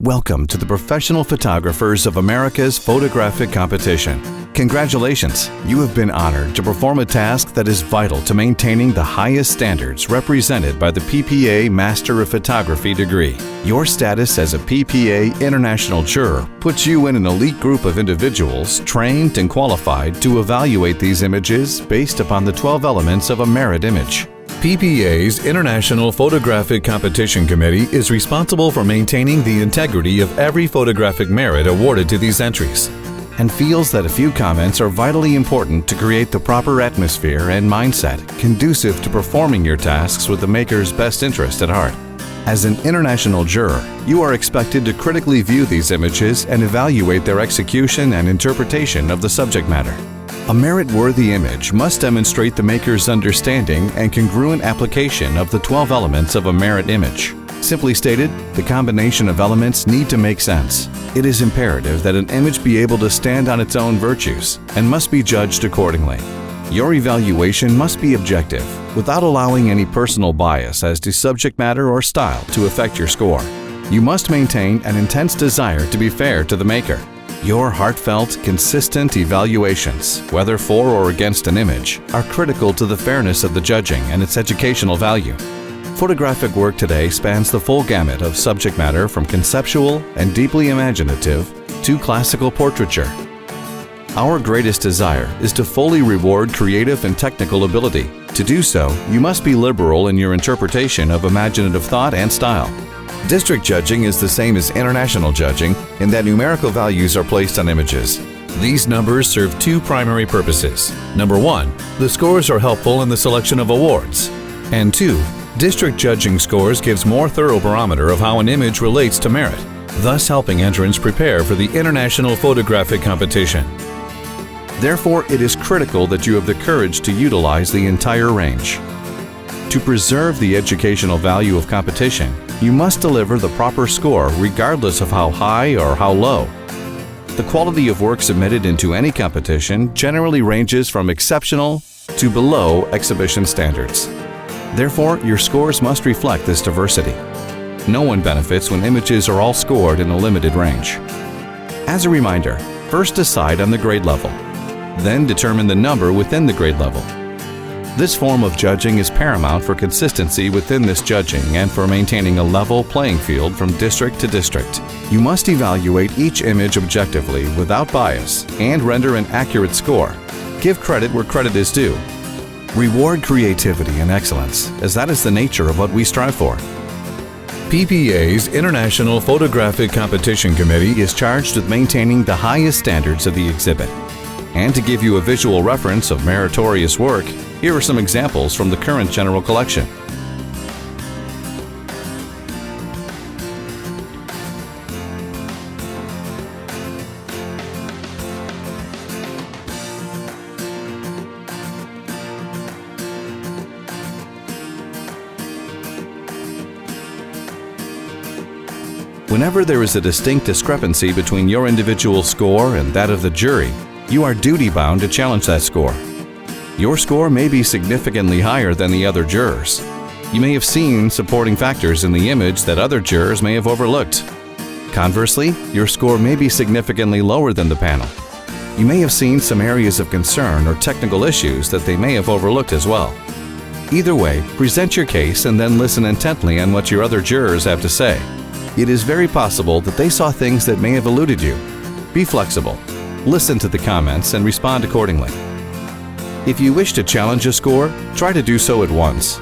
Welcome to the Professional Photographers of America's Photographic Competition. Congratulations! You have been honored to perform a task that is vital to maintaining the highest standards represented by the PPA Master of Photography degree. Your status as a PPA International Juror puts you in an elite group of individuals trained and qualified to evaluate these images based upon the 12 elements of a merit image. PPA's International Photographic Competition Committee is responsible for maintaining the integrity of every photographic merit awarded to these entries, and feels that a few comments are vitally important to create the proper atmosphere and mindset conducive to performing your tasks with the maker's best interest at heart. As an international juror, you are expected to critically view these images and evaluate their execution and interpretation of the subject matter. A merit-worthy image must demonstrate the maker's understanding and congruent application of the 12 elements of a merit image. Simply stated, the combination of elements need to make sense. It is imperative that an image be able to stand on its own virtues and must be judged accordingly. Your evaluation must be objective, without allowing any personal bias as to subject matter or style to affect your score. You must maintain an intense desire to be fair to the maker. Your heartfelt, consistent evaluations, whether for or against an image, are critical to the fairness of the judging and its educational value. Photographic work today spans the full gamut of subject matter from conceptual and deeply imaginative to classical portraiture. Our greatest desire is to fully reward creative and technical ability. To do so, you must be liberal in your interpretation of imaginative thought and style. District judging is the same as international judging in that numerical values are placed on images. These numbers serve two primary purposes. Number one, the scores are helpful in the selection of awards. And two, district judging scores gives more thorough barometer of how an image relates to merit, thus helping entrants prepare for the International Photographic Competition. Therefore, it is critical that you have the courage to utilize the entire range. To preserve the educational value of competition, you must deliver the proper score regardless of how high or how low. The quality of work submitted into any competition generally ranges from exceptional to below exhibition standards. Therefore, your scores must reflect this diversity. No one benefits when images are all scored in a limited range. As a reminder, first decide on the grade level, then determine the number within the grade level. This form of judging is paramount for consistency within this judging and for maintaining a level playing field from district to district. You must evaluate each image objectively without bias and render an accurate score. Give credit where credit is due. Reward creativity and excellence, as that is the nature of what we strive for. PPA's International Photographic Competition Committee is charged with maintaining the highest standards of the exhibit. And to give you a visual reference of meritorious work, here are some examples from the current general collection. Whenever there is a distinct discrepancy between your individual score and that of the jury, you are duty-bound to challenge that score. Your score may be significantly higher than the other jurors. You may have seen supporting factors in the image that other jurors may have overlooked. Conversely, your score may be significantly lower than the panel. You may have seen some areas of concern or technical issues that they may have overlooked as well. Either way, present your case and then listen intently on what your other jurors have to say. It is very possible that they saw things that may have eluded you. Be flexible. Listen to the comments and respond accordingly. If you wish to challenge a score, try to do so at once.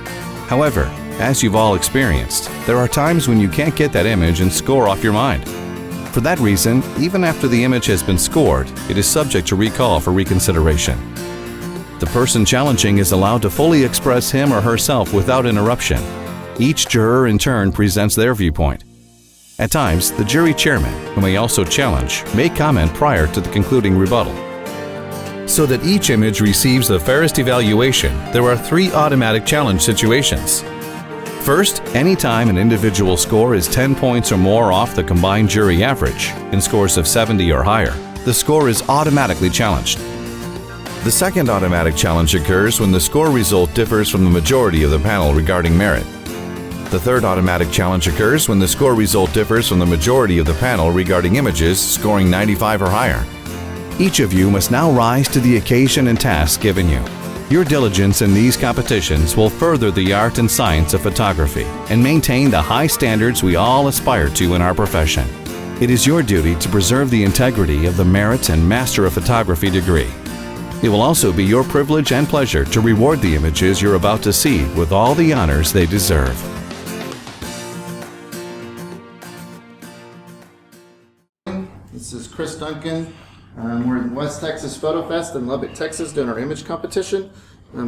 However, as you've all experienced, there are times when you can't get that image and score off your mind. For that reason, even after the image has been scored, it is subject to recall for reconsideration. The person challenging is allowed to fully express him or herself without interruption. Each juror in turn presents their viewpoint. At times, the jury chairman, who may also challenge, may comment prior to the concluding rebuttal. So that each image receives the fairest evaluation, there are 3 automatic challenge situations. First, anytime an individual score is 10 points or more off the combined jury average, in scores of 70 or higher, the score is automatically challenged. The second automatic challenge occurs when the score result differs from the majority of the panel regarding merit. The third automatic challenge occurs when the score result differs from the majority of the panel regarding images scoring 95 or higher. Each of you must now rise to the occasion and task given you. Your diligence in these competitions will further the art and science of photography and maintain the high standards we all aspire to in our profession. It is your duty to preserve the integrity of the Merit and Master of Photography degree. It will also be your privilege and pleasure to reward the images you're about to see with all the honors they deserve. This is Chris Duncan. We're in West Texas Photo Fest in Lubbock, Texas, doing our image competition.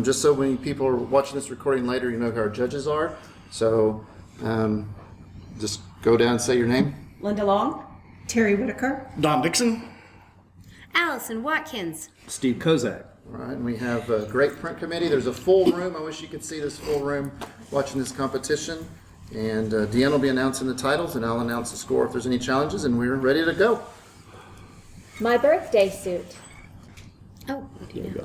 Just so when people are watching this recording later, you know who our judges are. So just go down and say your name. Linda Long. Terry Whitaker. Don Dixon. Allison Watkins. Steve Kozak. All right, and we have a great print committee. There's a full room. I wish you could see this full room watching this competition. And Deanne will be announcing the titles, and I'll announce the score if there's any challenges, and we're ready to go. My birthday suit. Oh, Here we go.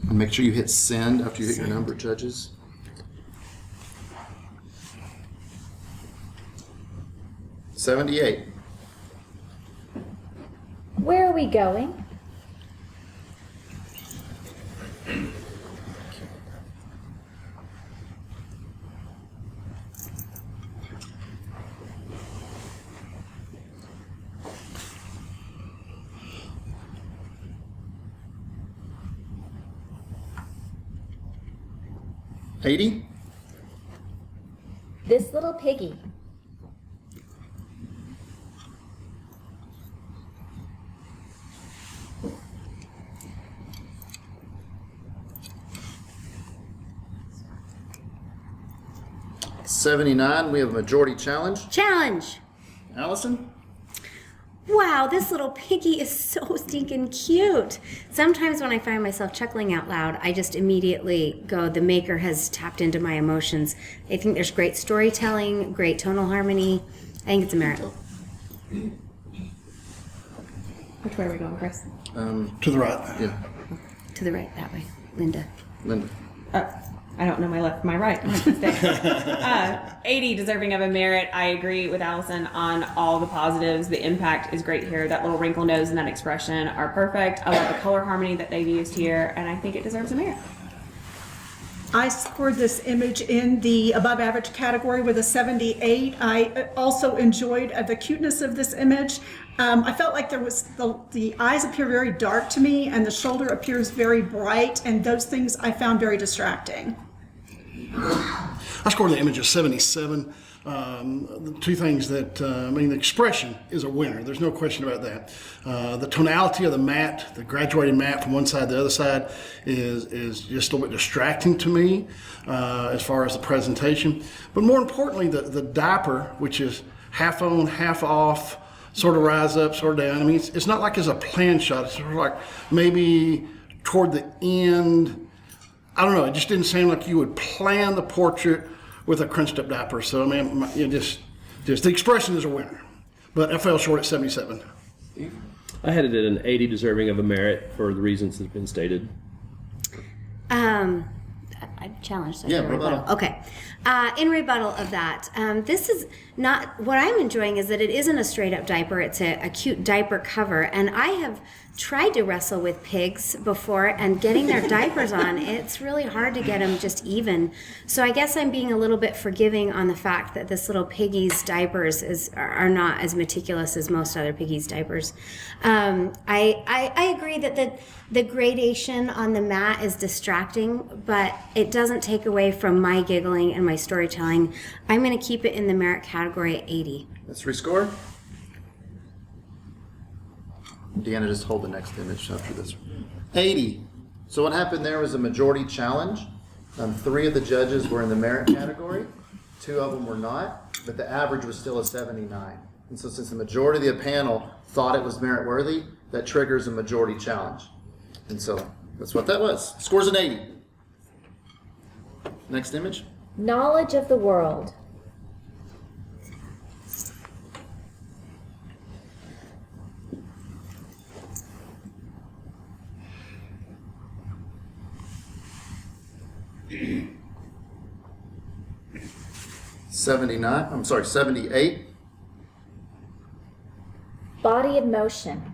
And make sure you hit send after you hit your number, judges. $78. Where are we going? $80. This little piggy. $79. We have a majority challenge. challenge. Allison? Wow, this little piggy is so stinking cute. Sometimes when I find myself chuckling out loud, I just immediately go, the maker has tapped into my emotions. I think there's great storytelling, great tonal harmony. I think it's a merit. Which way are we going, Chris? To the right. Yeah. To the right, that way. Linda. Linda. I don't know my left from my right. 80, deserving of a merit. I agree with Allison on all the positives. The impact is great here. That little wrinkle nose and that expression are perfect. I love the color harmony that they've used here, and I think it deserves a merit. I scored this image in the above average category with a 78. I also enjoyed the cuteness of this image. I felt like there was the eyes appear very dark to me, and the shoulder appears very bright, and those things I found very distracting. I scored the image of 77. The two things that, the expression is a winner. There's no question about that. The tonality of the matte, the graduated matte from one side to the other side is just a little bit distracting to me as far as the presentation. But more importantly, the diaper, which is half on, half off, sort of rise up, sort of down. I mean, it's not like it's a plan shot. It's sort of like maybe toward the end. I don't know. It just didn't seem like you would plan the portrait with a crunched up diaper. So I mean, just the expression is a winner. But I fell short at 77. I had it at an 80, deserving of a merit for the reasons that have been stated. I challenged. So Yeah, rebuttal. Okay. In rebuttal of that, this is not, what I'm enjoying is that it isn't a straight up diaper, it's a cute diaper cover. And I have tried to wrestle with pigs before, and getting their diapers on, it's really hard to get them just even. So I guess I'm being a little bit forgiving on the fact that this little piggy's diapers are not as meticulous as most other piggy's diapers. I agree that the gradation on the mat is distracting, but it doesn't take away from my giggling and my storytelling. I'm going to keep it in the merit category at 80. Let's rescore. Deanna, just hold the next image after this. 80. So what happened there was a majority challenge. 3 of the judges were in the merit category. 2 of them were not, but the average was still a 79. And so since the majority of the panel thought it was merit worthy, that triggers a majority challenge. And so that's what that was. Scores an 80. Next image. Knowledge of the world. 78. Body in motion.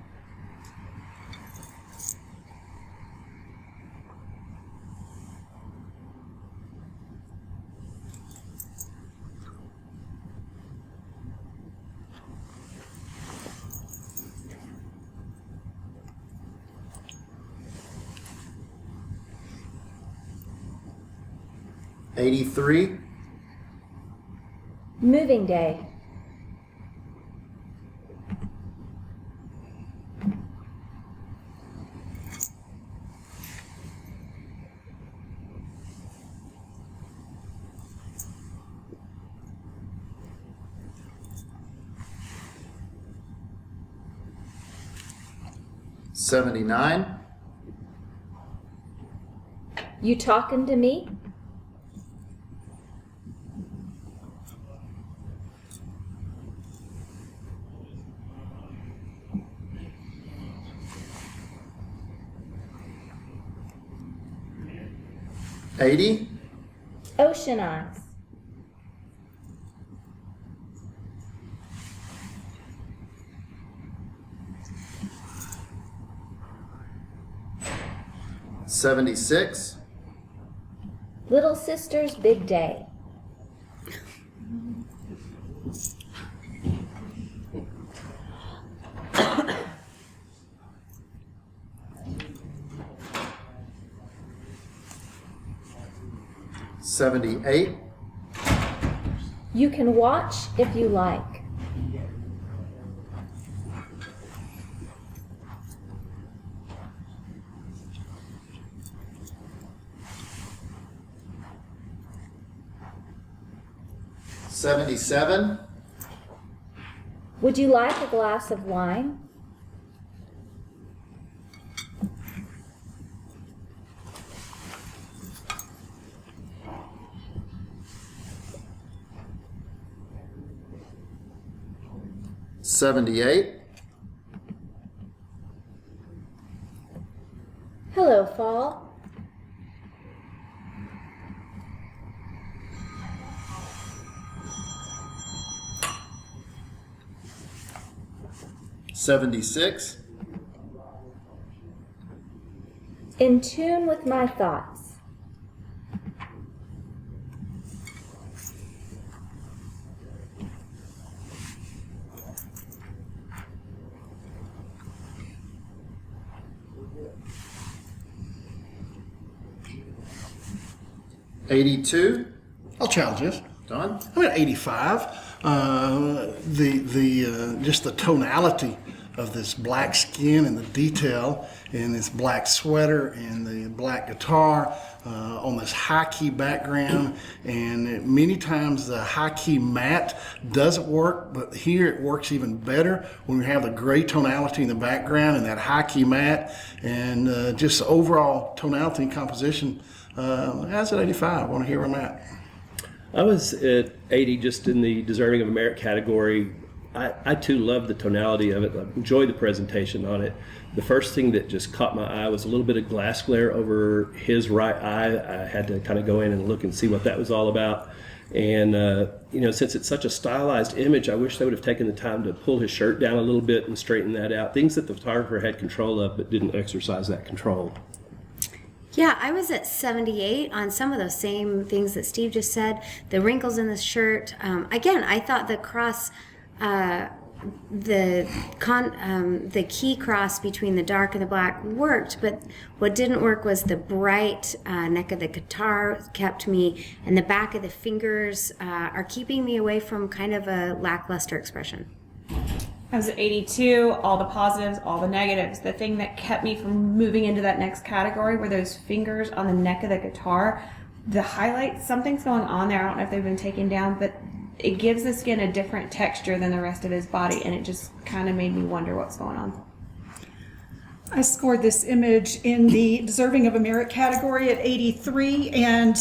$83. Moving day. $79. You talking to me? $80. Ocean eyes. $76. Little sister's big day. $78. You can watch if you like. $77. Would you like a glass of wine? $78. Hello, fall. $76. In tune with my thoughts. $82. I'll challenge this. Done. I'm at 85. Just the tonality of this black skin and the detail in this black sweater and the black guitar on this high key background, and many times the high key matte doesn't work, but here it works even better when we have the gray tonality in the background and that high key matte, and just the overall tonality and composition. That's at 85. I want to hear where I'm at. I was at 80, just in the deserving of a merit category. I too love the tonality of it. I enjoyed the presentation on it. The first thing that just caught my eye was a little bit of glass glare over his right eye. I had to kind of go in and look and see what that was all about. And since it's such a stylized image, I wish they would have taken the time to pull his shirt down a little bit and straighten that out. Things that the photographer had control of but didn't exercise that control. Yeah, I was at 78 on some of those same things that Steve just said. The wrinkles in the shirt. Again, I thought the cross, the key cross between the dark and the black worked, but what didn't work was the bright neck of the guitar kept me, and the back of the fingers are keeping me away from kind of a lackluster expression. I was at 82, all the positives, all the negatives. The thing that kept me from moving into that next category were those fingers on the neck of the guitar. The highlights, something's going on there. I don't know if they've been taken down, but it gives the skin a different texture than the rest of his body, and it just kind of made me wonder what's going on. I scored this image in the deserving of a merit category at 83, and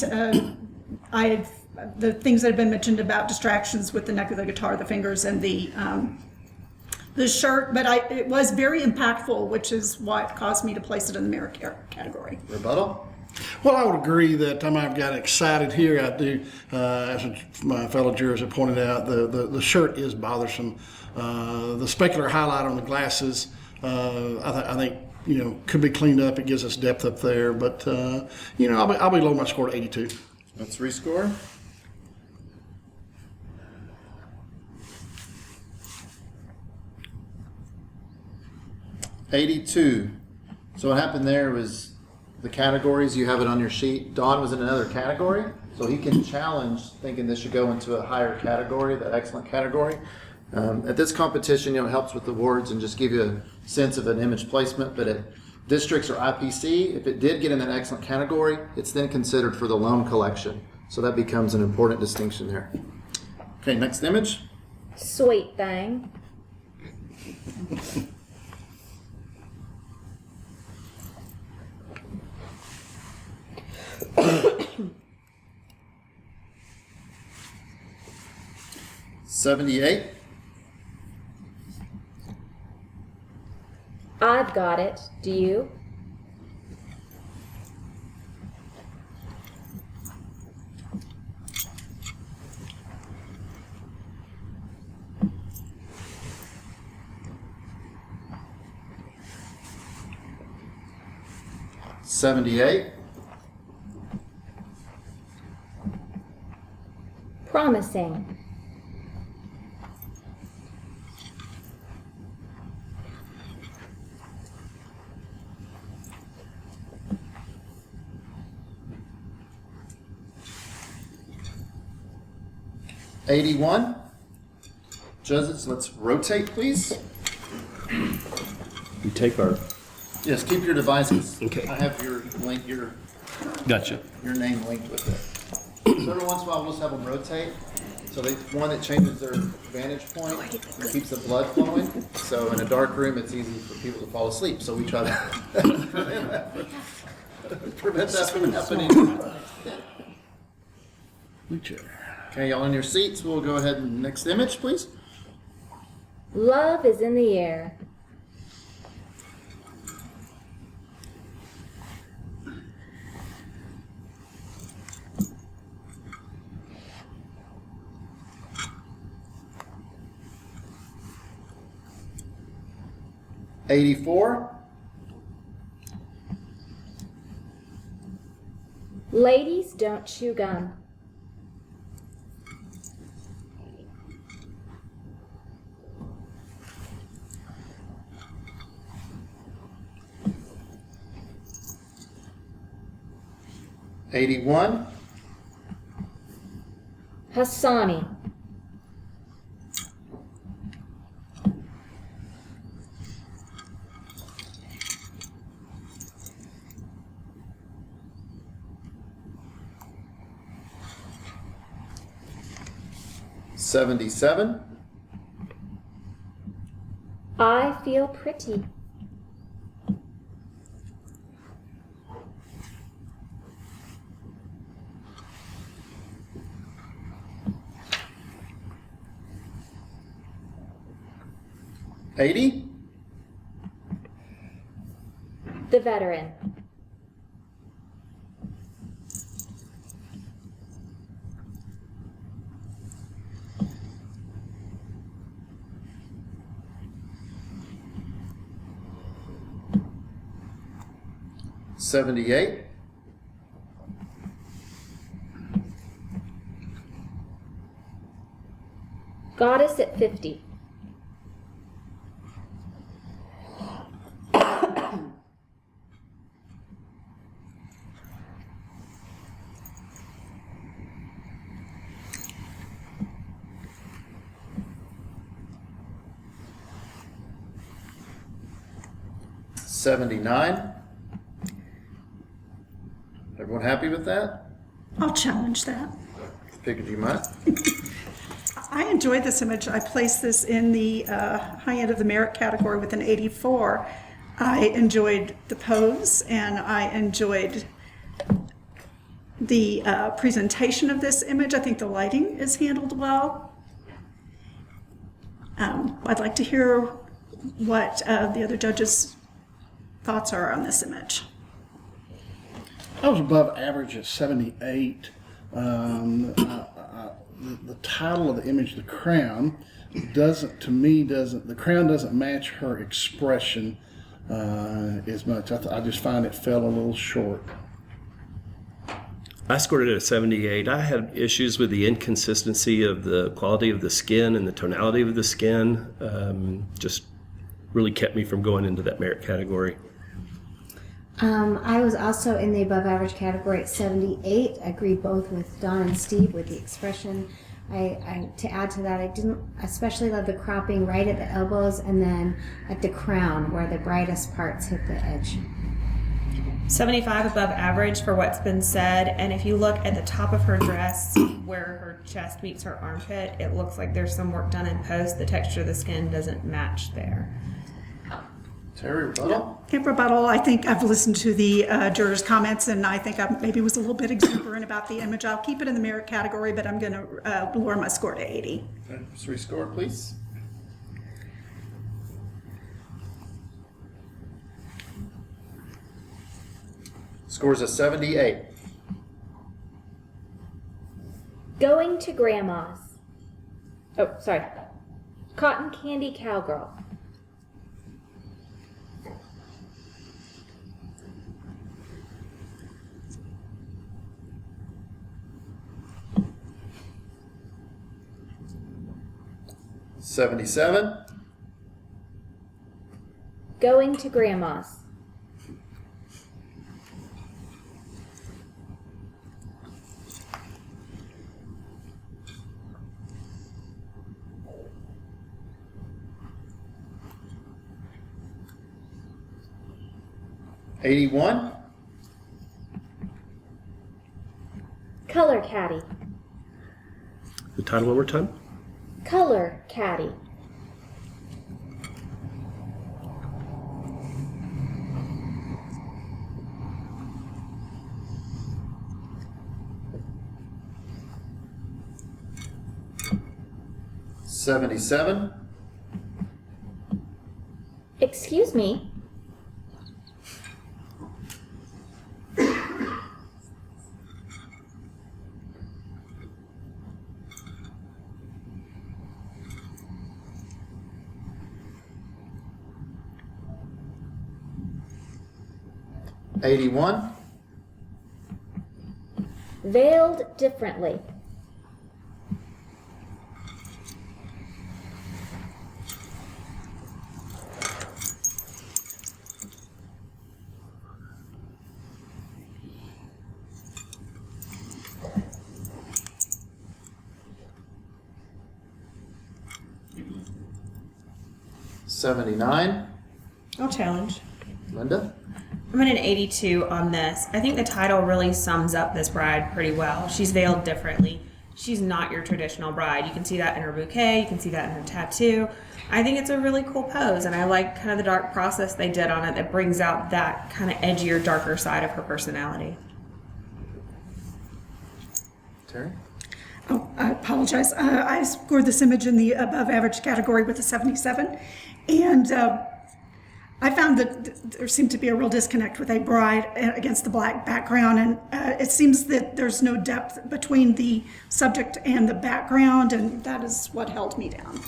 the things that have been mentioned about distractions with the neck of the guitar, the fingers, and the shirt, but it was very impactful, which is what caused me to place it in the merit category. Rebuttal? Well, I would agree that I might have got excited here. I do, as my fellow jurors have pointed out, the shirt is bothersome. The specular highlight on the glasses, I think, could be cleaned up. It gives us depth up there. But, I'll be low my score to 82. Let's rescore. $82. So what happened there was the categories, you have it on your sheet. Don was in another category, so he can challenge thinking this should go into a higher category, that excellent category. At this competition, it helps with the awards and just give you a sense of an image placement, but at districts or IPC, if it did get in that excellent category, it's then considered for the loan collection. So that becomes an important distinction there. Okay, next image. Sweet thing. $78. I've got it. Do you? $78. Promising. $81. Judges, let's rotate, please. We take our. Yes, keep your devices. Okay. I have your link, your Gotcha. name linked with it. So every once in a while, we'll just have them rotate. So one that changes their vantage point and keeps the blood flowing. So in a dark room, it's easy for people to fall asleep. So we try to prevent that from happening. Okay, y'all in your seats. We'll go ahead and next image, please. Love is in the air. $84. Ladies don't chew gum. $81. Hasani. $77. I feel pretty. $80. The veteran. $78. Goddess at 50. $79. Everyone happy with that? I'll challenge that. Piggy, do you mind? I enjoyed this image. I placed this in the high end of the merit category with an 84. I enjoyed the pose and I enjoyed the presentation of this image. I think the lighting is handled well. I'd like to hear what the other judges' thoughts are on this image. I was above average at 78. The title of the image, the crown, the crown doesn't match her expression as much. I just find it fell a little short. I scored it at a 78. I had issues with the inconsistency of the quality of the skin and the tonality of the skin. Just really kept me from going into that merit category. I was also in the above average category at 78. I agree both with Don and Steve with the expression. To add to that, I didn't especially love the cropping right at the elbows and then at the crown where the brightest parts hit the edge. 75 above average for what's been said, and if you look at the top of her dress where her chest meets her armpit, it looks like there's some work done in post. The texture of the skin doesn't match there. Terry, rebuttal? In rebuttal, I think I've listened to the jurors' comments, and I think I maybe was a little bit exuberant about the image. I'll keep it in the merit category, but I'm going to lower my score to 80. Okay, just rescore, please. Scores a 78. Going to Grandma's. Oh, sorry. Cotton Candy Cowgirl. $77. Going to Grandma's. $81. Color Caddy. The title one more time? Color Caddy. $77. Excuse me. $81. Veiled differently. $79. I'll challenge. Linda? I'm at an 82 on this. I think the title really sums up this bride pretty well. She's veiled differently. She's not your traditional bride. You can see that in her bouquet. You can see that in her tattoo. I think it's a really cool pose, and I like kind of the dark process they did on it that brings out that kind of edgier, darker side of her personality. Terry? Oh, I apologize. I scored this image in the above average category with a 77. And I found that there seemed to be a real disconnect with a bride against the black background. And it seems that there's no depth between the subject and the background. And that is what held me down.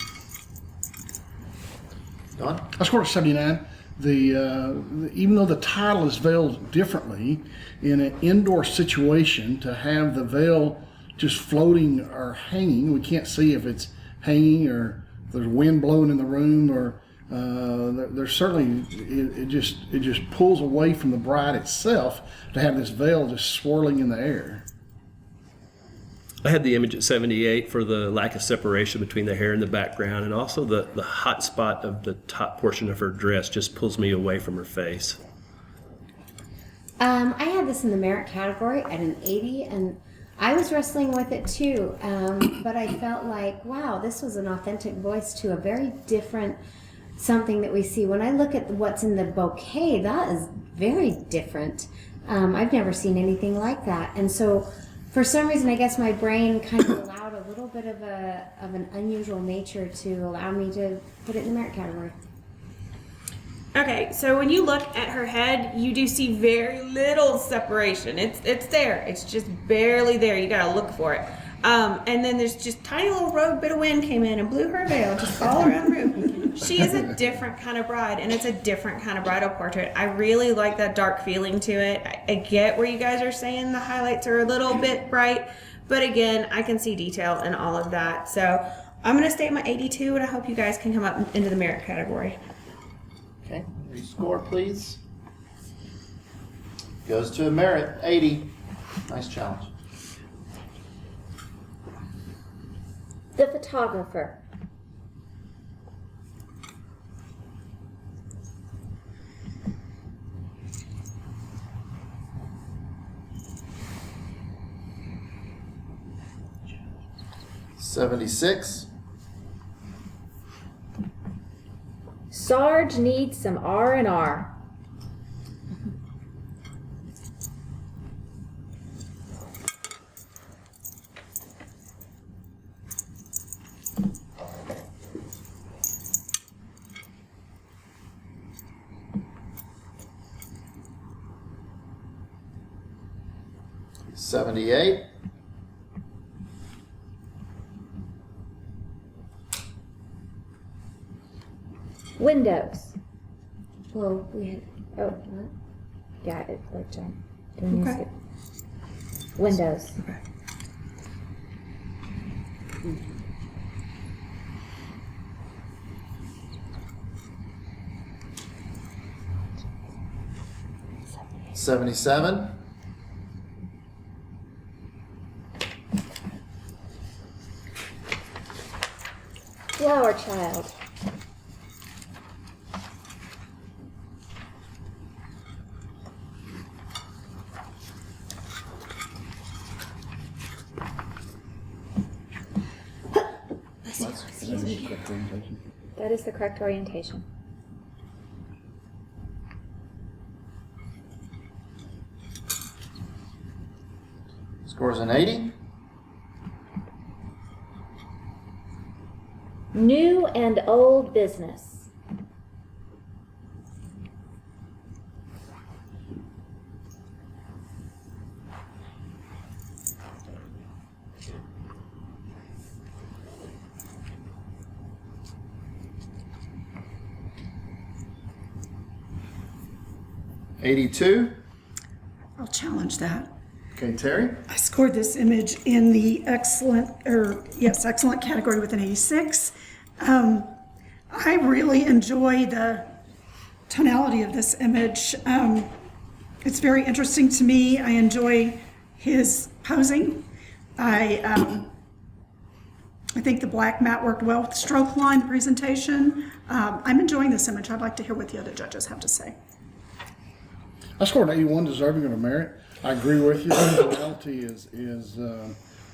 Don? I scored a 79. Even though the title is veiled differently, in an indoor situation, to have the veil just floating or hanging, we can't see if it's hanging or there's wind blowing in the room, or there's certainly it just pulls away from the bride itself to have this veil just swirling in the air. I had the image at 78 for the lack of separation between the hair and the background, and also the hot spot of the top portion of her dress just pulls me away from her face. I had this in the merit category at an 80, and I was wrestling with it too, but I felt like, wow, this was an authentic voice to a very different something that we see. When I look at what's in the bouquet, that is very different. I've never seen anything like that. And so for some reason, I guess my brain kind of allowed a little bit of an unusual nature to allow me to put it in the merit category. Okay, so when you look at her head, you do see very little separation. It's there. It's just barely there. You gotta look for it. And then there's just tiny little bit of wind came in and blew her veil just all around the room. She is a different kind of bride, and it's a different kind of bridal portrait. I really like that dark feeling to it. I get where you guys are saying the highlights are a little bit bright, but again, I can see detail in all of that. So I'm gonna stay at my 82, and I hope you guys can come up into the merit category. Okay, your score, please. Goes to a merit, 80. Nice challenge. The photographer. $76. Sarge needs some R&R. $78. Windows. Well, we had. Oh, what? Yeah, it's like John. Okay. Windows. Okay. $77. Flower child. That is the correct orientation. Scores an 80. New and old business. $82. I'll challenge that. Okay, Terry. I scored this image in the excellent category with an 86. I really enjoy the tonality of this image. It's very interesting to me. I enjoy his posing. I think the black mat worked well with the stroke line presentation. I'm enjoying this image. I'd like to hear what the other judges have to say. I scored an 81, deserving of a merit. I agree with you. The tonality is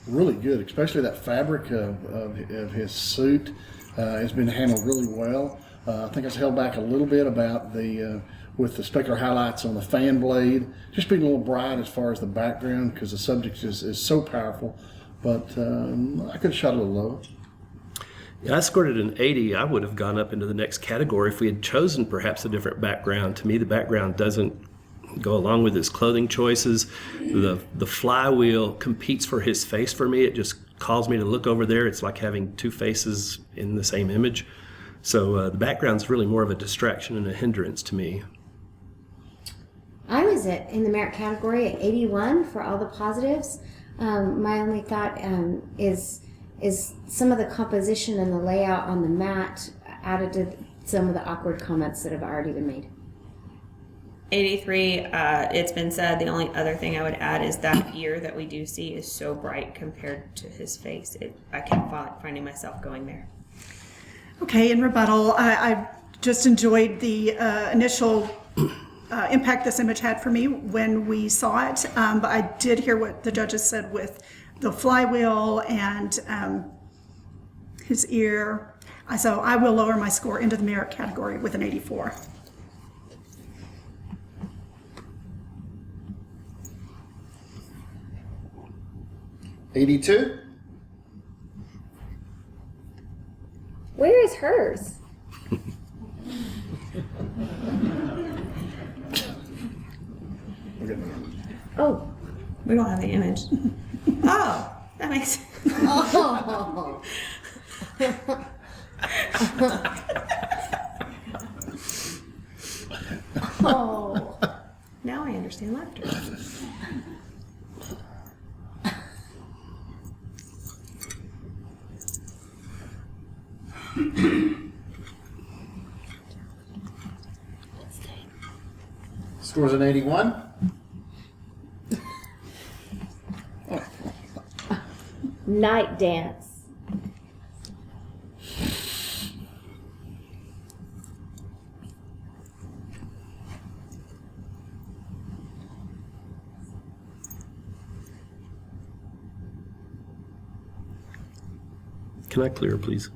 really good, especially that fabric of his suit has been handled really well. I think I was held back a little bit about with the specular highlights on the fan blade, just being a little bright as far as the background because the subject is so powerful. But I could have shot a little lower. Yeah, I scored it an 80. I would have gone up into the next category if we had chosen perhaps a different background. To me, the background doesn't go along with his clothing choices. The flywheel competes for his face for me. It just calls me to look over there. It's like having two faces in the same image. So the background's really more of a distraction and a hindrance to me. I was in the merit category at 81 for all the positives. My only thought is some of the composition and the layout on the mat added to some of the awkward comments that have already been made. 83, it's been said, the only other thing I would add is that ear that we do see is so bright compared to his face. I kept finding myself going there. Okay, in rebuttal, I just enjoyed the initial impact this image had for me when we saw it, but I did hear what the judges said with the flywheel and his ear. So I will lower my score into the merit category with an 84. $82. Where is hers? good. Oh, We don't have the image. Oh, that makes sense. Oh. oh. Now I understand laughter. Scores an 81. Night dance. Can I clear, please?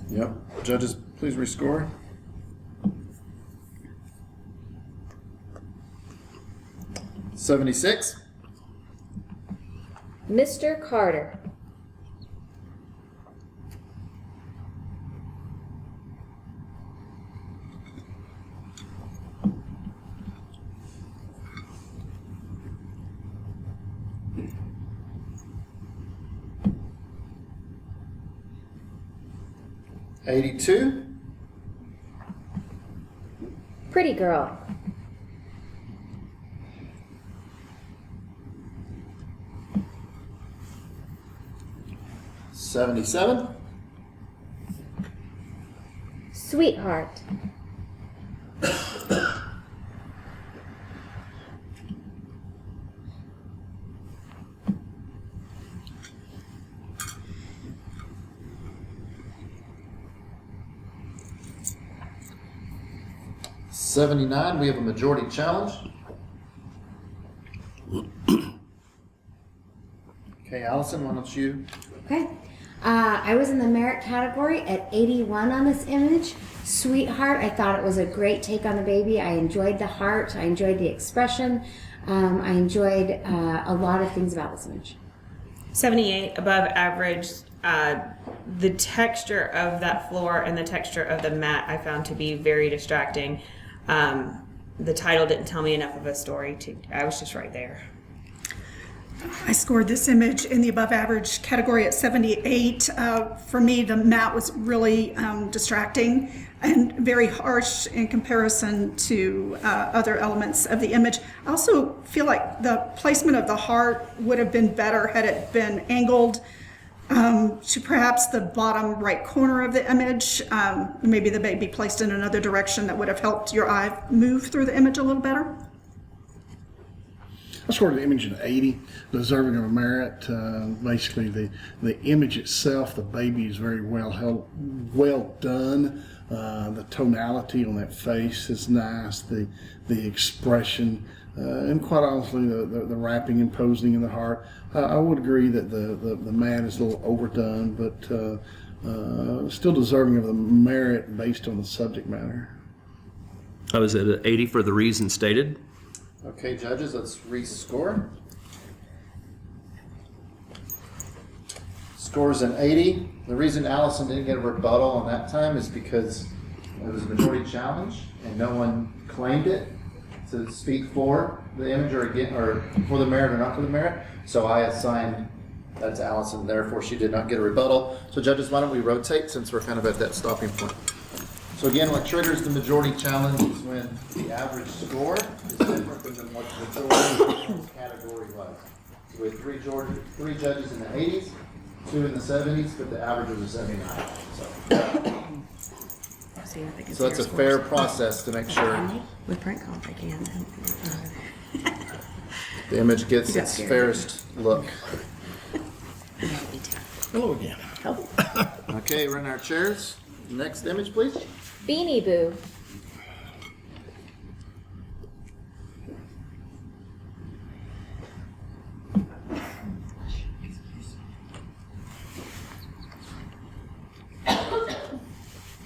Yep. Judges, please rescore. $76. Mr. Carter. $82. Pretty girl. $77. Sweetheart. $79. We have a majority challenge. Okay, Allison, why don't you? Okay. I was in the merit category at 81 on this image. Sweetheart, I thought it was a great take on the baby. I enjoyed the heart. I enjoyed the expression. I enjoyed a lot of things about this image. 78, above average. The texture of that floor and the texture of the mat I found to be very distracting. The title didn't tell me enough of a story. I was just right there. I scored this image in the above average category at 78. For me, the mat was really distracting and very harsh in comparison to other elements of the image. I also feel like the placement of the heart would have been better had it been angled to perhaps the bottom right corner of the image. Maybe the baby placed in another direction that would have helped your eye move through the image a little better. I scored the image an 80, deserving of a merit. Basically, the image itself, the baby is very well done. The tonality on that face is nice. The expression, and quite honestly, the wrapping and posing in the heart. I would agree that the mat is a little overdone, but still deserving of the merit based on the subject matter. I was at an 80 for the reason stated. Okay, judges, let's rescore. Scores an 80. The reason Allison didn't get a rebuttal on that time is because it was a majority challenge and no one claimed it to speak for the image or for the merit or not for the merit. So I assigned that to Allison, therefore she did not get a rebuttal. So judges, why don't we rotate since we're kind of at that stopping point. So again, what triggers the majority challenge is when the average score is different than what the majority category was. So we had three judges in the 80s, 2 in the 70s, but the average was a 79. So that's a fair process to make sure With print comp, I can. the image gets its fairest look. Hello again. Okay, we're in our chairs. Next image, please. Beanie Boo.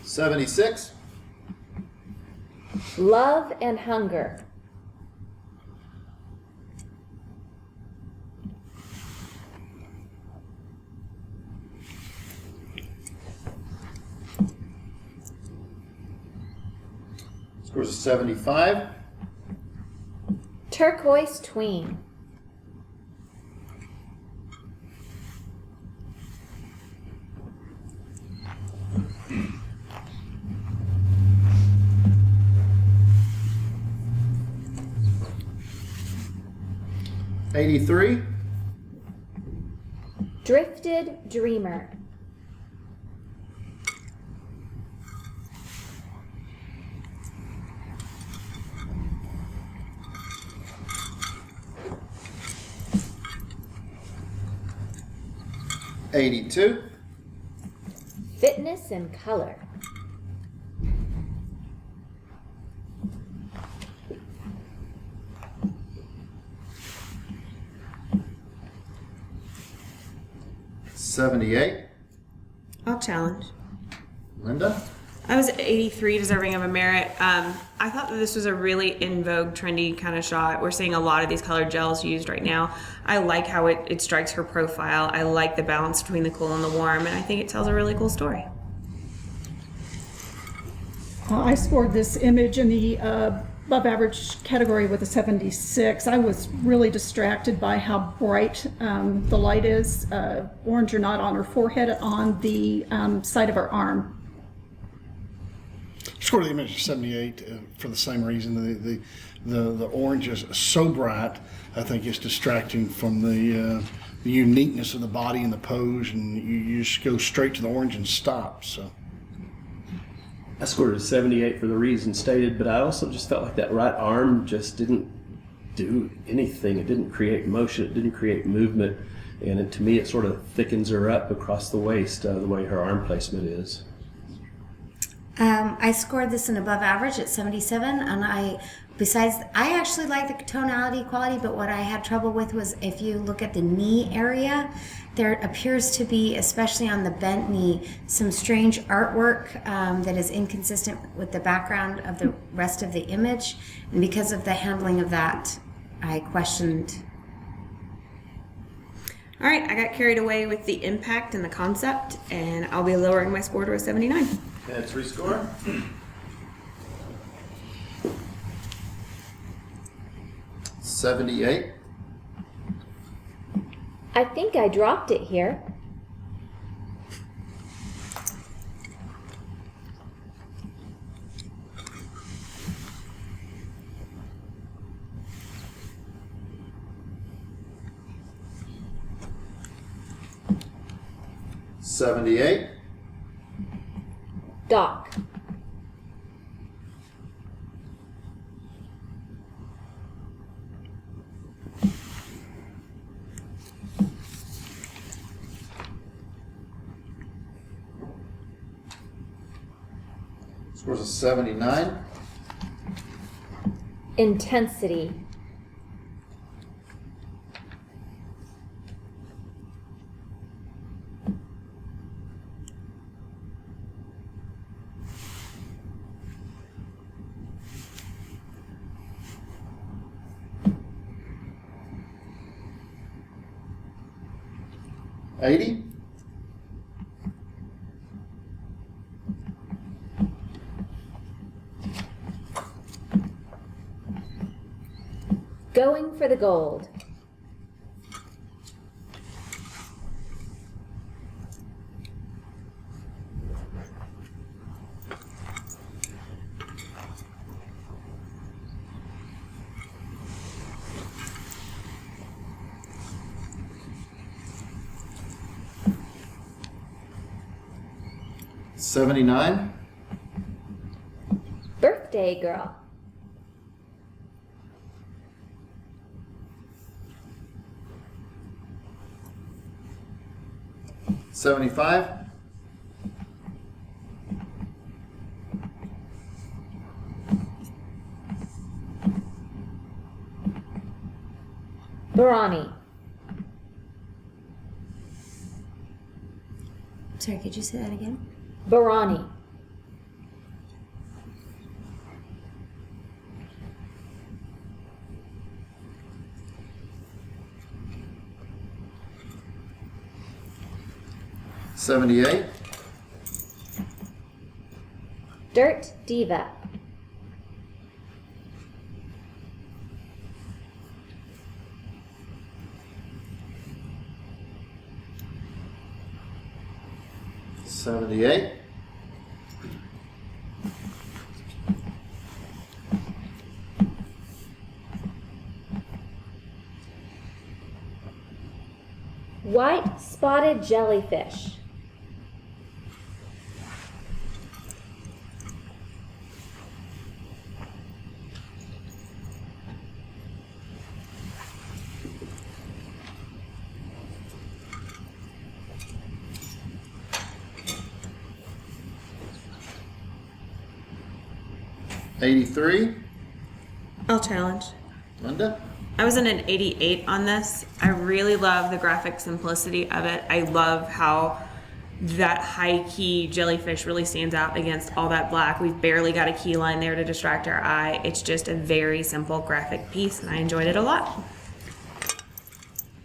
$76. Love and hunger. Scores a 75. Turquoise Tween. $83. Drifted Dreamer. $82. Fitness and Color. $78. I'll challenge. Linda? I was at 83, deserving of a merit. I thought that this was a really in vogue, trendy kind of shot. We're seeing a lot of these colored gels used right now. I like how it strikes her profile. I like the balance between the cool and the warm, and I think it tells a really cool story. I scored this image in the above average category with a 76. I was really distracted by how bright the light is, orange or not, on her forehead, on the side of her arm. Scored the image of 78 for the same reason. The orange is so bright, I think it's distracting from the uniqueness of the body and the pose, and you just go straight to the orange and stop. So I scored a 78 for the reason stated, but I also just felt like that right arm just didn't do anything. It didn't create motion. It didn't create movement. And to me, it sort of thickens her up across the waist, the way her arm placement is. I scored this an above average at 77, and I actually like the tonality quality, but what I had trouble with was if you look at the knee area, there appears to be, especially on the bent knee, some strange artwork that is inconsistent with the background of the rest of the image, and because of the handling of that, I questioned. All right, I got carried away with the impact and the concept, and I'll be lowering my score to a 79. Let's rescore. $78. I think I dropped it here. $78. Doc. Scores a 79. Intensity. $80. Going for the gold. $79. Birthday girl. $75. Barani. Sorry, could you say that again? Barani. $78. Dirt Diva. 78. White spotted jellyfish. $83. I'll challenge. Linda? I was in an 88 on this. I really love the graphic simplicity of it. I love how that high key jellyfish really stands out against all that black. We've barely got a key line there to distract our eye. It's just a very simple graphic piece, and I enjoyed it a lot.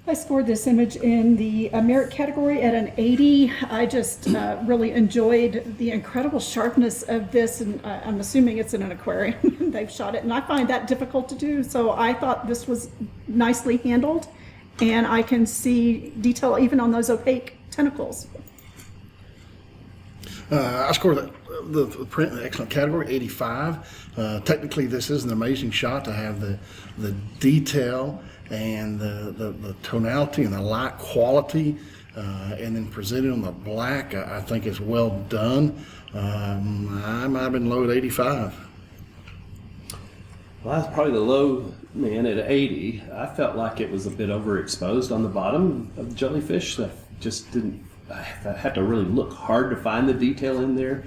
I scored this image in the merit category at an 80. I just really enjoyed the incredible sharpness of this, and I'm assuming it's in an aquarium. They've shot it, and I find that difficult to do, so I thought this was nicely handled, and I can see detail even on those opaque tentacles. I scored the print in the excellent category, 85. Technically, this is an amazing shot to have the detail and the tonality and the light quality, and then presented on the black. I think is well done. I might have been low at 85. Well, that's probably the low man at 80. I felt like it was a bit overexposed on the bottom of the jellyfish. I just didn't. I had to really look hard to find the detail in there.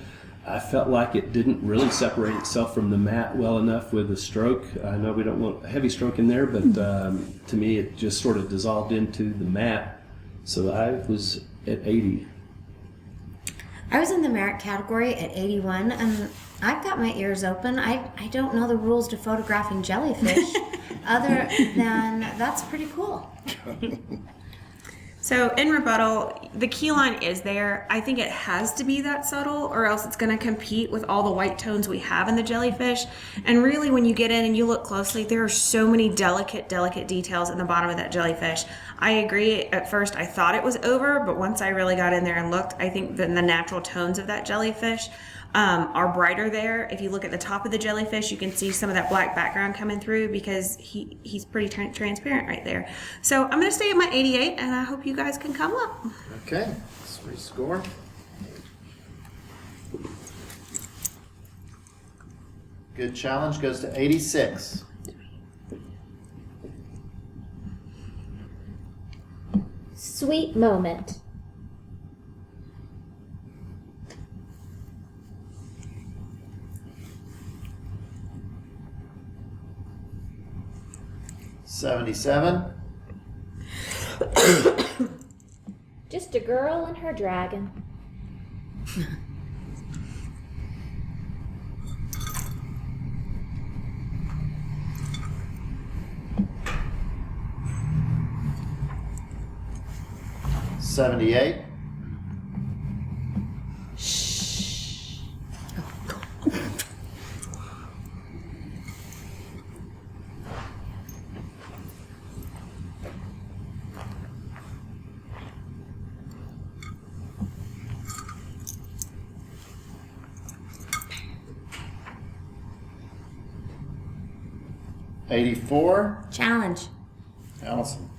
I felt like it didn't really separate itself from the mat well enough with the stroke. I know we don't want a heavy stroke in there, but to me it just sort of dissolved into the mat. So I was at 80. I was in the merit category at 81, and I've got my ears open. I don't know the rules to photographing jellyfish other than that's pretty cool. So in rebuttal, the key line is there. I think it has to be that subtle, or else it's going to compete with all the white tones we have in the jellyfish. And really, when you get in and you look closely, there are so many delicate details in the bottom of that jellyfish. I agree. At first, I thought it was over, but once I really got in there and looked, I think that the natural tones of that jellyfish are brighter there. If you look at the top of the jellyfish, you can see some of that black background coming through because he's pretty transparent right there. So I'm going to stay at my 88, and I hope you guys can come up. Okay, let's rescore. Good challenge goes to 86. Sweet moment. $77. Just a girl and her dragon. $78. $84. Challenge. Allison.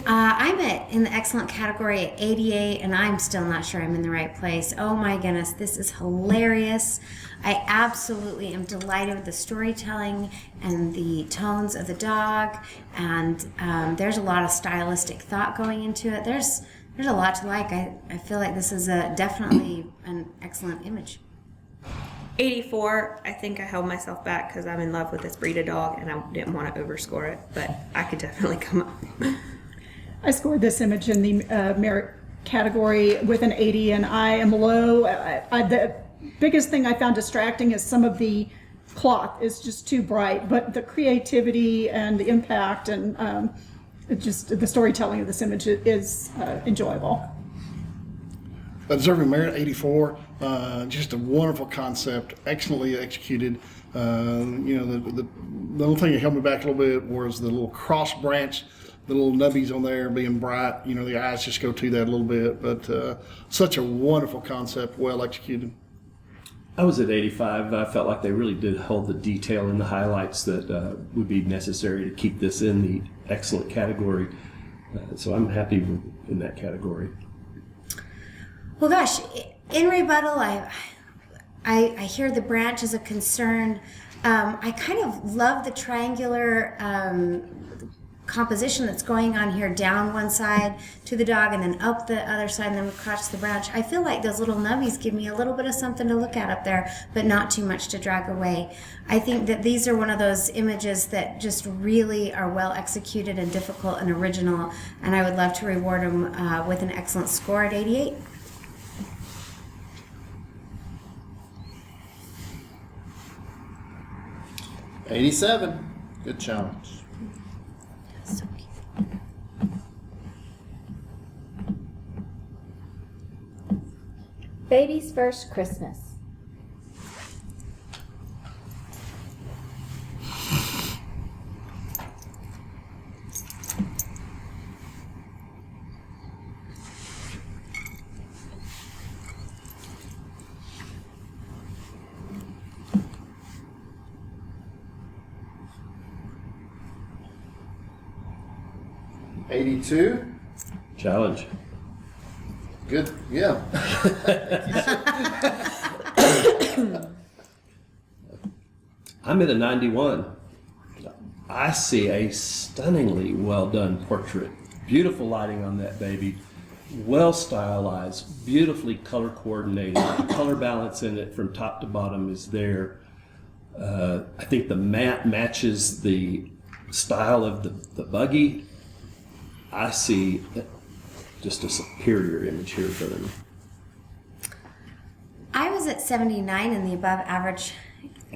I'm in the excellent category at 88, and I'm still not sure I'm in the right place. Oh my goodness, this is hilarious. I absolutely am delighted with the storytelling and the tones of the dog, and there's a lot of stylistic thought going into it. There's a lot to like. I feel like this is definitely an excellent image. 84, I think I held myself back because I'm in love with this breed of dog and I didn't want to overscore it, but I could definitely come up. I scored this image in the merit category with an 80, and I am low. The biggest thing I found distracting is some of the cloth is just too bright, but the creativity and the impact and just the storytelling of this image is enjoyable. Deserving merit, 84. Just a wonderful concept, excellently executed. The only thing that held me back a little bit was the little cross branch the little nubbies on there being bright, the eyes just go to that a little bit. But such a wonderful concept, well executed. I was at 85. I felt like they really did hold the detail and the highlights that would be necessary to keep this in the excellent category. So I'm happy in that category. Well, gosh, in rebuttal, I hear the branch is a concern. I kind of love the triangular composition that's going on here, down one side to the dog and then up the other side and then across the branch. I feel like those little nubbies give me a little bit of something to look at up there, but not too much to drag away. I think that these are one of those images that just really are well executed and difficult and original, and I would love to reward them with an excellent score at 88. $87. Good challenge. So cute. Baby's First Christmas. $82. Challenge. Good. Yeah. I'm at a 91. I see a stunningly well done portrait. Beautiful lighting on that baby. Well stylized, beautifully color coordinated. The color balance in it from top to bottom is there. I think the mat matches the style of the buggy. I see just a superior image here for them. I was at 79 in the above average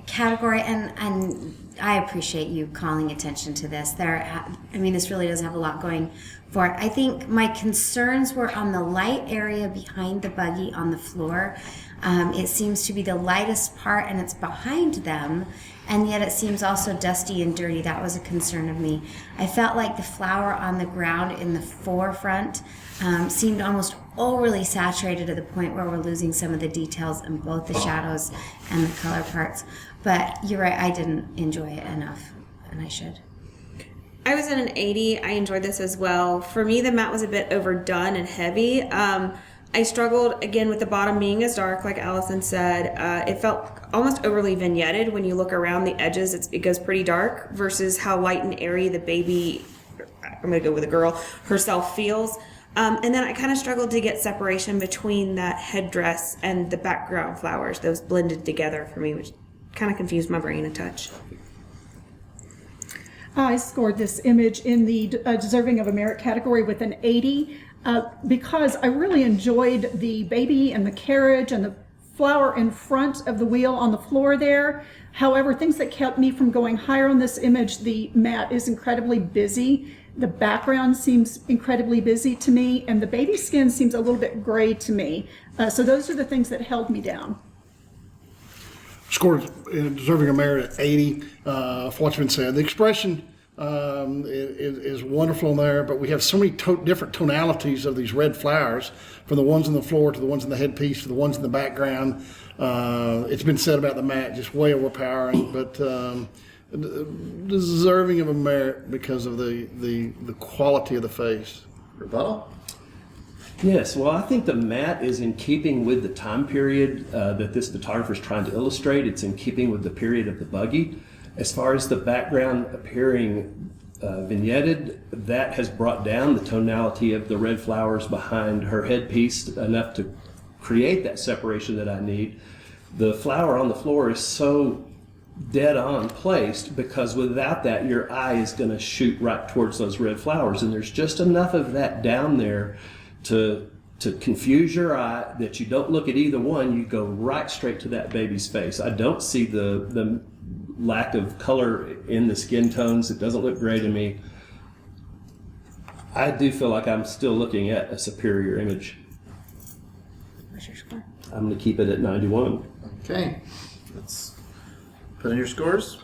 category, and I appreciate you calling attention to this. This really does have a lot going for it. I think my concerns were on the light area behind the buggy on the floor. It seems to be the lightest part, and it's behind them, and yet it seems also dusty and dirty. That was a concern of me. I felt like the flower on the ground in the forefront seemed almost overly saturated to the point where we're losing some of the details in both the shadows and the color parts. But you're right, I didn't enjoy it enough, and I should. I was at an 80. I enjoyed this as well. For me, the matte was a bit overdone and heavy. I struggled, again, with the bottom being as dark, like Allison said. It felt almost overly vignetted when you look around the edges. It goes pretty dark versus how light and airy the baby, I'm going to go with a girl, herself feels. And then I kind of struggled to get separation between that headdress and the background flowers. Those blended together for me, which kind of confused my brain a touch. I scored this image in the deserving of a merit category with an 80 because I really enjoyed the baby and the carriage and the flower in front of the wheel on the floor there. However, things that kept me from going higher on this image, the mat is incredibly busy. The background seems incredibly busy to me, and the baby skin seems a little bit gray to me. So those are the things that held me down. Scored deserving of merit at 80 for what's been said. The expression is wonderful in there, but we have so many different tonalities of these red flowers, from the ones on the floor to the ones in the headpiece to the ones in the background. It's been said about the mat, just way overpowering, but deserving of a merit because of the quality of the face. Rebuttal? Yes, well, I think the matte is in keeping with the time period that this photographer is trying to illustrate. It's in keeping with the period of the buggy. As far as the background appearing vignetted, that has brought down the tonality of the red flowers behind her headpiece enough to create that separation that I need. The flower on the floor is so dead on placed because without that, your eye is going to shoot right towards those red flowers, and there's just enough of that down there to confuse your eye that you don't look at either one. You go right straight to that baby's face. I don't see the lack of color in the skin tones. It doesn't look gray to me. I do feel like I'm still looking at a superior image. What's your score? I'm going to keep it at 91. Okay. Let's put in your scores.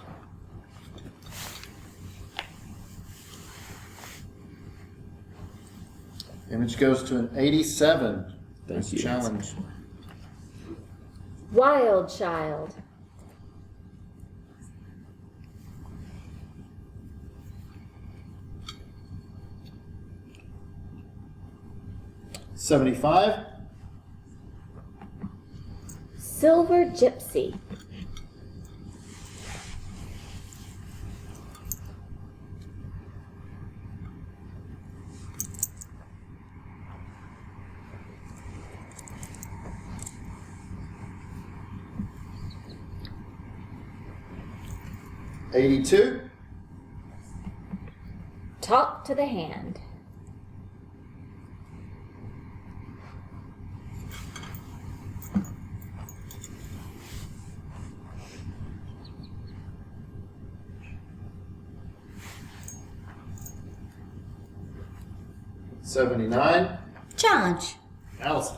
Image goes to an 87. Thank Nice you. challenge. Wild child. $75. Silver gypsy. $82. Talk to the hand. $79. Challenge. Allison.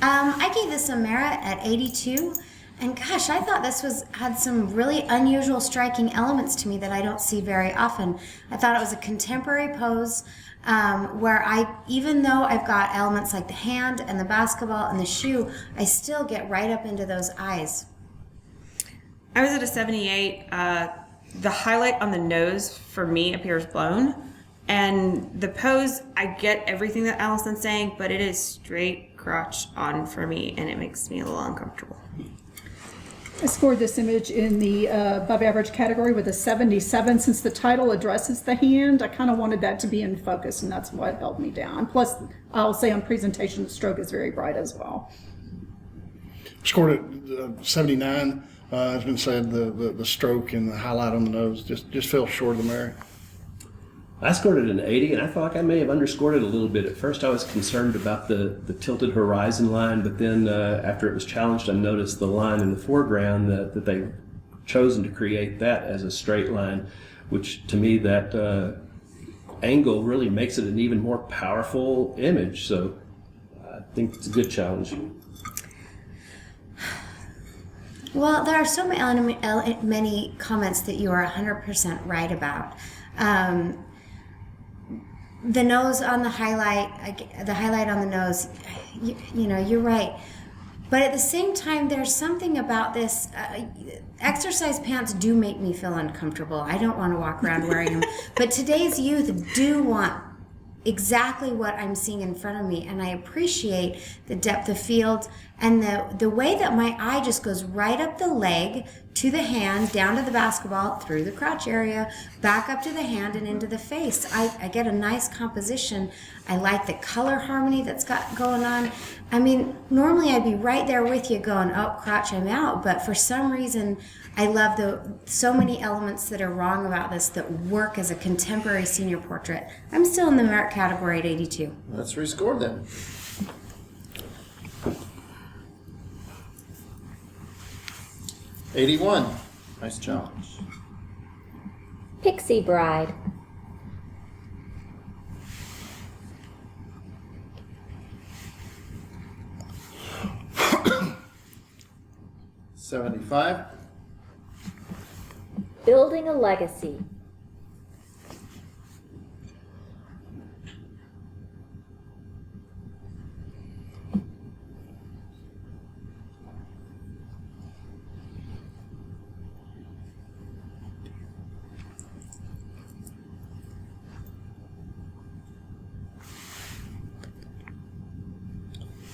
I gave this a merit at 82, and gosh, I thought this had some really unusual, striking elements to me that I don't see very often. I thought it was a contemporary pose where even though I've got elements like the hand and the basketball and the shoe, I still get right up into those eyes. I was at a 78. The highlight on the nose for me appears blown. And the pose, I get everything that Allison's saying, but it is straight crotch on for me, and it makes me a little uncomfortable. I scored this image in the above average category with a 77. Since the title addresses the hand, I kind of wanted that to be in focus, and that's what held me down. Plus, I'll say on presentation, the stroke is very bright as well. Scored at 79. As been said, the stroke and the highlight on the nose just fell short of the merit. I scored it an 80, and I felt like I may have underscored it a little bit. At first, I was concerned about the tilted horizon line, but then after it was challenged, I noticed the line in the foreground that they've chosen to create that as a straight line, which to me, that angle really makes it an even more powerful image. So I think it's a good challenge. Well, there are so many comments that you are 100% right about. The nose on the highlight on the nose, you know, you're right. But at the same time, there's something about this. Exercise pants do make me feel uncomfortable. I don't want to walk around wearing them. But today's youth do want exactly what I'm seeing in front of me, and I appreciate the depth of field and the way that my eye just goes right up the leg to the hand, down to the basketball, through the crotch area, back up to the hand and into the face. I get a nice composition. I like the color harmony that's got going on. I mean, normally I'd be right there with you going, oh, crotch, I'm out. But for some reason, I love so many elements that are wrong about this that work as a contemporary senior portrait. I'm still in the merit category at 82. Let's rescore then. $81. Nice challenge. Pixie bride. $75. Building a legacy.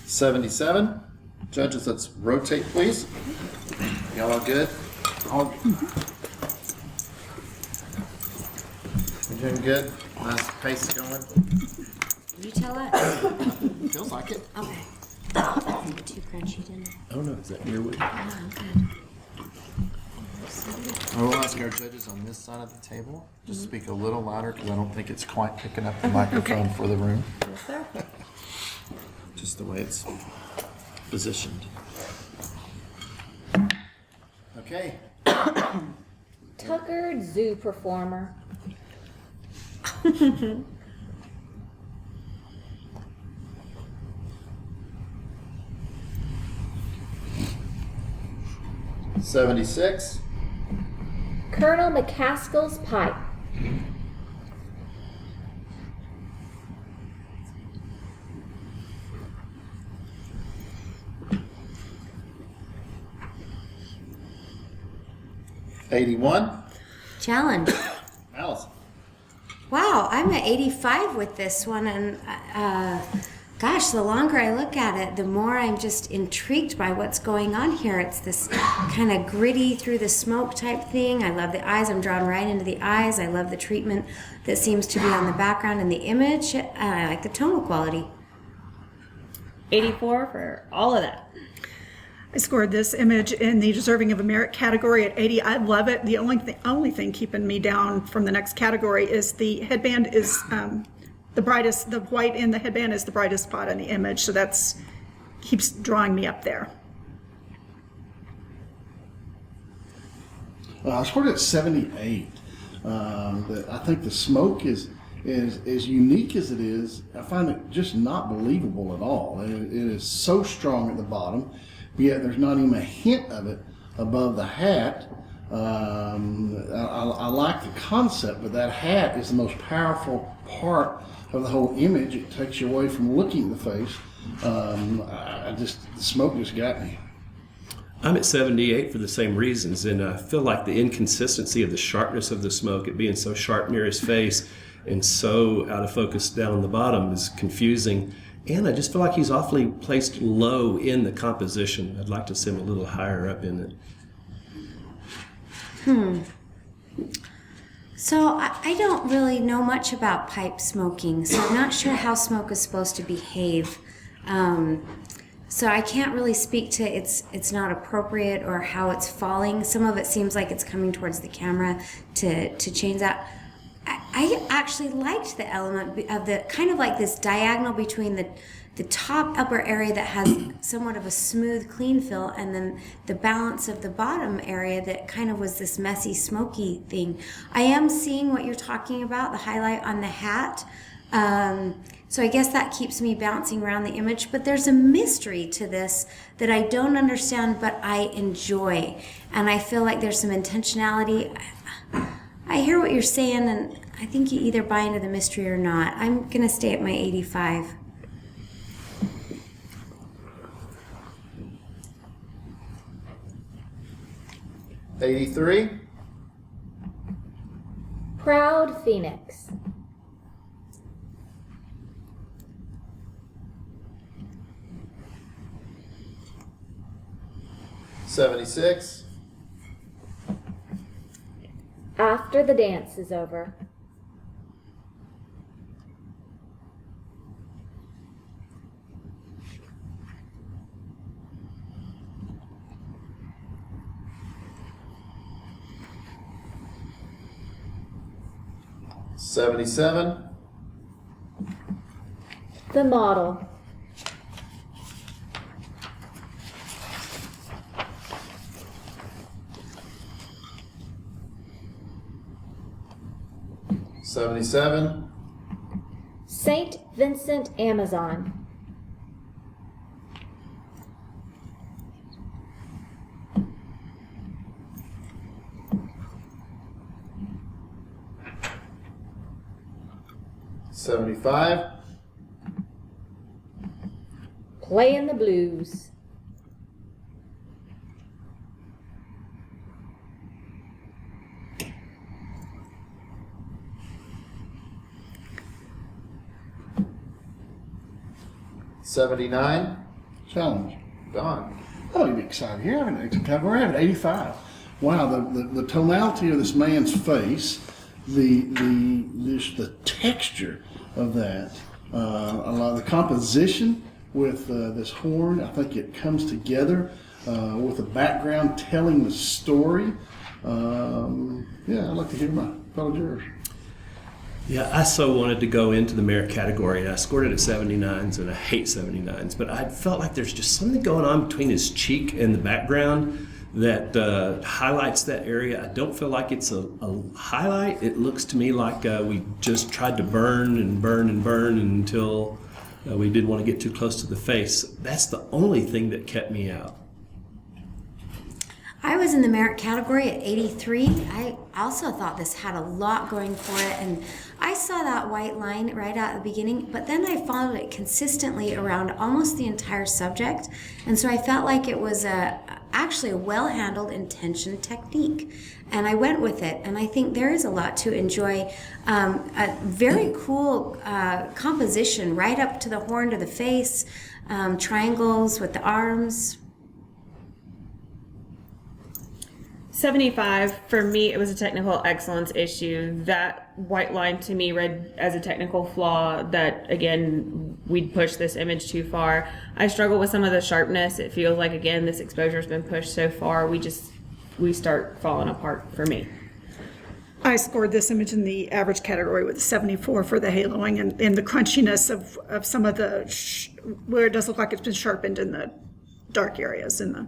$77. Judges, let's rotate, please. Y'all all good? All You doing good? Nice pace going? You tell us. Feels like it. Okay. I think too crunchy, didn't I? Oh no, is that your way? Oh, good. I will ask our judges on this side of the table just speak a little louder because I don't think it's quite picking up the microphone for the room. Yes, sir. Just the way it's positioned. Okay. Tuckered zoo performer. $76. Colonel McCaskill's pipe. 81. Challenge. Allison. Wow, I'm at 85 with this one, and gosh, the longer I look at it, the more I'm just intrigued by what's going on here. It's this kind of gritty through the smoke type thing. I love the eyes. I'm drawn right into the eyes. I love the treatment that seems to be on the background and the image. I like the tonal quality. 84 for all of that. I scored this image in the deserving of a merit category at 80. I love it. The only thing keeping me down from the next category is the headband is the brightest. The white in the headband is the brightest spot in the image, so that's keeps drawing me up there. I scored it 78. I think the smoke is as unique as it is. I find it just not believable at all. It is so strong at the bottom, yet there's not even a hint of it above the hat. I like the concept, but that hat is the most powerful part of the whole image. It takes you away from looking at the face. The smoke just got me. I'm at 78 for the same reasons, and I feel like the inconsistency of the sharpness of the smoke, it being so sharp near his face and so out of focus down on the bottom, is confusing. And I just feel like he's awfully placed low in the composition. I'd like to see him a little higher up in it. So I don't really know much about pipe smoking, so I'm not sure how smoke is supposed to behave. So I can't really speak to it's not appropriate or how it's falling. Some of it seems like it's coming towards the camera to change that. I actually liked the element of the kind of like this diagonal between the top upper area that has somewhat of a smooth, clean feel, and then the balance of the bottom area that kind of was this messy, smoky thing. I am seeing what you're talking about, the highlight on the hat. So I guess that keeps me bouncing around the image, but there's a mystery to this that I don't understand, but I enjoy. And I feel like there's some intentionality. I hear what you're saying, and I think you either buy into the mystery or not. I'm gonna stay at my 85. '83. Proud Phoenix. '76. After the dance is over. '77. The model. '77. Saint Vincent Amazon. '75. Playing the blues. '79. Challenge. Gone. Oh, you'd be excited here. I have an extra category. I have an 85. Wow, the tonality of this man's face, the texture of that, a lot of the composition with this horn. I think it comes together with the background telling the story. Yeah, I'd like to hear my fellow jurors. Yeah, I so wanted to go into the merit category, and I scored it at 79s, and I hate 79s, but I felt like there's just something going on between his cheek and the background that highlights that area. I don't feel like it's a highlight. It looks to me like we just tried to burn and burn and burn until we didn't want to get too close to the face. That's the only thing that kept me out. I was in the merit category at 83. I also thought this had a lot going for it, and I saw that white line right at the beginning, but then I followed it consistently around almost the entire subject, and so I felt like it was a actually a well-handled intention technique. And I went with it, and I think there is a lot to enjoy. A very cool composition right up to the horn to the face, triangles with the arms. 75, for me, it was a technical excellence issue. That white line to me read as a technical flaw that, again, we'd pushed this image too far. I struggle with some of the sharpness. It feels like, again, this exposure's been pushed so far, we start falling apart for me. I scored this image in the average category with a 74 for the haloing and the crunchiness of some of where it does look like it's been sharpened in the dark areas, in the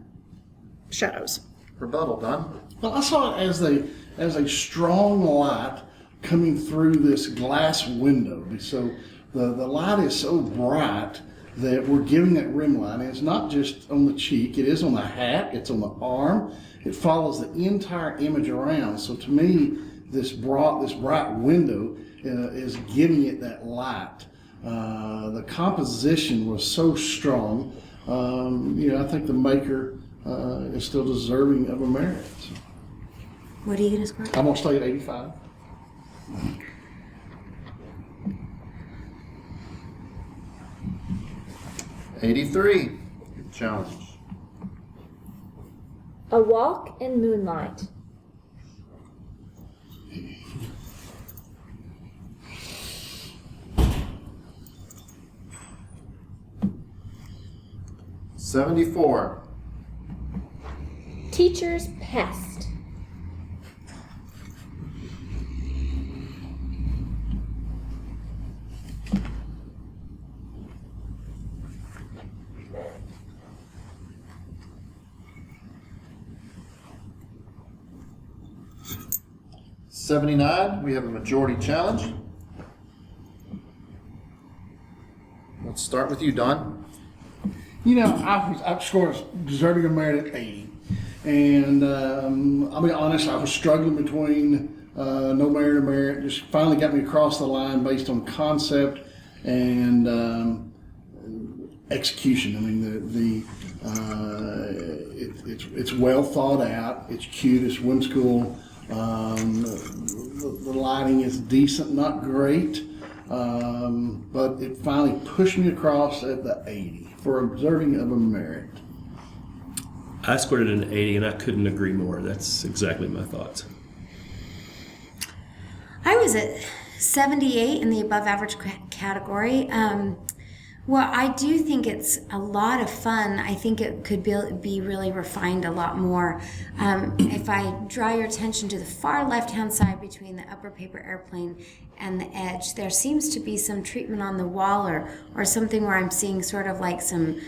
shadows. Rebuttal, Don. Well, I saw it as a strong light coming through this glass window. So the light is so bright that we're giving that rim line. And it's not just on the cheek, it is on the hat, it's on the arm. It follows the entire image around. So to me, this bright window is giving it that light. The composition was so strong. I think the maker is still deserving of a merit. So. What are you going to score? I'm going to stay at 85. $83. Challenge. A walk in moonlight. $74. Teacher's pest. $79. We have a majority challenge. Let's start with you, Don. I've scored deserving of merit at 80. And I'll be honest, I was struggling between no merit or merit. Just finally got me across the line based on concept and execution. I mean, it's well thought out. It's cute. It's whimsical. The lighting is decent, not great, but it finally pushed me across at the 80 for observing of a merit. I scored it an 80, and I couldn't agree more. That's exactly my thoughts. I was at 78 in the above average category. Well, I do think it's a lot of fun. I think it could be really refined a lot more. If I draw your attention to the far left-hand side between the upper paper airplane and the edge, there seems to be some treatment on the wall or something where I'm seeing sort of like some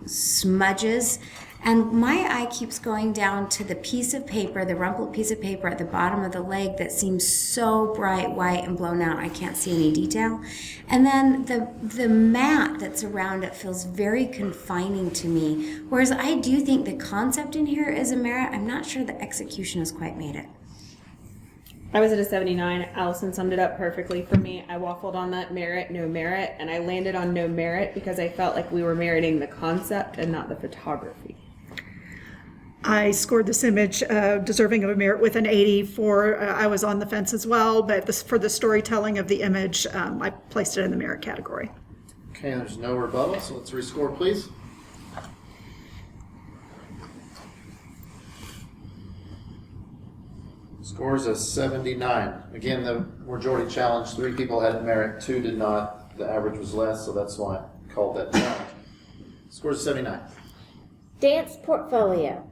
smudges. And my eye keeps going down to the piece of paper, the rumpled piece of paper at the bottom of the leg that seems so bright white and blown out I can't see any detail. And then the mat that's around it feels very confining to me. Whereas I do think the concept in here is a merit. I'm not sure the execution has quite made it. I was at a 79. Allison summed it up perfectly for me. I waffled on that merit, no merit, and I landed on no merit because I felt like we were meriting the concept and not the photography. I scored this image deserving of a merit with an 80 for, I was on the fence as well, but for the storytelling of the image, I placed it in the merit category. Okay, there's no rebuttal, so let's rescore, please. Scores a 79. Again, the majority challenge, 3 people had merit, 2 did not. The average was less, so that's why I called that challenge. Scores 79. Dance portfolio.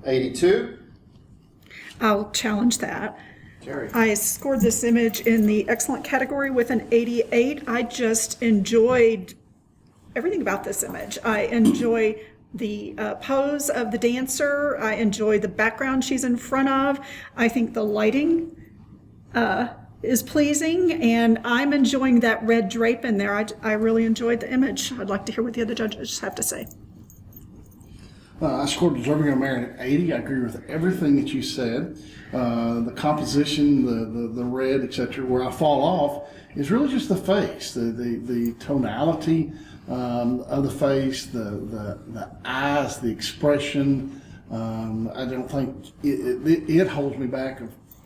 $82. I'll challenge that. Jerry. I scored this image in the excellent category with an 88. I just enjoyed everything about this image. I enjoy the pose of the dancer. I enjoy the background she's in front of. I think the lighting is pleasing, and I'm enjoying that red drape in there. I really enjoyed the image. I'd like to hear what the other judges have to say. I scored Deserving of Merit at 80. I agree with everything that you said. The composition, the red, etc. Where I fall off is really just the face, the tonality of the face, the eyes, the expression. I don't think it holds me back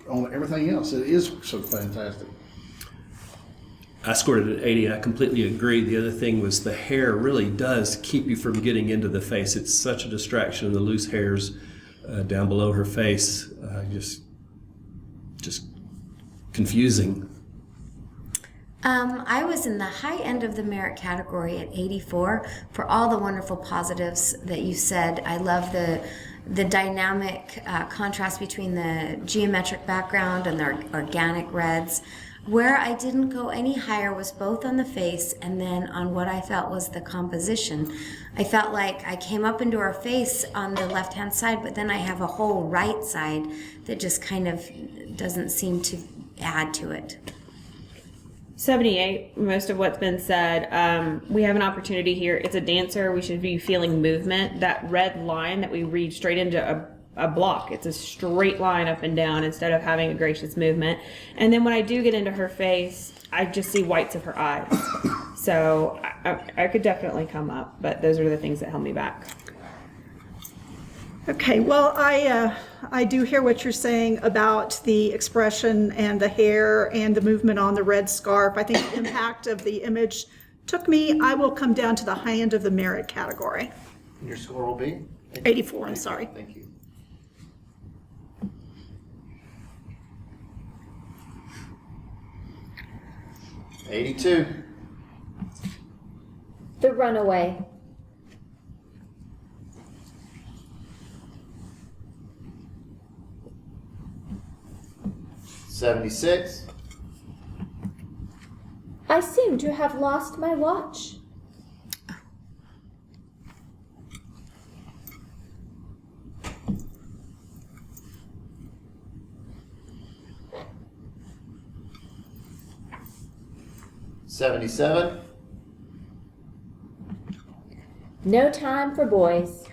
on everything else. It is so fantastic. I scored it at 80. I completely agree. The other thing was the hair really does keep you from getting into the face. It's such a distraction. The loose hairs down below her face, just confusing. I was in the high end of the merit category at 84 for all the wonderful positives that you said. I love the dynamic contrast between the geometric background and the organic reds. Where I didn't go any higher was both on the face and then on what I felt was the composition. I felt like I came up into her face on the left-hand side, but then I have a whole right side that just kind of doesn't seem to add to it. 78, most of what's been said. We have an opportunity here. It's a dancer. We should be feeling movement. That red line that we read straight into a block. It's a straight line up and down instead of having a gracious movement. And then when I do get into her face, I just see whites of her eyes. So I could definitely come up, but those are the things that held me back. Okay, well, I do hear what you're saying about the expression and the hair and the movement on the red scarf. I think the impact of the image took me. I will come down to the high end of the merit category. Your score will be? 84, I'm sorry. Thank you. $82. The Runaway. $76. I seem to have lost my watch. $77. No Time for Boys.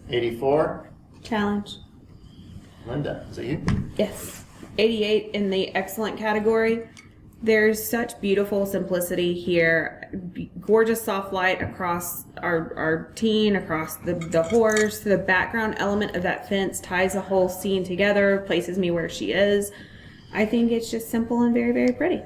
$84. Challenge. Linda, is that you? Yes. 88 in the excellent category. There's such beautiful simplicity here. Gorgeous soft light across our teen, across the horse. The background element of that fence ties the whole scene together, places me where she is. I think it's just simple and very, very pretty.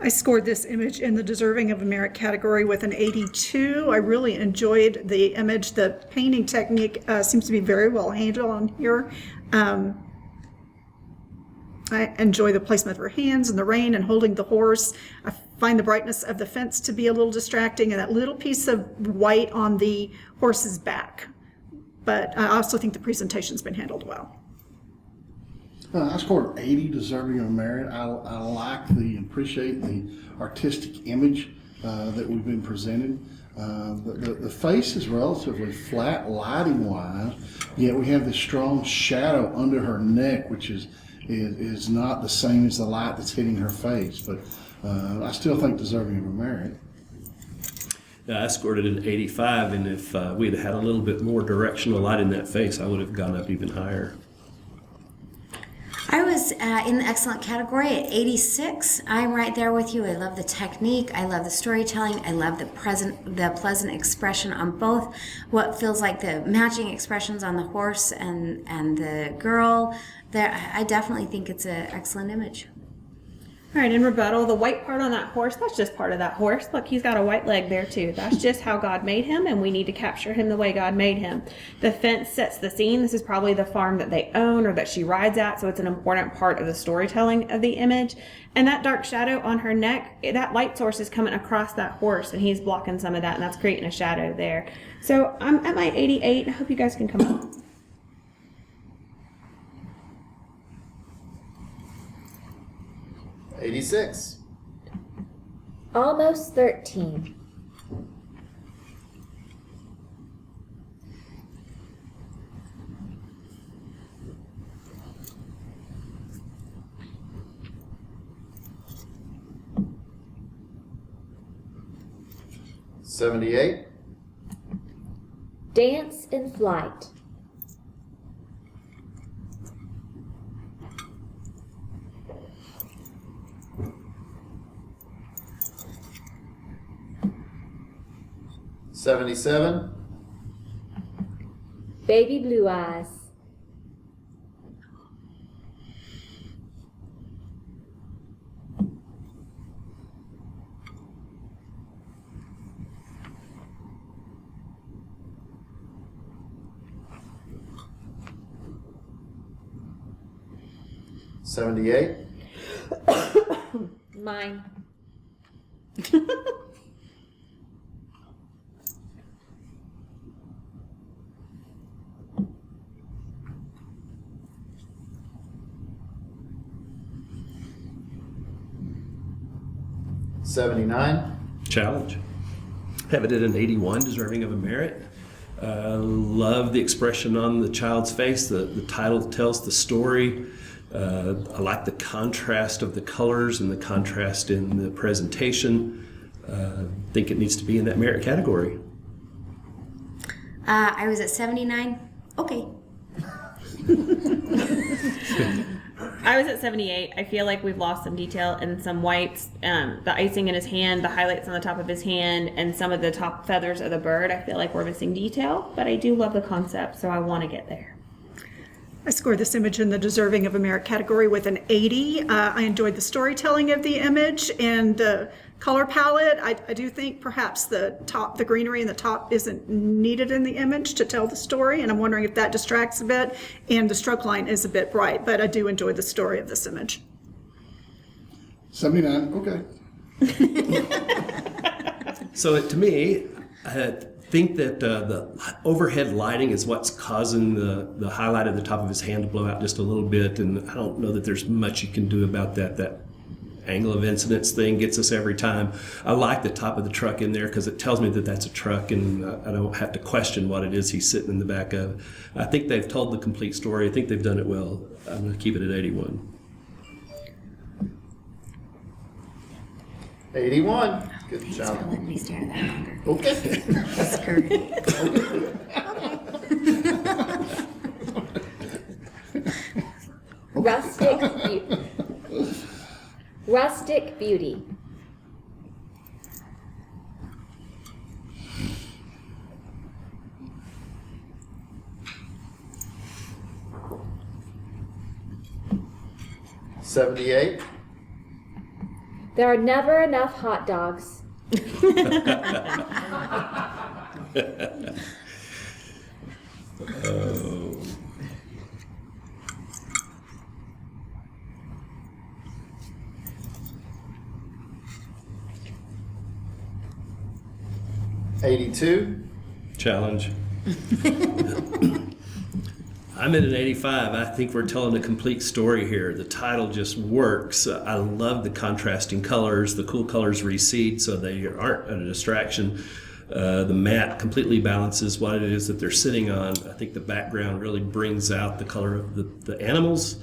I scored this image in the Deserving of a Merit category with an 82. I really enjoyed the image. The painting technique seems to be very well handled on here. I enjoy the placement of her hands in the rain and holding the horse. I find the brightness of the fence to be a little distracting and that little piece of white on the horse's back. But I also think the presentation's been handled well. I scored 80, Deserving of Merit. I like and appreciate the artistic image that we've been presented. The face is relatively flat lighting wise, yet we have this strong shadow under her neck, which is not the same as the light that's hitting her face. But I still think Deserving of Merit. I scored it at 85, and if we had had a little bit more directional light in that face, I would have gone up even higher. I was in the excellent category at 86. I'm right there with you. I love the technique. I love the storytelling. I love the pleasant expression on both. What feels like the matching expressions on the horse and the girl. I definitely think it's an excellent image. All right, in rebuttal, the white part on that horse, that's just part of that horse. Look, he's got a white leg there too. That's just how God made him, and we need to capture him the way God made him. The fence sets the scene. This is probably the farm that they own or that she rides at, so it's an important part of the storytelling of the image. And that dark shadow on her neck, that light source is coming across that horse, and he's blocking some of that, and that's creating a shadow there. So I'm at my 88. I hope you guys can come up. $86. Almost 13. $78. Dance in flight. $77. Baby blue eyes. $78. Mine. $79. Challenge. Have it at an 81, deserving of a merit. Love the expression on the child's face. The title tells the story. I like the contrast of the colors and the contrast in the presentation. Think it needs to be in that merit category. I was at 79. Okay. I was at 78. I feel like we've lost some detail in some whites. The icing in his hand, the highlights on the top of his hand, and some of the top feathers of the bird. I feel like we're missing detail, but I do love the concept, so I want to get there. I scored this image in the deserving of a merit category with an 80. I enjoyed the storytelling of the image and the color palette. I do think perhaps the greenery in the top isn't needed in the image to tell the story, and I'm wondering if that distracts a bit, and the stroke line is a bit bright, but I do enjoy the story of this image. 79, okay. So to me, I think that the overhead lighting is what's causing the highlight at the top of his hand to blow out just a little bit, and I don't know that there's much you can do about that. That angle of incidence thing gets us every time. I like the top of the truck in there because it tells me that that's a truck, and I don't have to question what it is he's sitting in the back of. I think they've told the complete story. I think they've done it well. I'm going to keep it at 81. 81. Good Thanks job. for letting me stare at that longer. Okay. Rustic beauty. $78. There are never enough hot dogs. Oh. $82. Challenge. I'm at an 85. I think we're telling a complete story here. The title just works. I love the contrasting colors. The cool colors recede so they aren't a distraction. The matte completely balances what it is that they're sitting on. I think the background really brings out the color of the animals.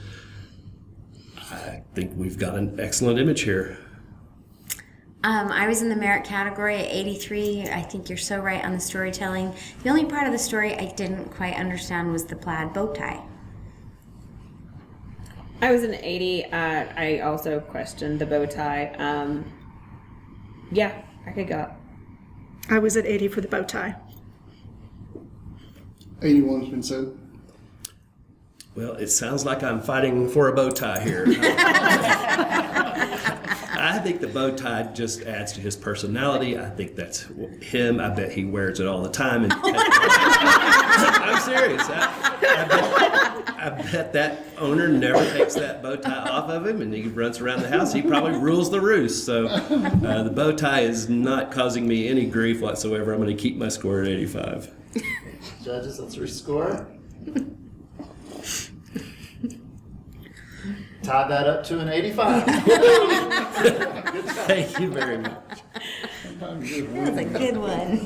I think we've got an excellent image here. I was in the merit category at 83. I think you're so right on the storytelling. The only part of the story I didn't quite understand was the plaid bow tie. I was an 80. I also questioned the bow tie. Yeah, I could go. I was at 80 for the bow tie. 81's been said. Well, it sounds like I'm fighting for a bow tie here. I think the bow tie just adds to his personality. I think that's him. I bet he wears it all the time. And I'm serious. I bet that owner never takes that bow tie off of him, and he runs around the house. He probably rules the roost. So the bow tie is not causing me any grief whatsoever. I'm going to keep my score at 85. Judges, let's rescore. Tied that up to an 85. Thank you very much. That's a good one.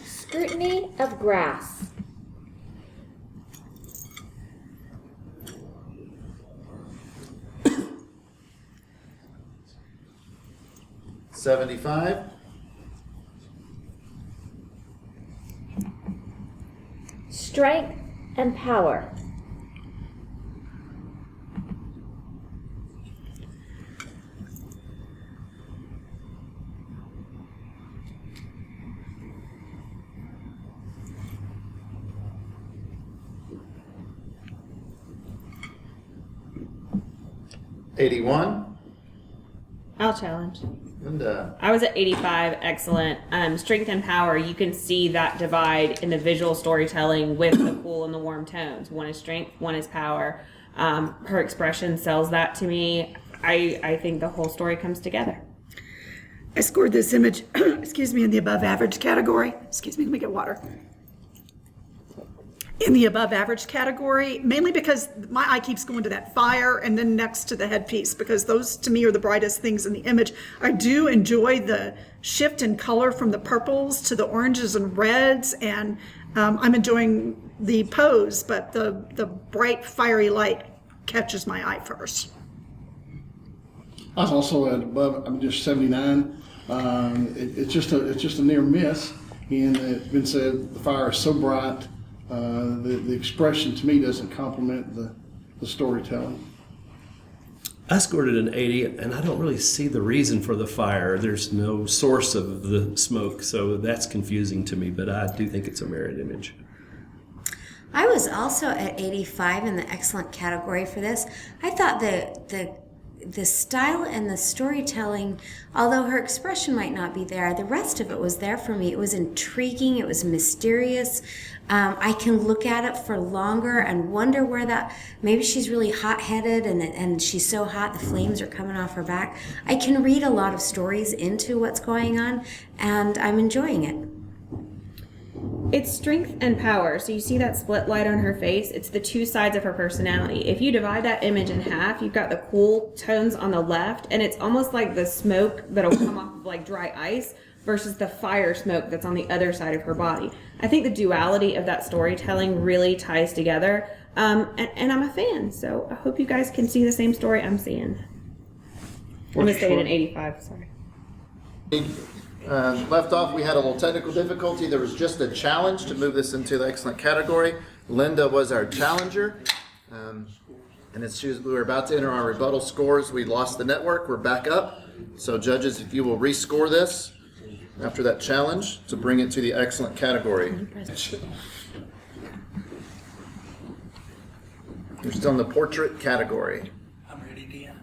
Scrutiny of grass. $75. Strength and power. $81. I'll challenge. And I was at 85, excellent. Strength and power, you can see that divide in the visual storytelling with the cool and the warm tones. One is strength, one is power. Her expression sells that to me. I think the whole story comes together. I scored this image, excuse me, in the above average category. Excuse me, let me get water. In the above average category, mainly because my eye keeps going to that fire and then next to the headpiece, because those to me are the brightest things in the image. I do enjoy the shift in color from the purples to the oranges and reds, and I'm enjoying the pose, but the bright fiery light catches my eye first. I was also at above, I'm just 79. It's just a near miss, and it's been said the fire is so bright. The expression to me doesn't complement the storytelling. I scored it an 80, and I don't really see the reason for the fire. There's no source of the smoke, so that's confusing to me, but I do think it's a mirrored image. I was also at 85 in the excellent category for this. I thought the style and the storytelling, although her expression might not be there, the rest of it was there for me. It was intriguing. It was mysterious. I can look at it for longer and wonder where that, maybe she's really hot-headed and she's so hot the flames are coming off her back. I can read a lot of stories into what's going on, and I'm enjoying it. It's strength and power. So you see that split light on her face? It's the two sides of her personality. If you divide that image in half, you've got the cool tones on the left, and it's almost like the smoke that'll come off of like dry ice versus the fire smoke that's on the other side of her body. I think the duality of that storytelling really ties together. And I'm a fan, so I hope you guys can see the same story I'm seeing. I'm going to stay at an 85, sorry. left off, we had a little technical difficulty. There was just a challenge to move this into the excellent category. Linda was our challenger. And as we were about to enter our rebuttal scores, we lost the network. We're back up. So judges, if you will rescore this after that challenge to bring it to the excellent category. We're still in the portrait category. I'm ready, Dan.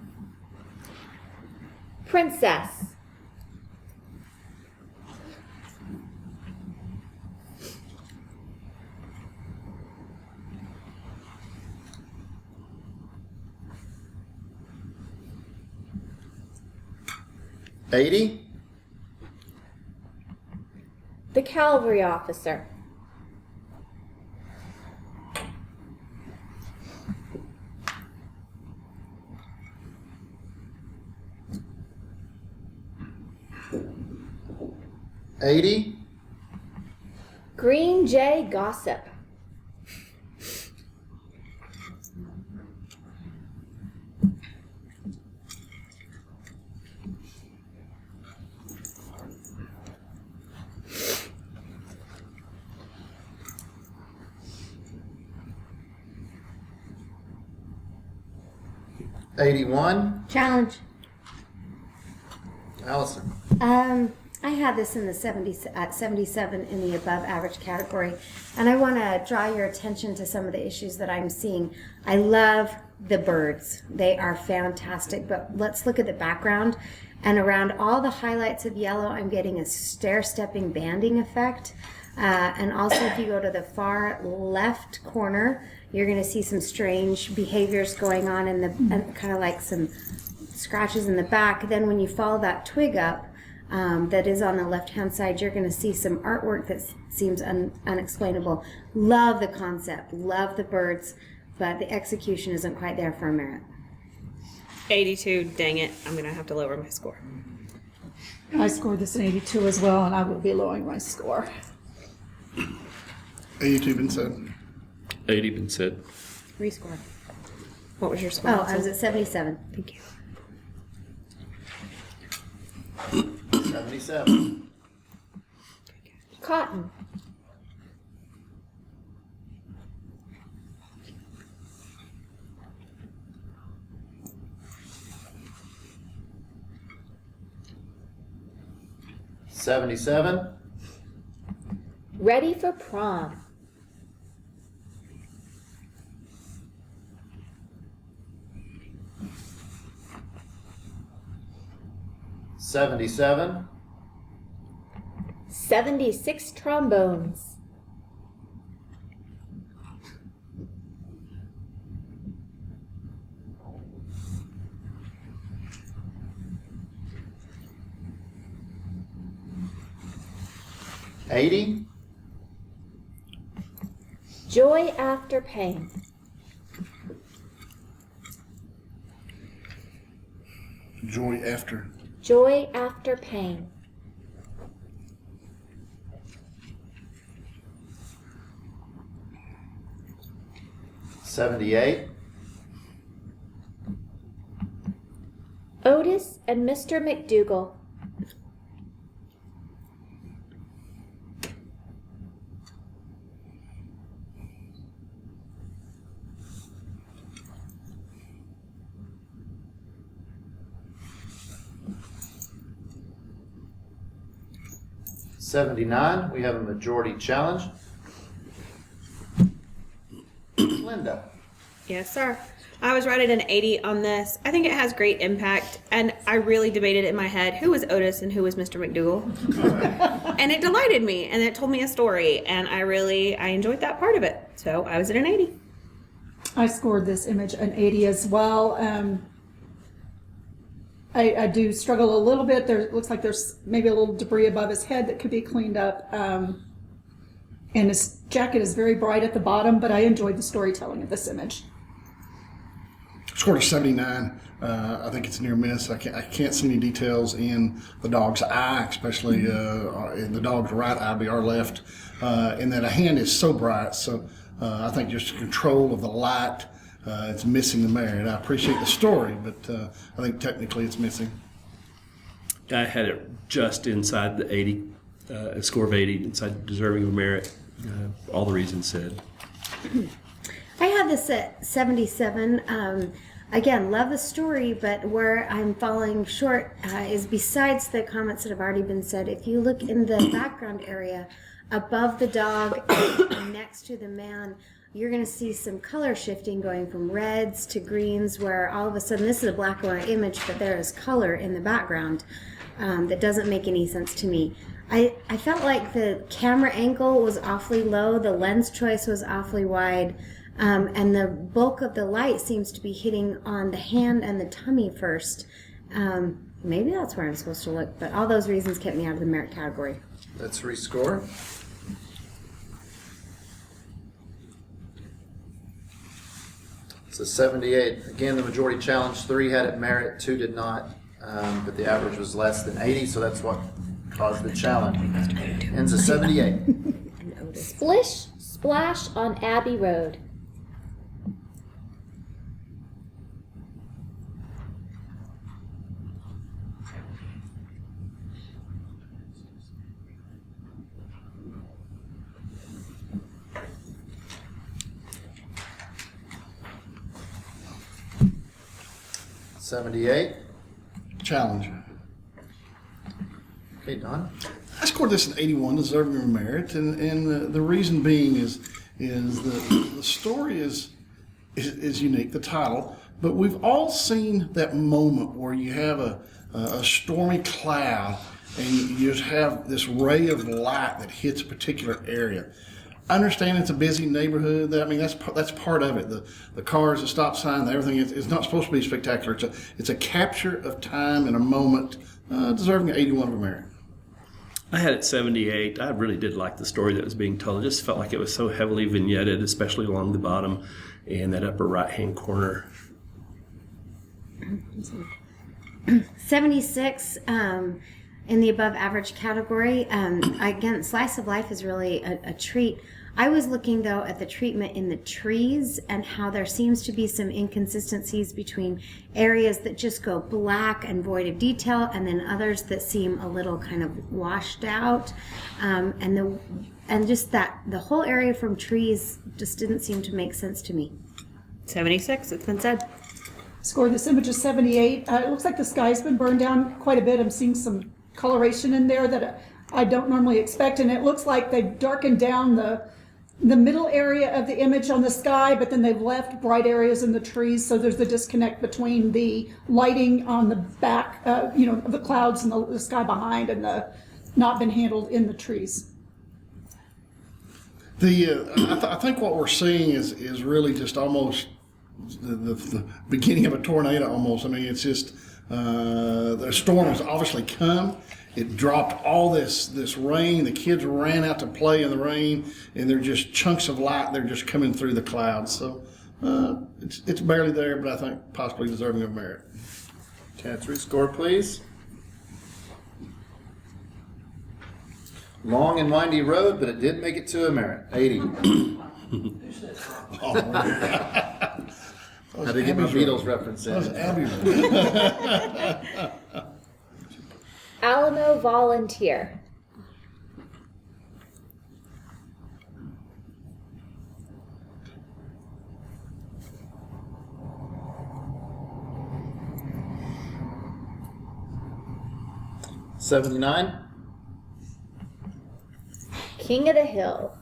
Princess. $80. The cavalry officer. $80. Green Jay gossip. $81. Challenge. Allison. I had this in the 77 in the above average category, and I want to draw your attention to some of the issues that I'm seeing. I love the birds. They are fantastic, but let's look at the background. And around all the highlights of yellow, I'm getting a stair-stepping banding effect. And also if you go to the far left corner, you're going to see some strange behaviors going on in the, kind of like some scratches in the back. Then when you follow that twig up, that is on the left-hand side, you're going to see some artwork that seems unexplainable. Love the concept. Love the birds. but the execution isn't quite there for a merit. 82, dang it. I'm going to have to lower my score. I scored this an 82 as well, and I will be lowering my score. 82 been said. 80 been said. Rescore. What was your score? Oh, I was at 77. Thank you. 77. Cotton. $77. Ready for prom. $77. 76 trombones. $80. Joy after pain. Joy after. Joy after pain. $78. Otis and Mr. McDougal. $79. We have a majority challenge. Linda. Yes, sir. I was rated an 80 on this. I think it has great impact, and I really debated in my head who was Otis and who was Mr. McDougal. And it delighted me, and it told me a story, and I enjoyed that part of it. So I was at an 80. I scored this image an 80 as well. I do struggle a little bit. There looks like there's maybe a little debris above his head that could be cleaned up. And his jacket is very bright at the bottom, but I enjoyed the storytelling of this image. Scored a 79. I think it's a near miss. I can't see any details in the dog's eye, especially in the dog's right eye, be our left. And that a hand is so bright. So I think just control of the light, it's missing the merit. I appreciate the story, but I think technically it's missing. I had it just inside the 80, a score of 80, inside deserving of merit. All the reasons said. I had this at 77. Again, love the story, but where I'm falling short is besides the comments that have already been said, if you look in the background area above the dog and next to the man, you're going to see some color shifting going from reds to greens, where all of a sudden, this is a black and white image, but there is color in the background that doesn't make any sense to me. I felt like the camera angle was awfully low, the lens choice was awfully wide, and the bulk of the light seems to be hitting on the hand and the tummy first. Maybe that's where I'm supposed to look, but all those reasons kept me out of the merit category. Let's rescore. It's a 78. Again, the majority challenge. 3 had it merit, 2 did not, but the average was less than 80, so that's what caused the challenge. Ends a 78. Splish, splash on Abbey Road. $78. Challenge. Okay, Don. I scored this an 81, deserving of merit, and the reason being is the story is unique, the title, but we've all seen that moment where you have a stormy cloud and you just have this ray of light that hits a particular area. I understand it's a busy neighborhood. I mean, that's part of it. The cars, the stop sign, everything. It's not supposed to be spectacular. It's a capture of time and a moment, deserving an 81 of a merit. I had it 78. I really did like the story that was being told. It just felt like it was so heavily vignetted, especially along the bottom. in that upper right-hand corner. 76 in the above average category. Again, slice of life is really a treat. I was looking though at the treatment in the trees and how there seems to be some inconsistencies between areas that just go black and void of detail, and then others that seem a little kind of washed out. And just that the whole area from trees just didn't seem to make sense to me. 76, it's been said. Scored this image of 78. It looks like the sky's been burned down quite a bit. I'm seeing some coloration in there that I don't normally expect, and it looks like they've darkened down the middle area of the image on the sky, but then they've left bright areas in the trees, so there's the disconnect between the lighting on the back, the clouds and the sky behind, and the not been handled in the trees. I think what we're seeing is really just almost the beginning of a tornado almost. I mean, it's just the storm has obviously come. It dropped all this rain. The kids ran out to play in the rain, and they're just chunks of light. They're just coming through the clouds. So it's barely there, but I think possibly deserving of merit. Chancery score, please. Long and windy road, but it did make it to a merit. 80. Had to get my Beatles reference in. Alamo volunteer. $79. King of the Hill.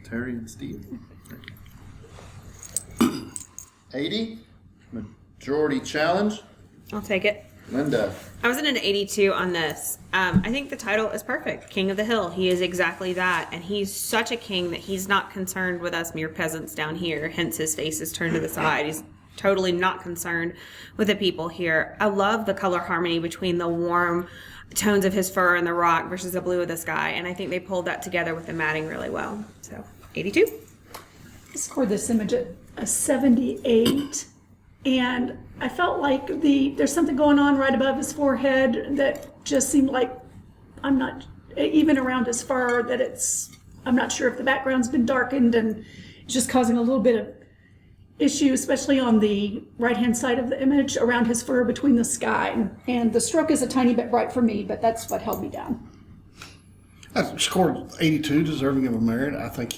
Terry and Steve. 80. Majority challenge. I'll take it. Linda. I was in an 82 on this. I think the title is perfect. King of the Hill. He is exactly that. And he's such a king that he's not concerned with us mere peasants down here. Hence his face is turned to the side. He's totally not concerned with the people here. I love the color harmony between the warm tones of his fur and the rock versus the blue of the sky. And I think they pulled that together with the matting really well. So 82. I scored this image at a 78. And I felt like there's something going on right above his forehead that just seemed like, I'm not, even around his fur, I'm not sure if the background's been darkened and it's just causing a little bit of issue, especially on the right-hand side of the image around his fur between the sky. And the stroke is a tiny bit bright for me, but that's what held me down. I scored 82, deserving of a merit. I think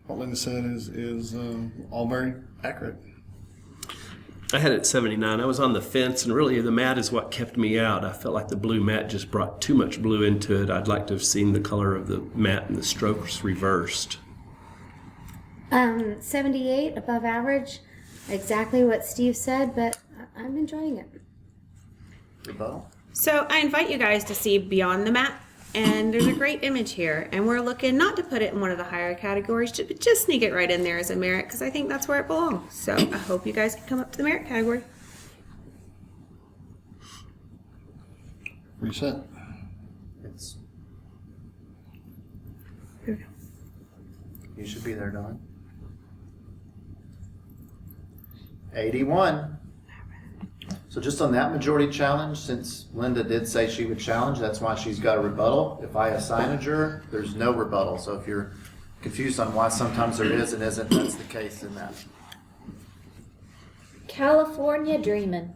what Linda said is all very accurate. I had it at 79. I was on the fence, and really the matte is what kept me out. I felt like the blue matte just brought too much blue into it. I'd like to have seen the color of the matte and the strokes reversed. 78, above average. Exactly what Steve said, but I'm enjoying it. Rebuttal. So I invite you guys to see beyond the map, and there's a great image here, and we're looking not to put it in one of the higher categories, but just sneak it right in there as a merit, because I think that's where it belongs. So I hope you guys can come up to the merit category. Reset. Here we go. You should be there, Don. 81. So just on that majority challenge, since Linda did say she would challenge, that's why she's got a rebuttal. If I assign a juror, there's no rebuttal. So if you're confused on why sometimes there is and isn't, that's the case in that. California Dreamin'.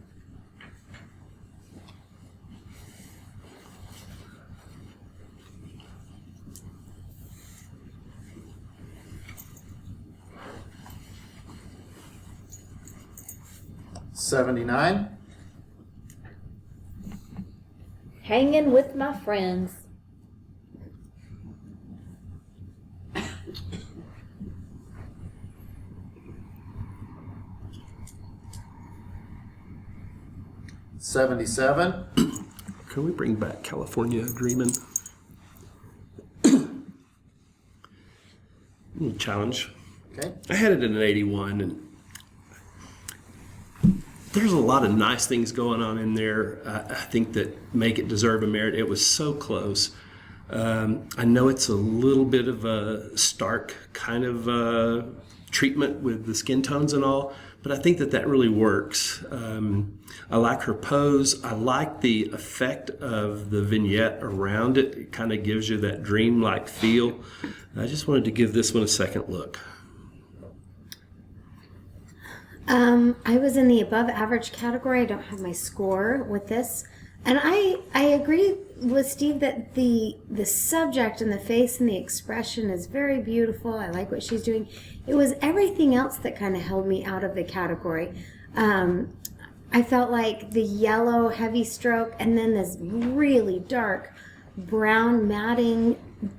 $79. Hanging with my friends. $77. Can we bring back California Dreamin'? Challenge. Okay. I had it at an 81, and there's a lot of nice things going on in there. I think that make it deserve a merit. It was so close. I know it's a little bit of a stark kind of treatment with the skin tones and all, but I think that that really works. I like her pose. I like the effect of the vignette around it. It kind of gives you that dreamlike feel. I just wanted to give this one a second look. I was in the above average category. I don't have my score with this. And I agree with Steve that the subject and the face and the expression is very beautiful. I like what she's doing. It was everything else that kind of held me out of the category. I felt like the yellow heavy stroke and then this really dark brown matting,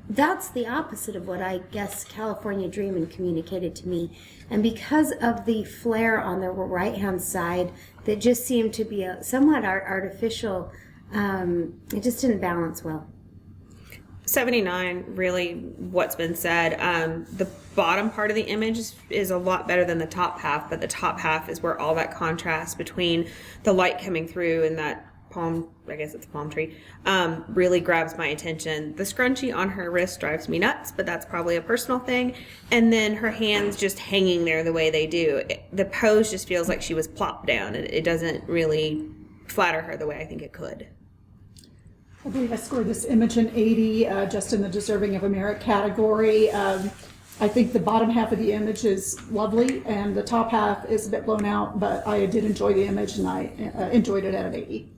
that's the opposite of what I guess California Dreamin' communicated to me. And because of the flare on the right-hand side that just seemed to be a somewhat artificial, it just didn't balance well. 79, really what's been said. The bottom part of the image is a lot better than the top half, but the top half is where all that contrast between the light coming through and that palm, I guess it's a palm tree, really grabs my attention. The scrunchie on her wrist drives me nuts, but that's probably a personal thing. And then her hands just hanging there the way they do. The pose just feels like she was plopped down, and it doesn't really flatter her the way I think it could. I believe I scored this image an 80, just in the deserving of a merit category. I think the bottom half of the image is lovely, and the top half is a bit blown out, but I did enjoy the image, and I enjoyed it at an 80.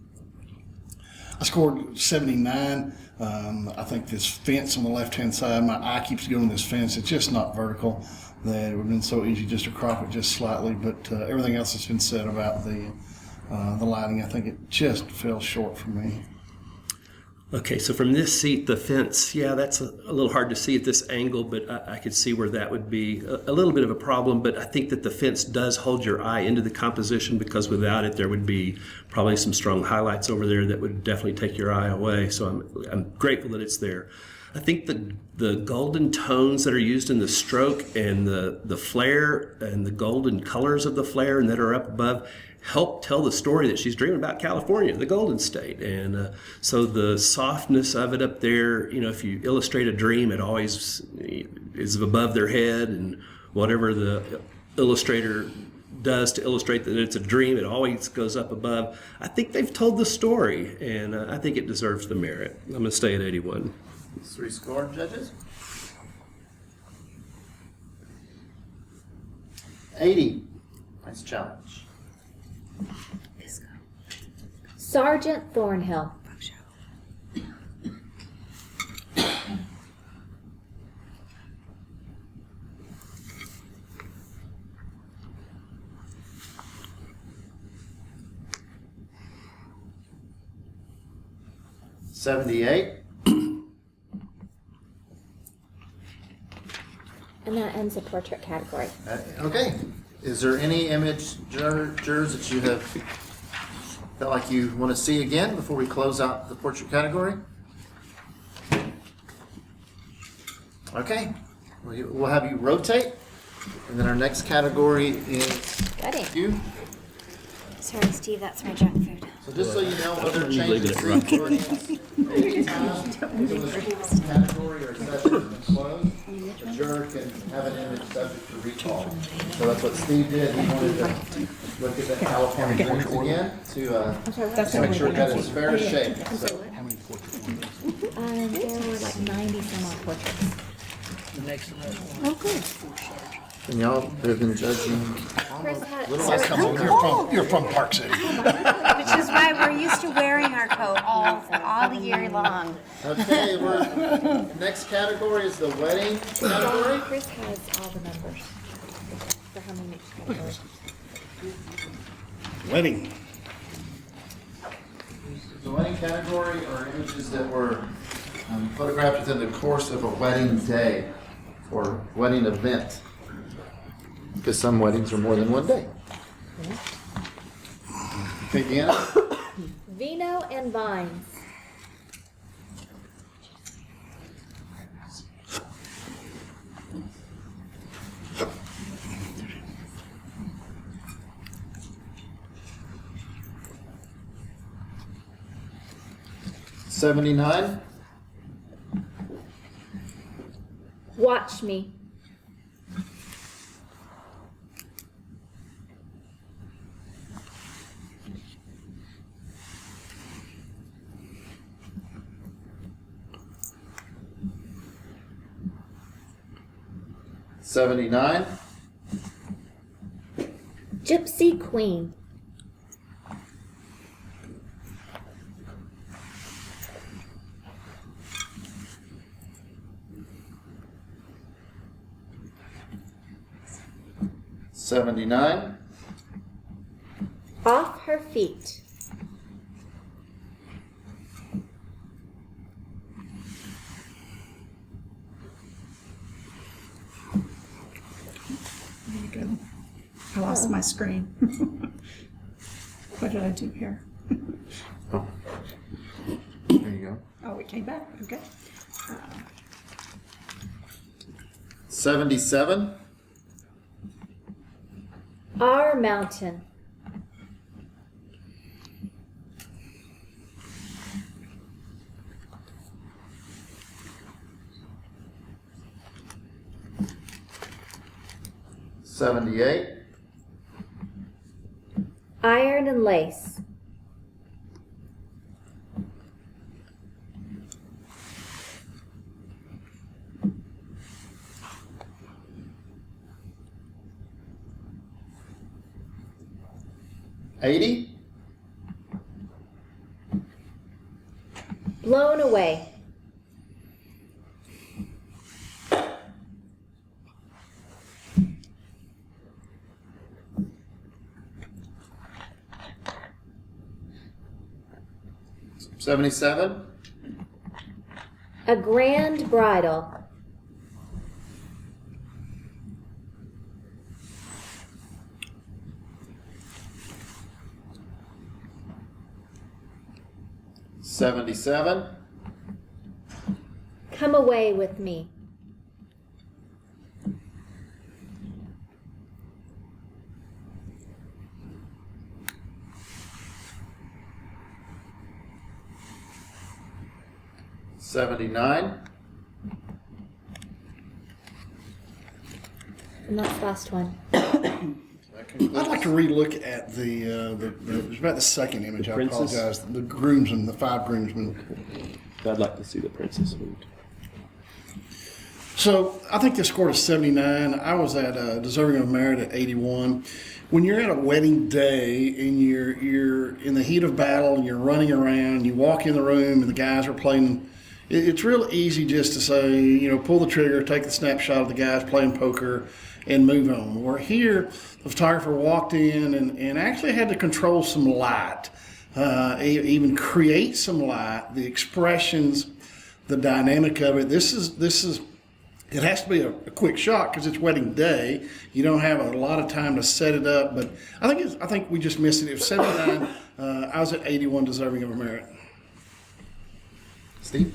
I scored 79. I think this fence on the left-hand side, my eye keeps going to this fence. It's just not vertical. That it would have been so easy just to crop it just slightly, but everything else that's been said about the lighting, I think it just fell short for me. Okay, so from this seat, the fence, yeah, that's a little hard to see at this angle, but I could see where that would be a little bit of a problem. But I think that the fence does hold your eye into the composition, because without it, there would be probably some strong highlights over there that would definitely take your eye away. So I'm grateful that it's there. I think the golden tones that are used in the stroke and the flare and the golden colors of the flare and that are up above help tell the story that she's dreaming about California, the Golden State. And so the softness of it up there, you know, if you illustrate a dream, it always is above their head, and whatever the illustrator does to illustrate that it's a dream, it always goes up above. I think they've told the story, and I think it deserves the merit. I'm going to stay at 81. 3 score, judges. 80. Nice challenge. Sergeant Thornhill. $78. And that ends the portrait category. Okay. Is there any image jurors that you have felt like you want to see again before we close out the portrait category? Okay. We'll have you rotate. And then our next category is Ready. you. Sorry, Steve, that's my junk food. So just so you know, other You leave changes it to at the category or session is closed, the juror can have an image subject to recall. So that's what Steve did. He wanted to look at the California dreams again to make sure that it's fair to shape. So There were like 90 some odd portraits. Oh, good. and y'all have been judging. Chris had, You're from Park City. Which is why we're used to wearing our coat all year long. Okay, next category is the wedding category. Chris has all the numbers for how many categories. Wedding. The wedding category are images that were photographed within the course of a wedding day or wedding event. Because some weddings are more than one day. Piggy, Vino and Vines. 79. Watch me. $79. Gypsy Queen. $79. Off her feet. There you go. I lost my screen. What did I do here? Oh. There you go. Oh, it came back. Okay. 77. Our mountain. $78. Iron and lace. $80. Blown away. $77. A grand bridal. $77. Come away with me. $79. And that's the last one. I'd like to relook at it was about the second image. The I princess? apologize. The groomsmen, the 5 groomsmen. I'd like to see the princess moved. So I think the score is 79. I was at Deserving of Merit at 81. When you're at a wedding day and you're in the heat of battle and you're running around, you walk in the room and the guys are playing. It's real easy just to say, pull the trigger, take the snapshot of the guys playing poker, and move on. Where here, the photographer walked in and actually had to control some light, even create some light, the expressions, the dynamic of it. This is. It has to be a quick shot because it's wedding day. You don't have a lot of time to set it up. But I think we just missed it. It was 79. I was at 81, Deserving of a Merit. Steve?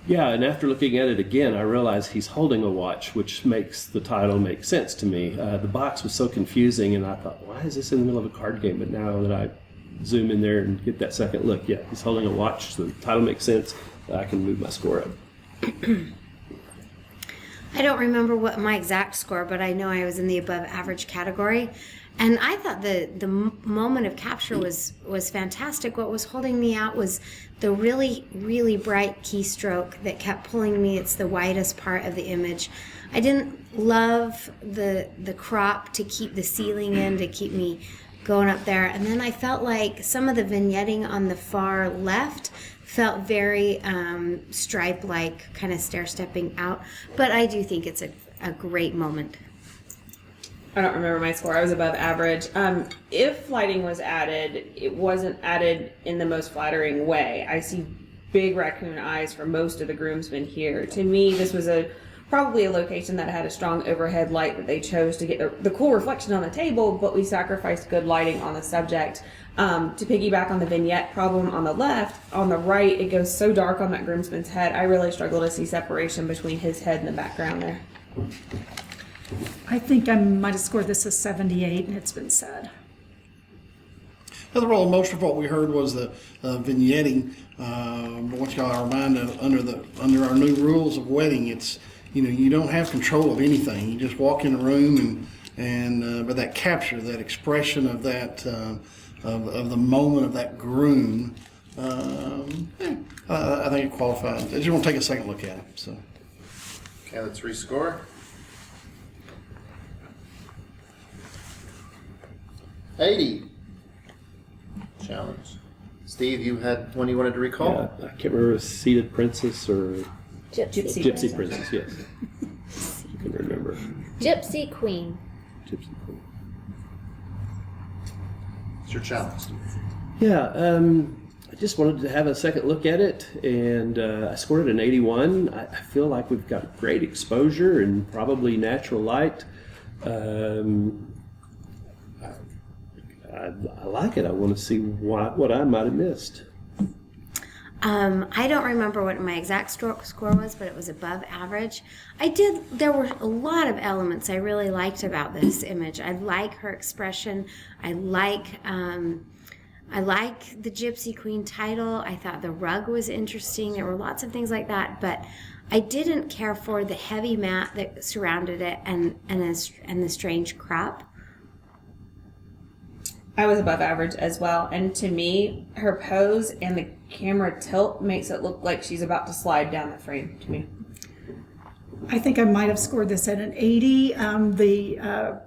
Yeah, and after looking at it again, I realized he's holding a watch, which makes the title make sense to me. The box was so confusing, and I thought, why is this in the middle of a card game? But now that I zoom in there and get that second look, yeah, he's holding a watch, so the title makes sense. I can move my score up. I don't remember what my exact score, but I know I was in the above average category. And I thought the moment of capture was fantastic. What was holding me out was the really, really bright keystroke that kept pulling me. It's the widest part of the image. I didn't love the crop to keep the ceiling in, to keep me going up there. And then I felt like some of the vignetting on the far left felt very stripe-like, kind of stair-stepping out. But I do think it's a great moment. I don't remember my score. I was above average. If lighting was added, it wasn't added in the most flattering way. I see big raccoon eyes for most of the groomsmen here. To me, this was probably a location that had a strong overhead light that they chose to get the cool reflection on the table, but we sacrificed good lighting on the subject. To piggyback on the vignette problem on the left, on the right, it goes so dark on that groomsman's head. I really struggle to see separation between his head and the background there. I think I might have scored this as 78, and it's been said. the role, most of what we heard was the vignetting. But once y'all are reminded, under our new rules of wedding, it's, you don't have control of anything. You just walk in a room but that capture, that expression of that of the moment of that groom, I think it qualifies. I just want to take a second look at it. So. Okay, let's rescore. 80. Challenge. Steve, you had one you wanted to recall? Yeah, I can't remember if Seated Princess or Gypsy Princess, yes. I can remember. Gypsy Queen. Gypsy Queen. It's your challenge. Yeah, I just wanted to have a second look at it, and I scored it an 81. I feel like we've got great exposure and probably natural light. I like it. I want to see what I might have missed. I don't remember what my exact score was, but it was above average. There were a lot of elements I really liked about this image. I like her expression. I like the Gypsy Queen title. I thought the rug was interesting. There were lots of things like that, but I didn't care for the heavy mat that surrounded it and the strange crop. I was above average as well, and to me, her pose and the camera tilt makes it look like she's about to slide down the frame to me. I think I might have scored this at an 80. I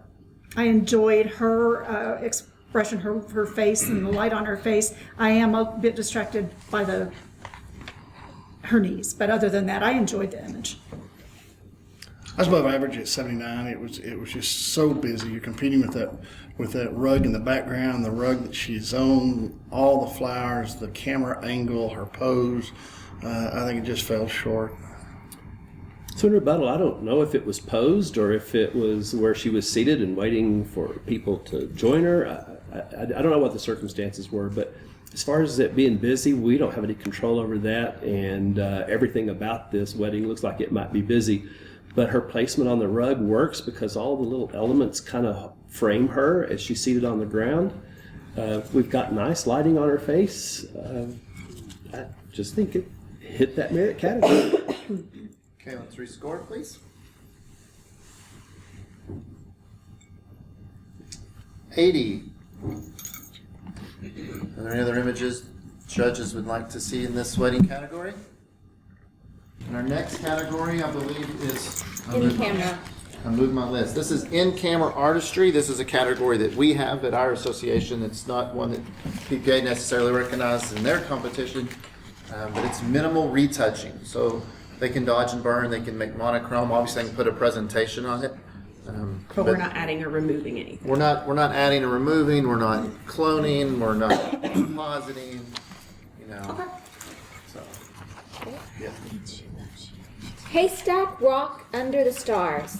enjoyed her expression, her face and the light on her face. I am a bit distracted by her knees, but other than that, I enjoyed the image. I was above average at 79. It was just so busy. You're competing with that rug in the background, the rug that she's on, all the flowers, the camera angle, her pose. I think it just fell short. So in rebuttal, I don't know if it was posed or if it was where she was seated and waiting for people to join her. I don't know what the circumstances were, but as far as it being busy, we don't have any control over that, and everything about this wedding looks like it might be busy. But her placement on the rug works because all the little elements kind of frame her as she's seated on the ground. We've got nice lighting on her face. I just think it hit that merit category. Okay, let's rescore, please. 80. Are there any other images judges would like to see in this wedding category? And our next category, I believe, is In camera. I moved my list. This is in-camera artistry. This is a category that we have at our association. It's not one that PPA necessarily recognizes in their competition, but it's minimal retouching. So they can dodge and burn. They can make monochrome. Obviously, they can put a presentation on it. But we're not adding or removing anything. We're not adding or removing. We're not cloning. We're not compositing. Okay. So, yeah. Haystack Rock Under the Stars.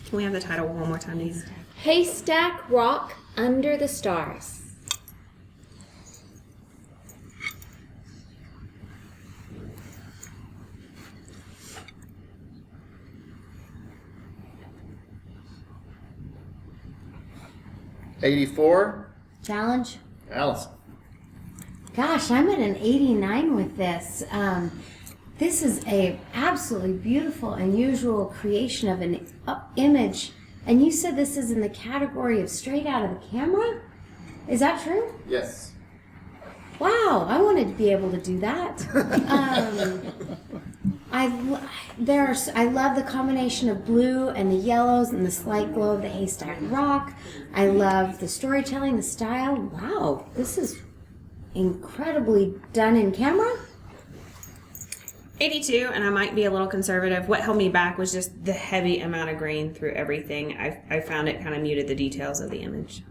Can we have the title one more time, please? Haystack Rock Under the Stars. '84. Challenge? Allison. Gosh, I'm at an 89 with this. This is a absolutely beautiful, unusual creation of an image. And you said this is in the category of straight out of the camera? Is that true? Yes. Wow, I wanted to be able to do that. I love the combination of blue and the yellows and the slight glow of the haystack rock. I love the storytelling, the style. Wow, this is incredibly done in camera. 82, and I might be a little conservative. What held me back was just the heavy amount of green through everything. I found it kind of muted the details of the image.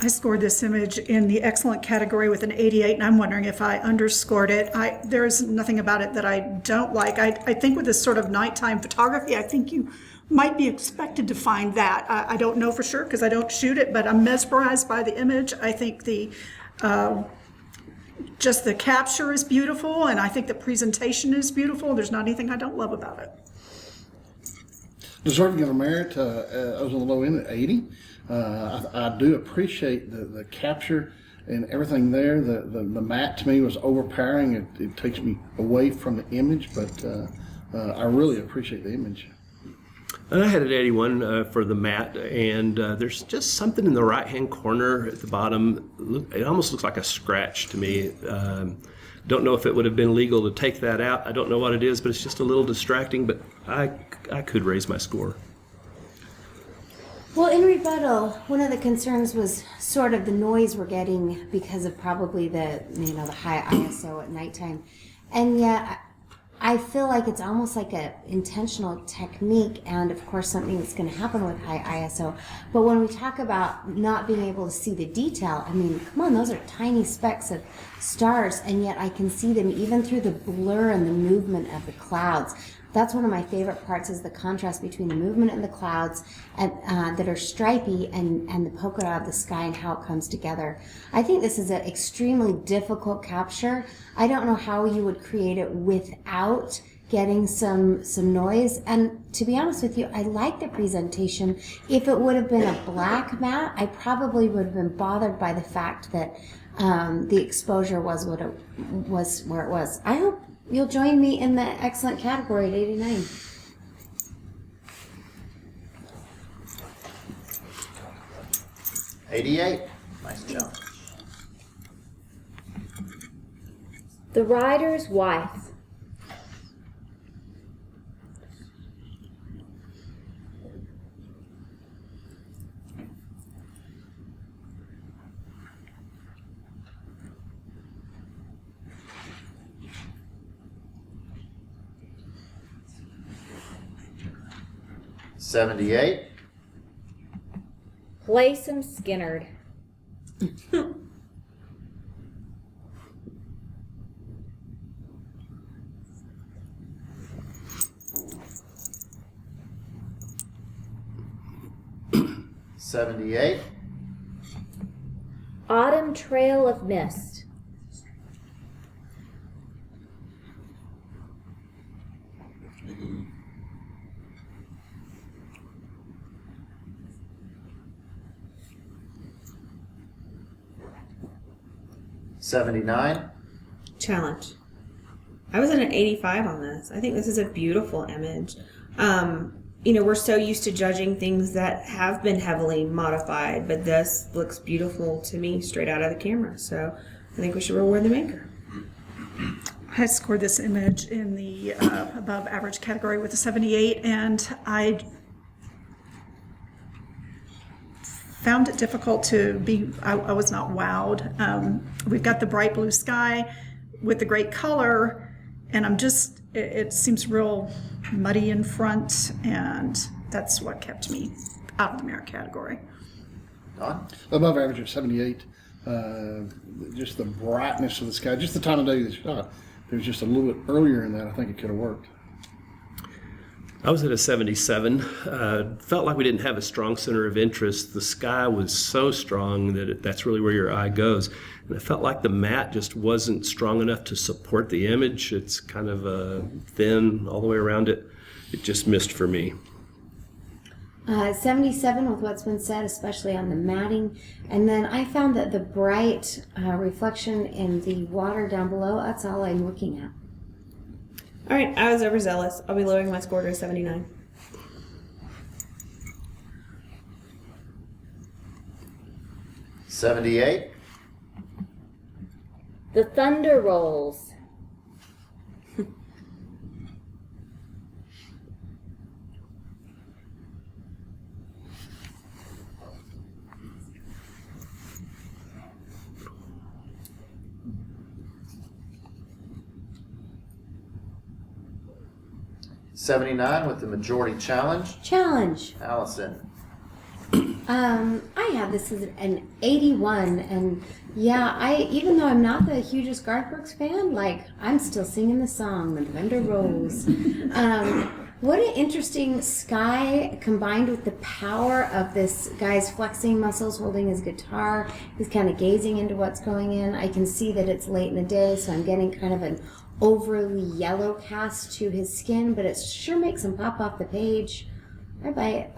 I scored this image in the excellent category with an 88, and I'm wondering if I underscored it. There's nothing about it that I don't like. I think with this sort of nighttime photography, I think you might be expected to find that. I don't know for sure because I don't shoot it, but I'm mesmerized by the image. I think just the capture is beautiful, and I think the presentation is beautiful. There's not anything I don't love about it. Deserving of a merit, I was on the low end at 80. I do appreciate the capture and everything there. The matte to me was overpowering. It takes me away from the image, but I really appreciate the image. And I had an 81 for the matte, and there's just something in the right-hand corner at the bottom. It almost looks like a scratch to me. Don't know if it would have been legal to take that out. I don't know what it is, but it's just a little distracting, but I could raise my score. Well, in rebuttal, one of the concerns was sort of the noise we're getting because of probably the high ISO at nighttime. And yet, I feel like it's almost like a intentional technique, and of course something that's going to happen with high ISO. But when we talk about not being able to see the detail, I mean, come on, those are tiny specks of stars, and yet I can see them even through the blur and the movement of the clouds. That's one of my favorite parts, is the contrast between the movement of the clouds and, that are stripy and the polka dot of the sky and how it comes together. I think this is an extremely difficult capture. I don't know how you would create it without getting some noise. And to be honest with you, I like the presentation. If it would have been a black matte, I probably would have been bothered by the fact that the exposure was what it was where it was. I hope you'll join me in the excellent category at 89. $88. Nice challenge. The Rider's Wife. $78. Play some Skinnerd. $78. Autumn Trail of Mist. $79. Challenge. I was at an 85 on this. I think this is a beautiful image. We're so used to judging things that have been heavily modified, but this looks beautiful to me straight out of the camera. So I think we should reward the maker. I scored this image in the above average category with a 78, and I found it difficult to be, I was not wowed. We've got the bright blue sky with the great color, and it seems real muddy in front, and that's what kept me out of the merit category. Don? Above average of 78. Just the brightness of the sky, just the time of day of the shot. If it was just a little bit earlier in that, I think it could have worked. I was at a 77. Felt like we didn't have a strong center of interest. The sky was so strong that that's really where your eye goes. And it felt like the matte just wasn't strong enough to support the image. It's kind of thin all the way around it. It just missed for me. 77 with what's been said, especially on the matting. And then I found that the bright reflection in the water down below, that's all I'm looking at. All right, I was overzealous. I'll be lowering my score to a 79. $78. The Thunder Rolls. $79 with the majority challenge. Challenge. Allison. I have this as an 81, and yeah, even though I'm not the hugest Garth Brooks fan, like, I'm still singing the song, The Thunder Rolls. What an interesting sky combined with the power of this guy's flexing muscles holding his guitar. He's kind of gazing into what's going in. I can see that it's late in the day, so I'm getting kind of an overly yellow cast to his skin, but it sure makes him pop off the page. I buy it.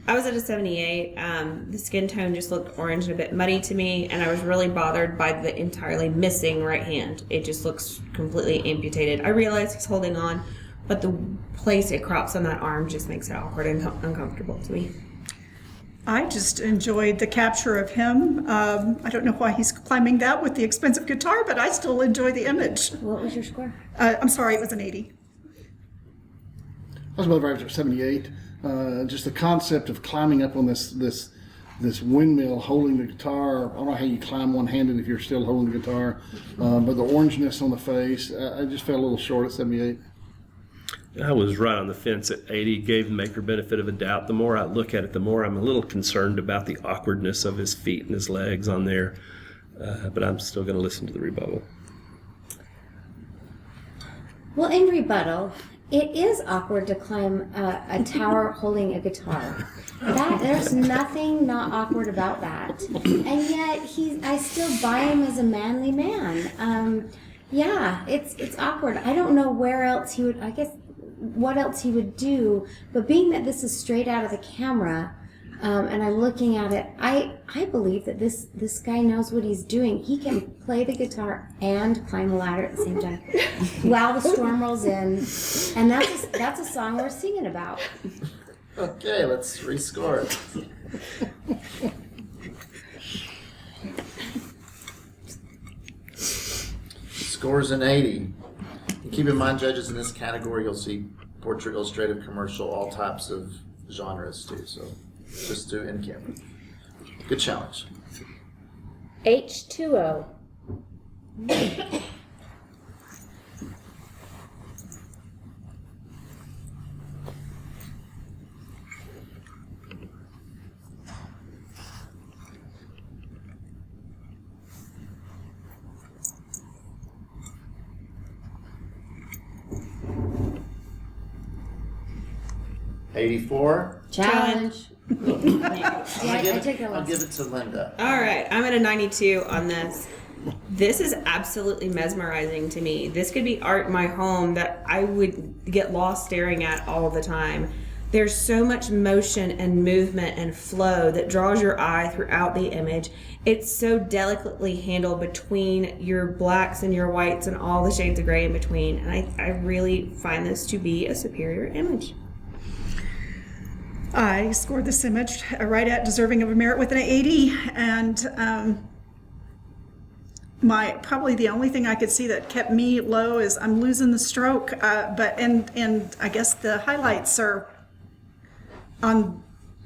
I was at a 78. The skin tone just looked orange and a bit muddy to me, and I was really bothered by the entirely missing right hand. It just looks completely amputated. I realize he's holding on, but the place it crops on that arm just makes it awkward and uncomfortable to me. I just enjoyed the capture of him. I don't know why he's climbing that with the expensive guitar, but I still enjoy the image. What was your score? I'm sorry, it was an 80. I was above average at 78. Just the concept of climbing up on this windmill, holding the guitar. I don't know how you climb one-handed if you're still holding the guitar, but the orangeness on the face, I just fell a little short at 78. I was right on the fence at 80, gave the maker benefit of a doubt. The more I look at it, the more I'm a little concerned about the awkwardness of his feet and his legs on there, but I'm still going to listen to the rebuttal. Well, in rebuttal, it is awkward to climb a tower holding a guitar. There's nothing not awkward about that. And yet, I still buy him as a manly man. Yeah, it's awkward. I don't know where else he would, I guess, what else he would do. But being that this is straight out of the camera, and I'm looking at it, I believe that this guy knows what he's doing. He can play the guitar and climb a ladder at the same time while the storm rolls in, and that's a song we're singing about. Okay, let's rescore it. Scores an 80. And keep in mind, judges, in this category, you'll see portrait, illustrative, commercial, all types of genres too. So just do in camera. Good challenge. H2O. $84. Challenge. I'll give it to Linda. All right, I'm at a 92 on this. This is absolutely mesmerizing to me. This could be art in my home that I would get lost staring at all the time. There's so much motion and movement and flow that draws your eye throughout the image. It's so delicately handled between your blacks and your whites and all the shades of gray in between. And I really find this to be a superior image. I scored this image right at deserving of a merit with an 80, and probably the only thing I could see that kept me low is I'm losing the stroke, and I guess the highlights are on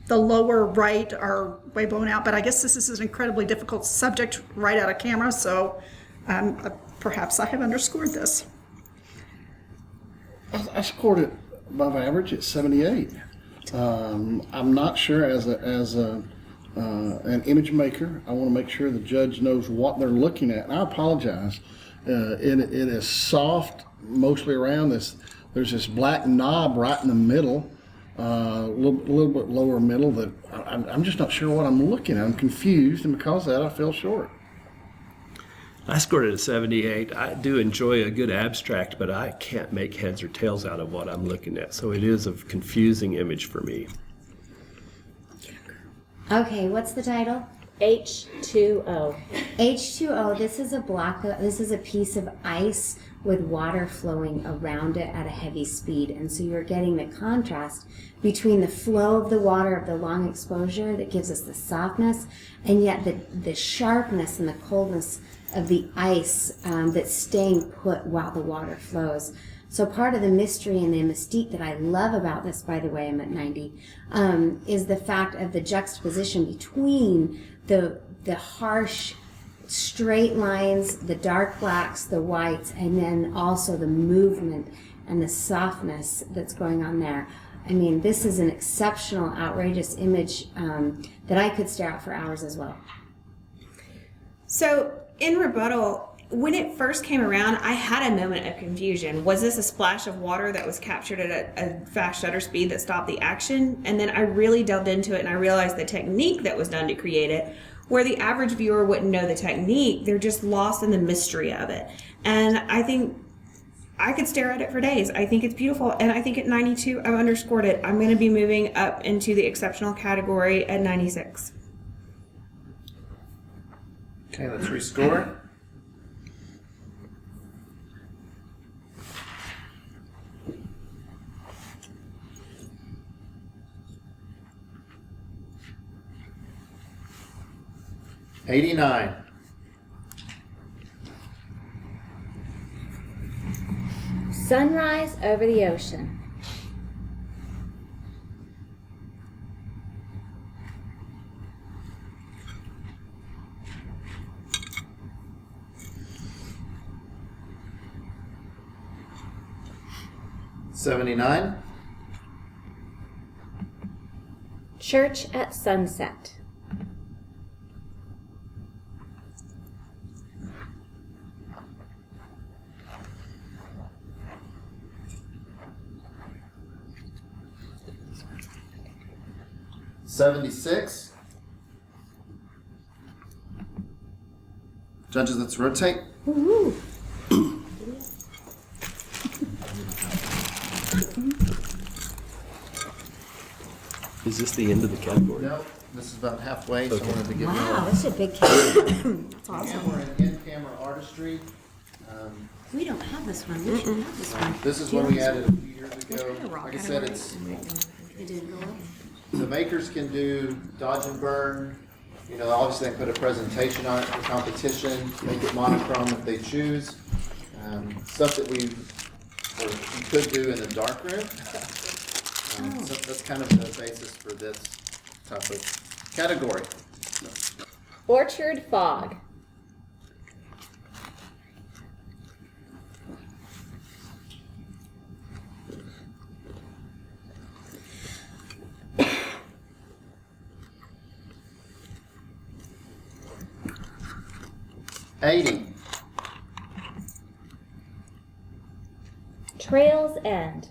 the lower right are way blown out, but I guess this is an incredibly difficult subject right out of camera, so perhaps I have underscored this. I scored it above average at 78. I'm not sure as an image maker. I want to make sure the judge knows what they're looking at. And I apologize. It is soft mostly around this. There's this black knob right in the middle, a little bit lower middle. That I'm just not sure what I'm looking at. I'm confused, and because of that, I fell short. I scored it at 78. I do enjoy a good abstract, but I can't make heads or tails out of what I'm looking at. So it is a confusing image for me. Okay, what's the title? H2O. H2O. This is a piece of ice with water flowing around it at a heavy speed, and so you're getting the contrast between the flow of the water of the long exposure that gives us the softness, and yet the sharpness and the coldness of the ice that's staying put while the water flows. So part of the mystery and the mystique that I love about this, by the way, I'm at 90, is the fact of the juxtaposition between the harsh straight lines, the dark blacks, the whites, and then also the movement and the softness that's going on there. I mean, this is an exceptional, outrageous image that I could stare at for hours as well. So in rebuttal, when it first came around, I had a moment of confusion. Was this a splash of water that was captured at a fast shutter speed that stopped the action? And then I really delved into it and I realized the technique that was done to create it, where the average viewer wouldn't know the technique. They're just lost in the mystery of it. And I think I could stare at it for days. I think it's beautiful, and I think at 92, I've underscored it. I'm going to be moving up into the exceptional category at 96. Okay, let's rescore. $89. Sunrise over the ocean. $79. Church at sunset. $76. Judges, let's rotate. Is this the end of the category? No, this is about halfway, so I wanted to give Wow, you that's a big category. That's awesome. We're in in-camera artistry. We don't have this one. We should have this one. This is one we added a few years ago. Like I said, it's It didn't go up. the makers can do dodge and burn. You know, obviously they can put a presentation on it for competition, make it monochrome if they choose. Stuff that you could do in the dark room. So that's kind of the basis for this type of category. Orchard fog. $80. Trails End.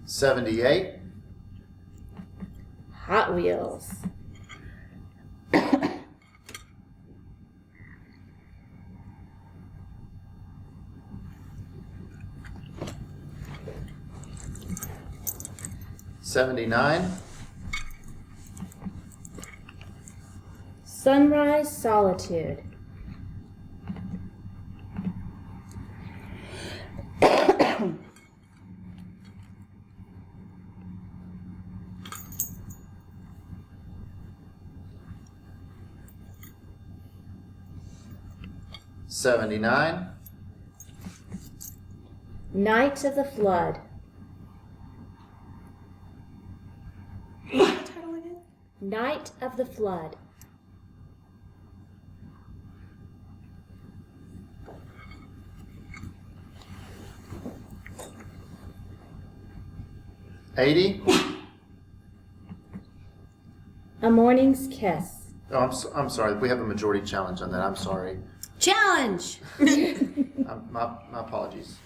$78. Hot Wheels. $79. Sunrise Solitude. $79. Night of the Flood. Title again? Night of the Flood. $80. A Morning's Kiss. Oh, I'm sorry. We have a majority challenge on that. I'm sorry. Challenge! My apologies.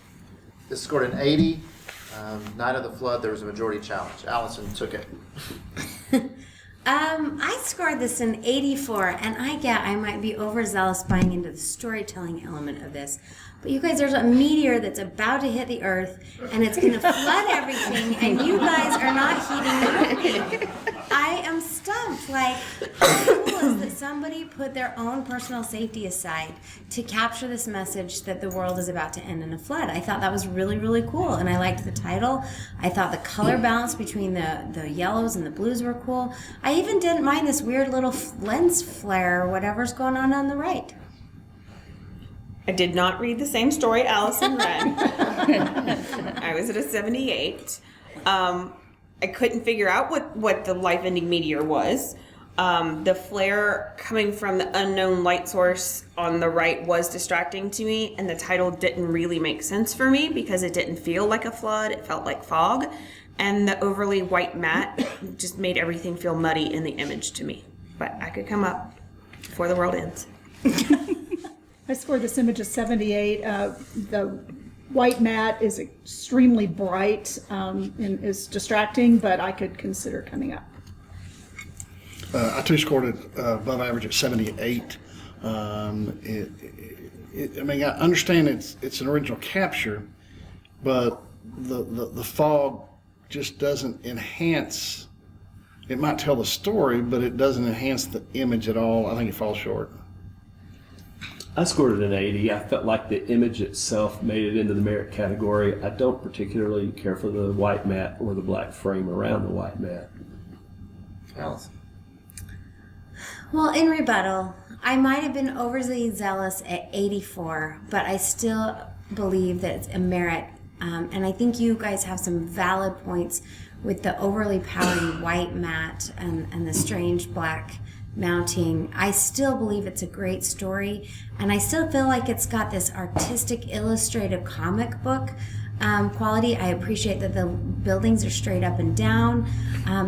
This scored an 80. Night of the Flood, there was a majority challenge. Allison took it. I scored this an 84, and I might be overzealous buying into the storytelling element of this. But you guys, there's a meteor that's about to hit the Earth, and it's going to flood everything, and you guys are not heeding the warning. I am stumped. Like, how cool is that somebody put their own personal safety aside to capture this message that the world is about to end in a flood? I thought that was really, really cool, and I liked the title. I thought the color balance between the yellows and the blues were cool. I even didn't mind this weird little lens flare or whatever's going on the right. I did not read the same story Allison read. I was at a 78. I couldn't figure out what the life-ending meteor was. The flare coming from the unknown light source on the right was distracting to me, and the title didn't really make sense for me because it didn't feel like a flood. It felt like fog. And the overly white matte just made everything feel muddy in the image to me. But I could come up before the world ends. I scored this image a 78. The white mat is extremely bright and is distracting, but I could consider coming up. I too scored it above average at 78. I mean, I understand it's an original capture, but the fog just doesn't enhance. It might tell the story, but it doesn't enhance the image at all. I think it falls short. I scored it an 80. I felt like the image itself made it into the merit category. I don't particularly care for the white mat or the black frame around the white mat. Alice. Well, in rebuttal, I might have been overly zealous at 84, but I still believe that it's a merit. And I think you guys have some valid points with the overly powdery white mat and the strange black mounting. I still believe it's a great story, and I still feel like it's got this artistic illustrative comic book quality. I appreciate that the buildings are straight up and down.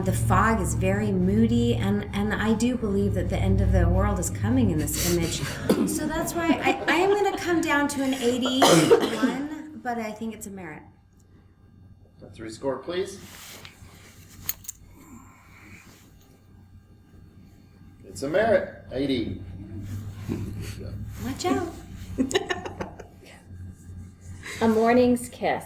The fog is very moody, and I do believe that the end of the world is coming in this image. So that's why I am going to come down to an 81, but I think it's a merit. That's a rescore, please. It's a merit. 80. Watch out. A Morning's Kiss.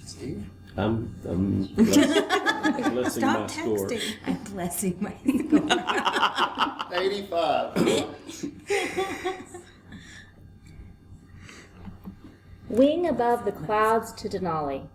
Steve? I'm blessing Stop my score. texting. I'm blessing my score. 85. Wing Above the Clouds to Denali.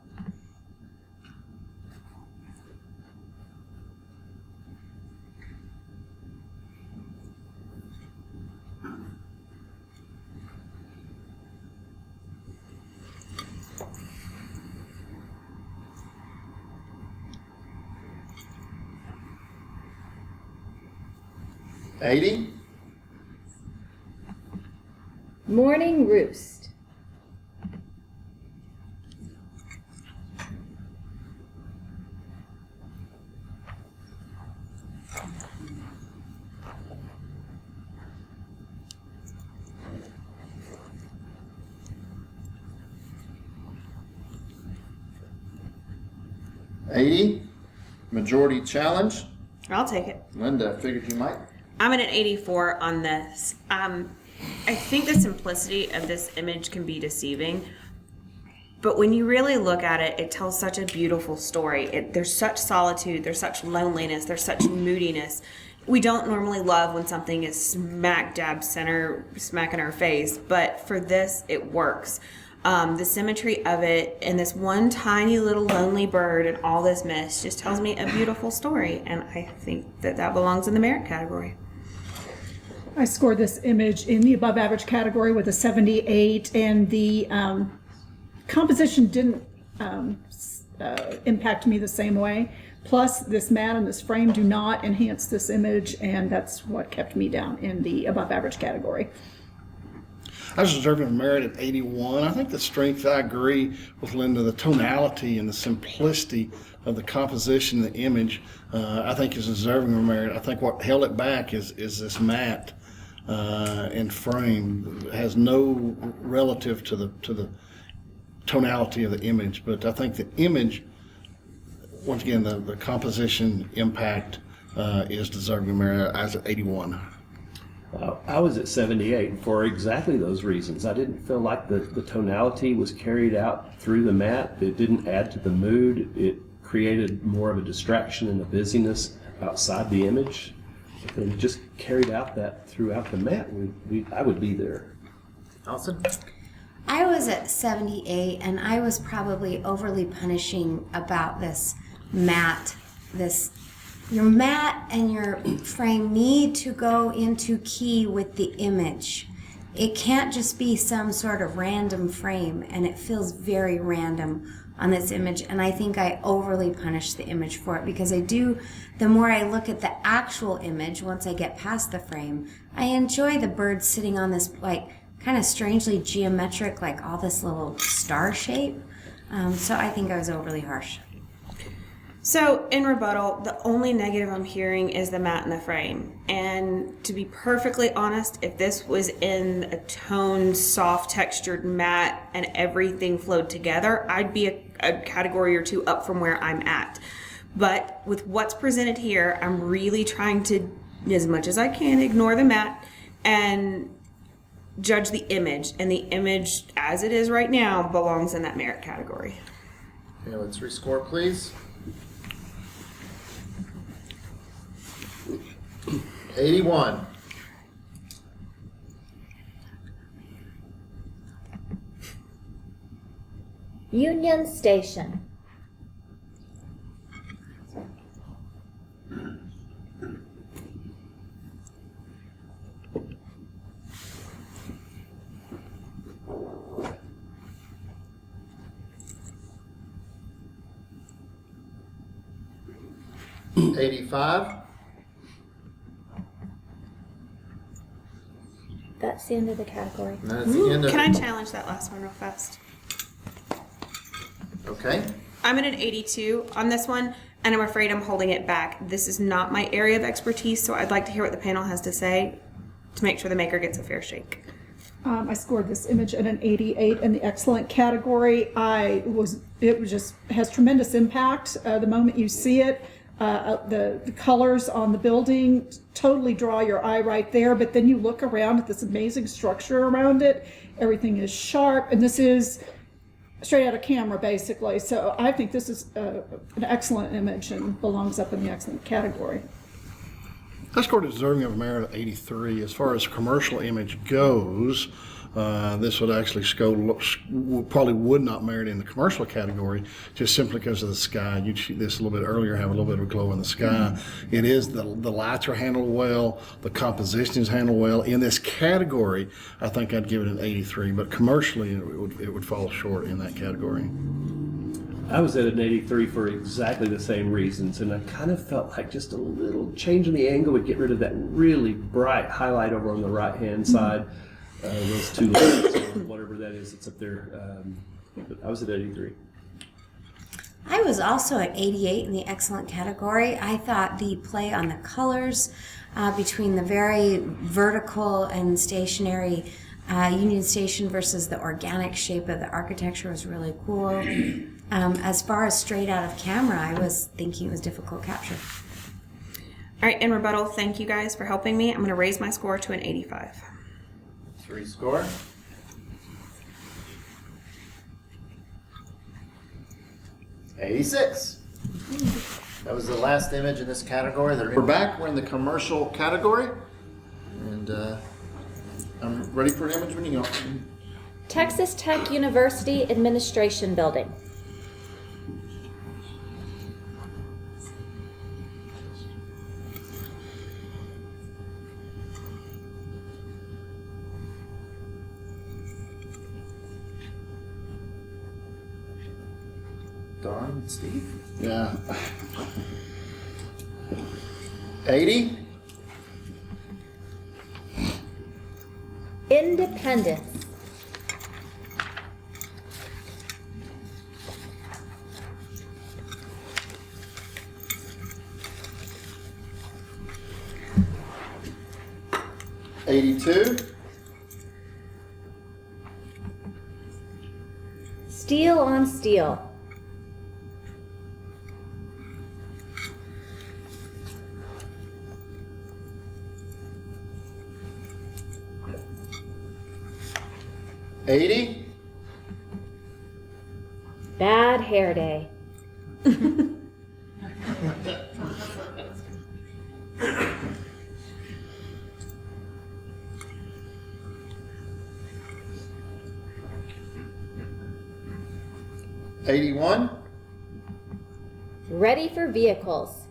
Morning Roost. Majority challenge. I'll take it. Linda, figured you might. I'm at an 84 on this. I think the simplicity of this image can be deceiving, but when you really look at it, it tells such a beautiful story. There's such solitude, there's such loneliness, there's such moodiness. We don't normally love when something is smack dab center, smack in our face, but for this, it works. The symmetry of it and this one tiny little lonely bird and all this mist just tells me a beautiful story, and I think that belongs in the merit category. I scored this image in the above average category with a 78, and the composition didn't impact me the same way. Plus, this mat and this frame do not enhance this image, and that's what kept me down in the above average category. I was deserving of merit at 81. I think the strength, I agree with Linda, the tonality and the simplicity of the composition, the image, I think is deserving of merit. I think what held it back is this mat and frame. It has no relative to the tonality of the image, but I think the image, once again, the composition impact is deserving of merit. I was at 81. I was at 78 for exactly those reasons. I didn't feel like the tonality was carried out through the mat. It didn't add to the mood. It created more of a distraction and a busyness outside the image. If they just carried out that throughout the mat, I would be there. Allison? I was at 78, and I was probably overly punishing about this mat. Your mat and your frame need to go into key with the image. it can't just be some sort of random frame, and it feels very random on this image, and I think I overly punish the image for it, because the more I look at the actual image, once I get past the frame, I enjoy the bird sitting on this like kind of strangely geometric, like all this little star shape. So I think I was overly harsh. So in rebuttal, the only negative I'm hearing is the matte in the frame. And to be perfectly honest, if this was in a toned, soft textured matte and everything flowed together, I'd be a category or two up from where I'm at. But with what's presented here, I'm really trying to, as much as I can, ignore the matte and judge the image. And the image, as it is right now, belongs in that merit category. Okay, let's rescore, please. 81. Union Station. $85. That's the end of the category. And that's the end of Can I challenge that last one real fast? Okay. I'm at an 82 on this one, and I'm afraid I'm holding it back. This is not my area of expertise, so I'd like to hear what the panel has to say to make sure the maker gets a fair shake. I scored this image at an 88 in the excellent category. It just has tremendous impact. The moment you see it, the colors on the building totally draw your eye right there, but then you look around at this amazing structure around it. Everything is sharp, and this is straight out of camera, basically. So I think this is an excellent image and belongs up in the excellent category. I scored it deserving of a merit of 83. As far as commercial image goes, this would actually probably would not merit in the commercial category, just simply because of the sky. You'd shoot this a little bit earlier, have a little bit of a glow in the sky. It is, the lights are handled well, the composition is handled well. In this category, I think I'd give it an 83, but commercially it would fall short in that category. I was at an 83 for exactly the same reasons, and I kind of felt like just a little change in the angle would get rid of that really bright highlight over on the right-hand side. Those two lights, or whatever that is, it's up there. But I was at 83. I was also at 88 in the excellent category. I thought the play on the colors between the very vertical and stationary Union Station versus the organic shape of the architecture was really cool. As far as straight out of camera, I was thinking it was difficult capture. All right, in rebuttal, thank you guys for helping me. I'm going to raise my score to an 85. Rescore. $86. That was the last image in this category. We're back. We're in the commercial category, and I'm ready for an image when you go. Texas Tech University Administration Building. Don and Steve? Yeah. 80? Independence. $82. Steel on steel. $80. Bad hair day. $81. Ready for vehicles.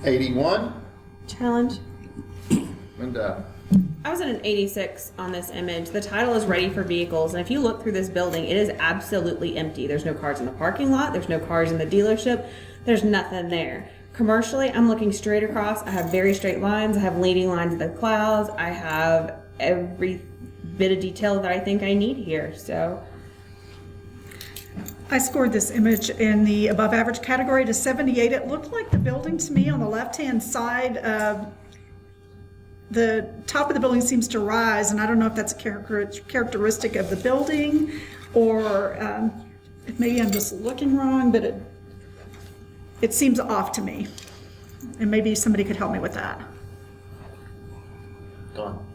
81. Challenge. Linda. I was at an 86 on this image. The title is Ready for Vehicles, and if you look through this building, it is absolutely empty. There's no cars in the parking lot. There's no cars in the dealership. There's nothing there. Commercially, I'm looking straight across. I have very straight lines. I have leading lines of the clouds. I have every bit of detail that I think I need here. So I scored this image in the above average category to 78. It looked like the building to me on the left-hand side. The top of the building seems to rise, and I don't know if that's a characteristic of the building, or maybe I'm just looking wrong, but it seems off to me. And maybe somebody could help me with that. Don.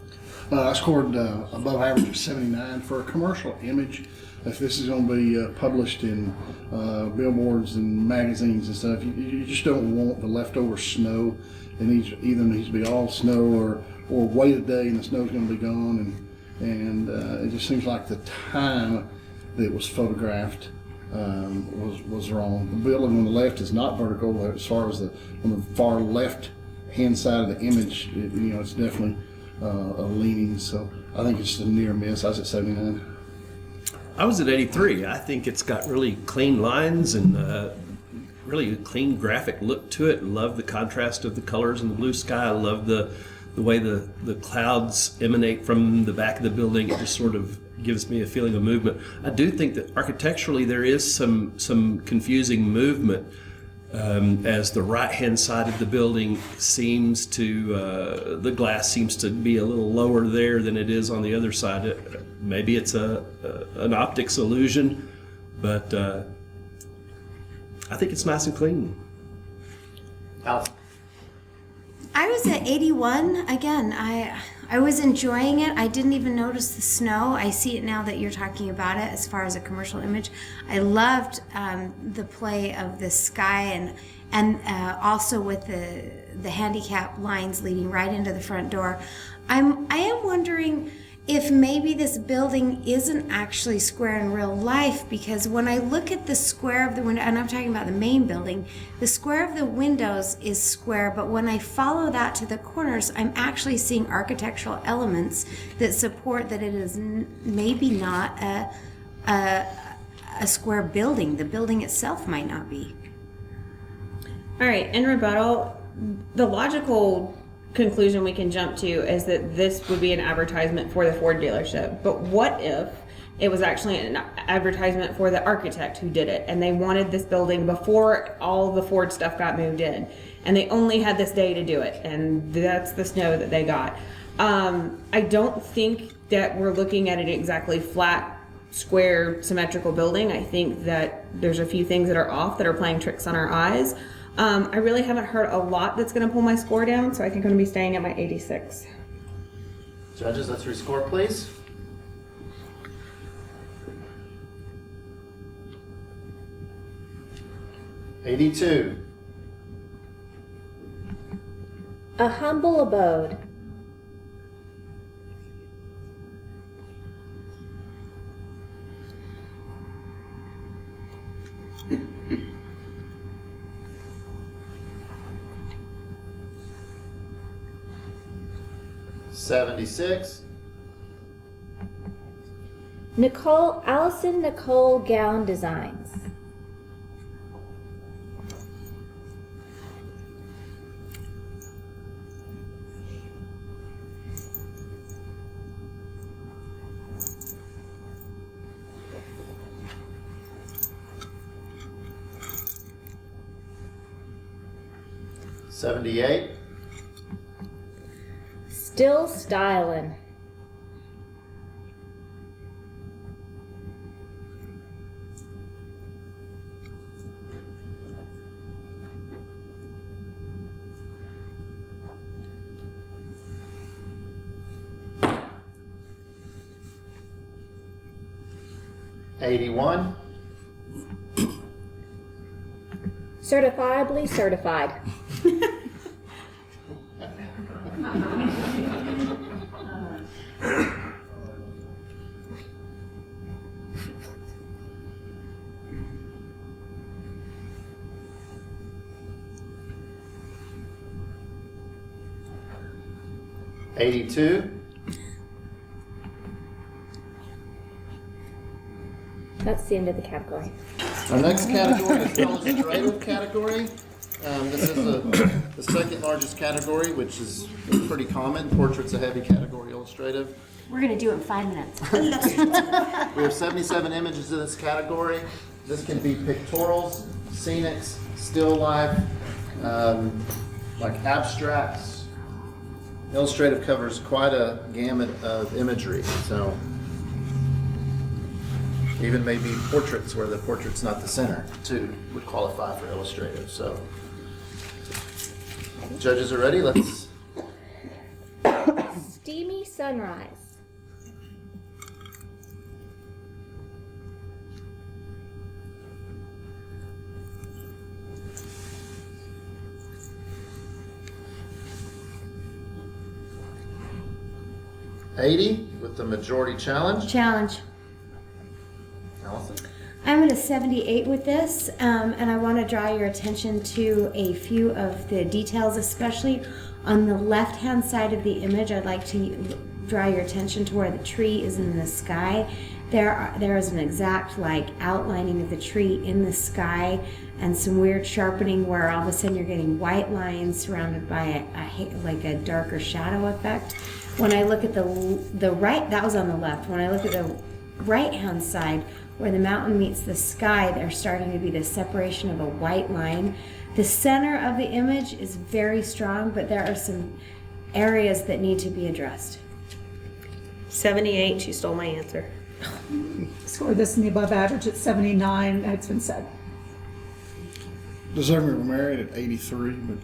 I scored above average of 79 for a commercial image. If this is going to be published in billboards and magazines and stuff, you just don't want the leftover snow. It either needs to be all snow or wait a day and the snow's going to be gone. And it just seems like the time that it was photographed was wrong. The building on the left is not vertical as far as on the far left hand side of the image. It's definitely a leaning. So I think it's a near miss. I was at 79. I was at 83. I think it's got really clean lines and really a clean graphic look to it. Love the contrast of the colors in the blue sky. I love the way the clouds emanate from the back of the building. It just sort of gives me a feeling of movement. I do think that architecturally there is some confusing movement as the right-hand side of the building seems to, the glass seems to be a little lower there than it is on the other side. Maybe it's an optics illusion, but I think it's nice and clean. Alice. I was at 81. Again, I was enjoying it. I didn't even notice the snow. I see it now that you're talking about it as far as a commercial image. I loved the play of the sky and also with the handicap lines leading right into the front door. I am wondering if maybe this building isn't actually square in real life, because when I look at the square of the window, and I'm talking about the main building, the square of the windows is square, but when I follow that to the corners, I'm actually seeing architectural elements that support that it is maybe not a square building. The building itself might not be. All right, in rebuttal, the logical conclusion we can jump to is that this would be an advertisement for the Ford dealership. But what if it was actually an advertisement for the architect who did it, and they wanted this building before all the Ford stuff got moved in, and they only had this day to do it, and that's the snow that they got. I don't think that we're looking at an exactly flat, square, symmetrical building. I think that there's a few things that are off that are playing tricks on our eyes. I really haven't heard a lot that's going to pull my score down, so I think I'm going to be staying at my 86. Judges, let's rescore, please. $82. A humble abode. $76. Allison Nicole Gown Designs. $78. Still Stylin'. $81. Certifiably certified. 82. That's the end of the category. Our next category is the illustrative category. This is the second largest category, which is pretty common. Portrait's a heavy category, illustrative. We're going to do it in 5 minutes. We have 77 images in this category. This can be pictorials, scenics, still life, like abstracts. Illustrative covers quite a gamut of imagery, so even maybe portraits where the portrait's not the center too would qualify for illustrative. So judges are ready. Let's. Steamy sunrise. $80 with the majority challenge. Challenge. Allison? I'm at a 78 with this, and I want to draw your attention to a few of the details, especially on the left-hand side of the image. I'd like to draw your attention to where the tree is in the sky. There is an exact outlining of the tree in the sky, and some weird sharpening where all of a sudden you're getting white lines surrounded by a darker shadow effect. When I look at the right, that was on the left. When I look at the right-hand side, where the mountain meets the sky, there's starting to be the separation of a white line. The center of the image is very strong, but there are some areas that need to be addressed. 78, she stole my answer. Score this in the above average at 79, it's been said. Deserving of merit at 83, but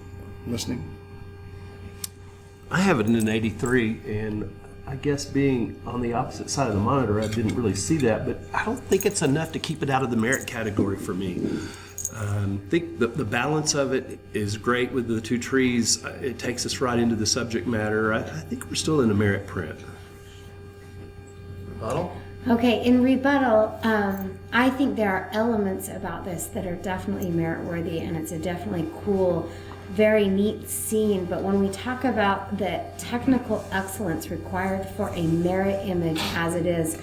listening. I have it in an 83, and I guess being on the opposite side of the monitor, I didn't really see that, but I don't think it's enough to keep it out of the merit category for me. I think the balance of it is great with the two trees. It takes us right into the subject matter. I think we're still in a merit print. Rebuttal? Okay, in rebuttal, I think there are elements about this that are definitely merit-worthy, and it's a definitely cool, very neat scene. But when we talk about the technical excellence required for a merit image as it is,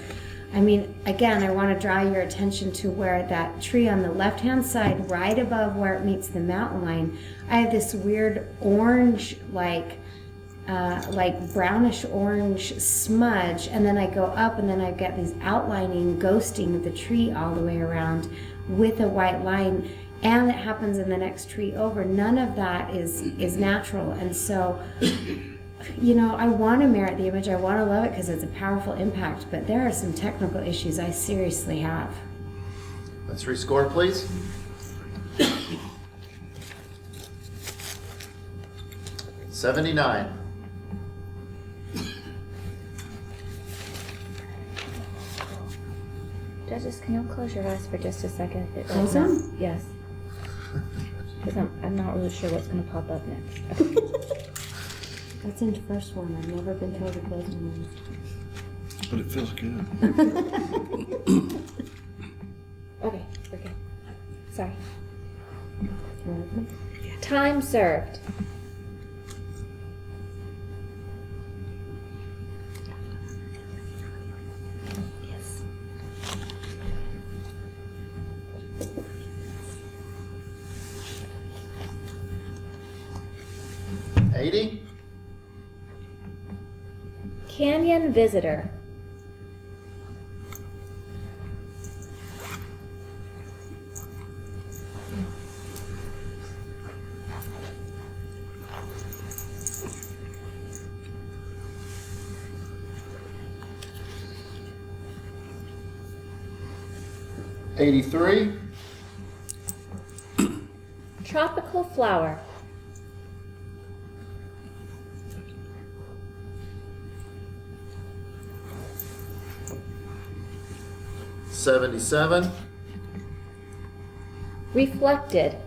I mean, again, I want to draw your attention to where that tree on the left-hand side, right above where it meets the mountain line, I have this weird orange, like brownish orange smudge, and then I go up and then I've got these outlining ghosting of the tree all the way around with a white line, and it happens in the next tree over. None of that is natural, and so I want to merit the image, I want to love it because it's a powerful impact, but there are some technical issues I seriously have. Let's rescore, please. $79. Judges, can you close your eyes for just a second? Close them? Yes. Because I'm not really sure what's going to pop up next. That's in the first one. I've never been told to close my eyes. But it feels good. Okay, we're good. Sorry. Time served. Yes. $80. Canyon visitor. $83. Tropical flower. $77. Reflected.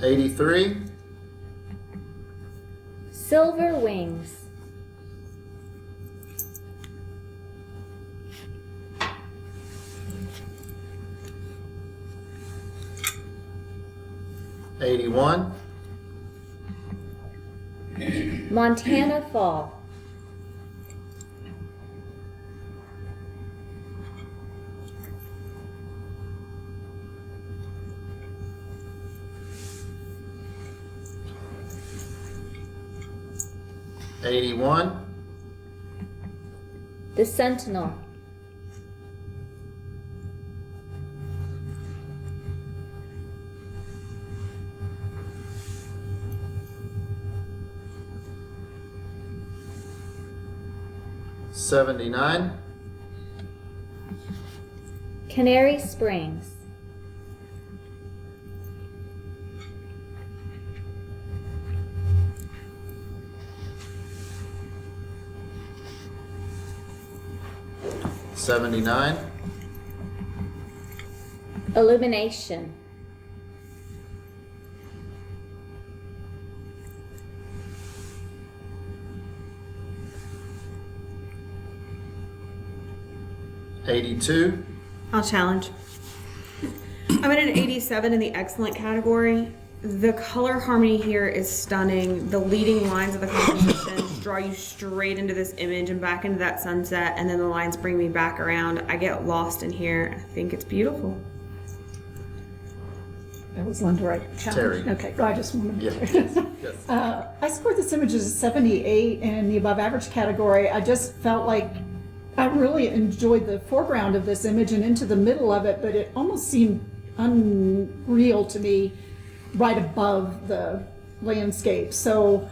$83. Silver wings. 81. Montana Fall. 81. The Sentinel. 79. Canary Springs. 79. Illumination. 82. I'll challenge. I'm at an 87 in the excellent category. The color harmony here is stunning. The leading lines of the composition draw you straight into this image and back into that sunset, and then the lines bring me back around. I get lost in here. I think it's beautiful. That was Linda, right? Terry. Okay, I just wanted to. Yeah. Yes. I scored this image as a 78 in the above average category. I just felt like I really enjoyed the foreground of this image and into the middle of it, but it almost seemed unreal to me right above the landscape. So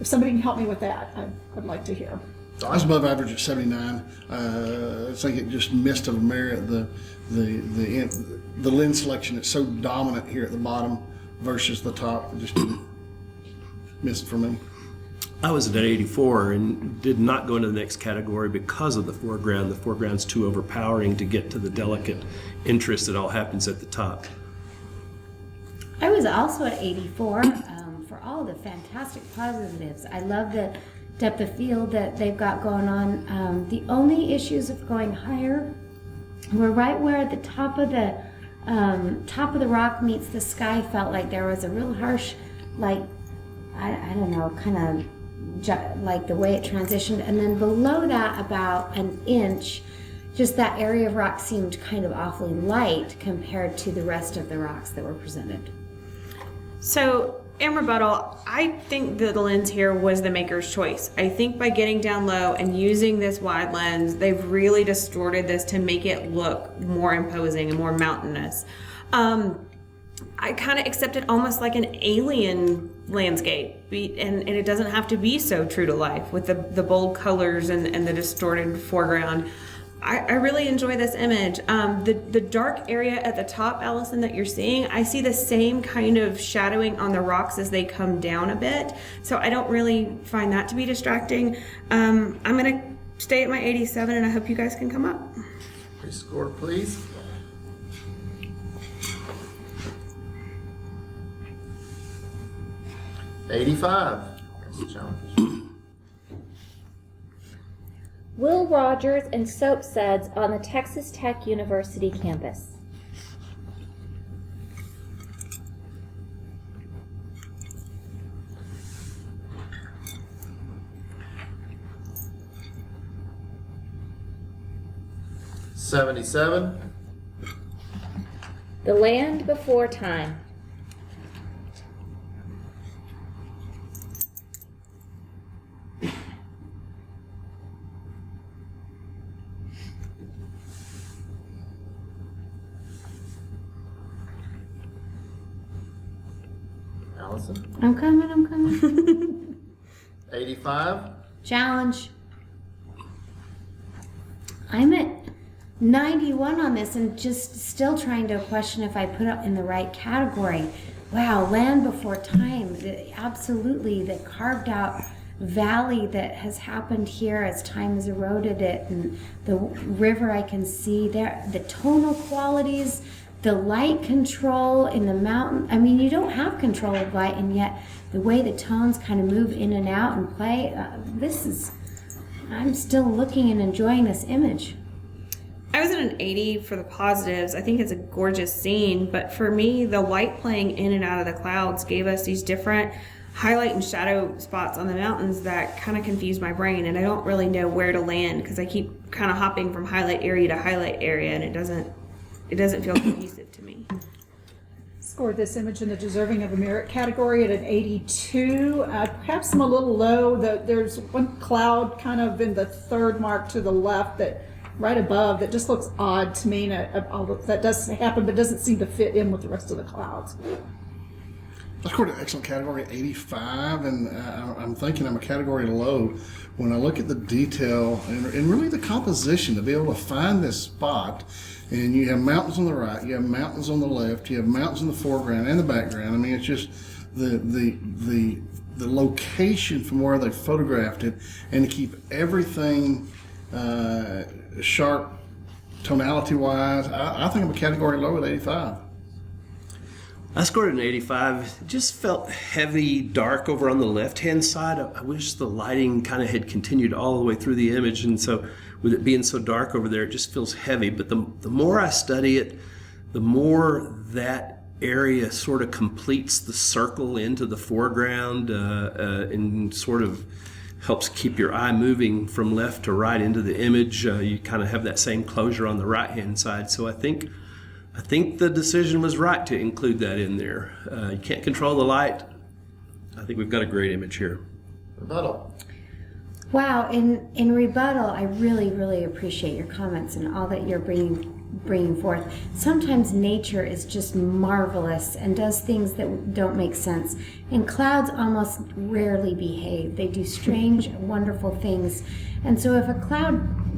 if somebody can help me with that, I'd like to hear. I was above average at 79. I think it just missed of merit the lens selection. It's so dominant here at the bottom versus the top. It just didn't miss it for me. I was at 84 and did not go into the next category because of the foreground. The foreground's too overpowering to get to the delicate interest that all happens at the top. I was also at 84 for all the fantastic positives. I love the depth of field that they've got going on. The only issues of going higher were right where at the top of the rock meets the sky. Felt like there was a real harsh, like, I don't know, kind of like the way it transitioned. And then below that, about an inch, just that area of rock seemed kind of awfully light compared to the rest of the rocks that were presented. So, in rebuttal, I think that the lens here was the maker's choice. I think by getting down low and using this wide lens, they've really distorted this to make it look more imposing and more mountainous. I kind of accept it almost like an alien landscape, and it doesn't have to be so true to life with the bold colors and the distorted foreground. I really enjoy this image. The dark area at the top, Allison, that you're seeing, I see the same kind of shadowing on the rocks as they come down a bit, so I don't really find that to be distracting. I'm going to stay at my 87, and I hope you guys can come up. Rescore, please. $85. That's a challenge. Will Rogers and Soap Suds on the Texas Tech University campus. $77. The Land Before Time. Allison. I'm coming. 85. Challenge. I'm at 91 on this and just still trying to question if I put it in the right category. Wow, Land Before Time. Absolutely, the carved out valley that has happened here as time has eroded it, and the river I can see there, the tonal qualities, the light control in the mountain. I mean, you don't have control of light, and yet the way the tones kind of move in and out and play, I'm still looking and enjoying this image. I was at an 80 for the positives. I think it's a gorgeous scene, but for me, the light playing in and out of the clouds gave us these different highlight and shadow spots on the mountains that kind of confused my brain, and I don't really know where to land because I keep kind of hopping from highlight area to highlight area, and it doesn't feel cohesive to me. Scored this image in the deserving of a merit category at an 82. Perhaps I'm a little low. There's one cloud kind of in the third mark to the left that right above that just looks odd to me. And that does happen, but doesn't seem to fit in with the rest of the clouds. I scored an excellent category at 85, and I'm thinking I'm a category low when I look at the detail and really the composition to be able to find this spot. And you have mountains on the right, you have mountains on the left, you have mountains in the foreground and the background. I mean, it's just the location from where they photographed it, and to keep everything sharp tonality wise. I think I'm a category low at 85. I scored an 85. It just felt heavy, dark over on the left-hand side. I wish the lighting kind of had continued all the way through the image, and so with it being so dark over there, it just feels heavy. But the more I study it, the more that area sort of completes the circle into the foreground and sort of helps keep your eye moving from left to right into the image. You kind of have that same closure on the right-hand side. So I think the decision was right to include that in there. You can't control the light. I think we've got a great image here. Rebuttal. Wow, in rebuttal, I really, really appreciate your comments and all that you're bringing forth. Sometimes nature is just marvelous and does things that don't make sense. And clouds almost rarely behave. They do strange, wonderful things. And so if